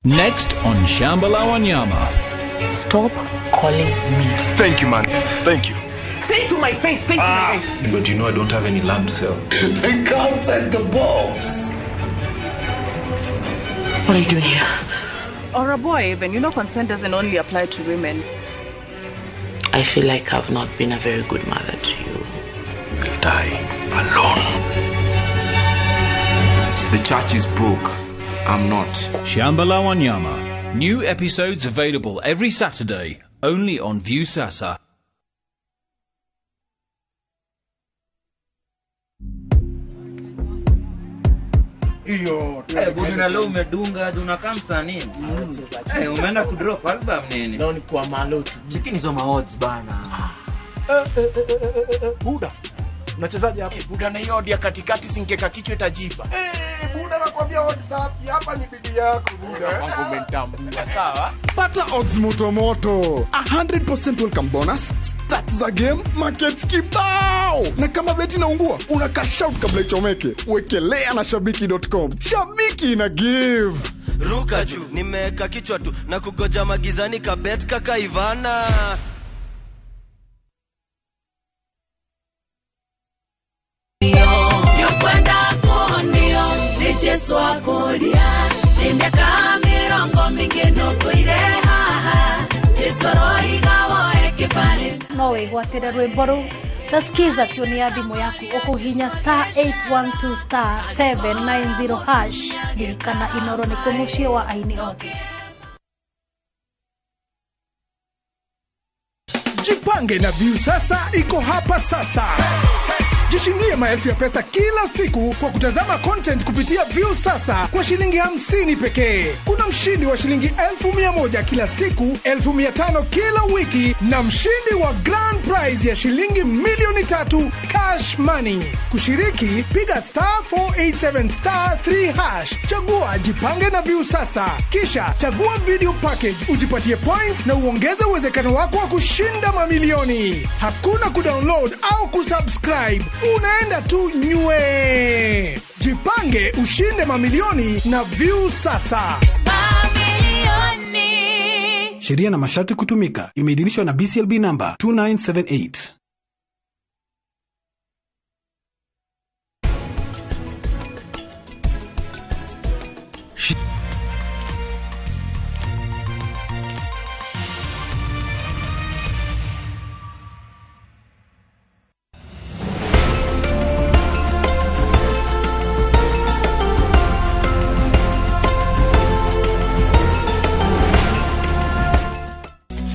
Next on Shambhala Wanyama. Stop calling me. Thank you, man. Thank you. Say it to my face. Say it to my face. But you know I don't have any land to sell. Think outside the box. What are you doing here? Or a boy even. You know consent doesn't only apply to women. I feel like I've not been a very good mother to you. You'll die alone. The church is broke. I'm not. Shambhala Wanyama. New episodes available every Saturday, only on Viusasa. Iyo. Bwana leo umedunga una kansa nini? Umeenda kudrop album nini? Leo ni kwa maloti. Chikini zo odds bana. Buda. Unachezaje hapa? Buda na hiyo ya katikati singeka kichwa itajipa. Buda nakwambia WhatsApp hapa ni bidii yako Buda. Wangu umetambua sawa? Pata odds moto. 100% welcome bonus, stats za game, markets kibao. Na kama beti inaungua, una cash out kabla ichomeke. Wekelea na shabiki.com. Shabiki ina give. ruka juu, nimeka kichwa tu na kugoja magizani kabet kaka Ivana. Yokwenda konio ni Jesu akoria, nimeka mirongo mingi nukuire haha, Jesu roiga woe kibali. No wigwatire rwimbo ru tasikiza tuni ya thimu yaku ukuhinya *812*790# dirikana Inoro ni kumushie wa aini othe. Jipange na View sasa iko hapa sasa. Jishindie maelfu ya pesa kila siku kwa kutazama content kupitia View sasa kwa shilingi 50 pekee. Kuna mshindi wa shilingi 1,100 kila siku, 1,500 kila wiki na mshindi wa grand prize ya shilingi milioni 3 cash money. Kushiriki piga *487*3#. Chagua Jipange na View sasa. Kisha chagua video package ujipatie points na uongeze uwezekano wako wa kushinda mamilioni. Hakuna kudownload au kusubscribe. Unaenda tu nywe. Jipange ushinde mamilioni na View sasa. Mamilioni. Sheria na masharti kutumika. Imeidhinishwa na BCLB number 2978.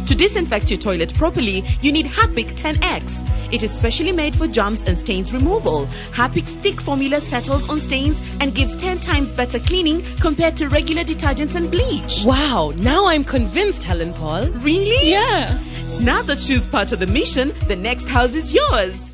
To disinfect your toilet properly, you need Harpic 10X. It is specially made for germs and stains removal. Harpic's thick formula settles on stains and gives 10 times better cleaning compared to regular detergents and bleach. Wow, now I'm convinced, Helen Paul. Really? Yeah. Now that she's part of the mission, the next house is yours.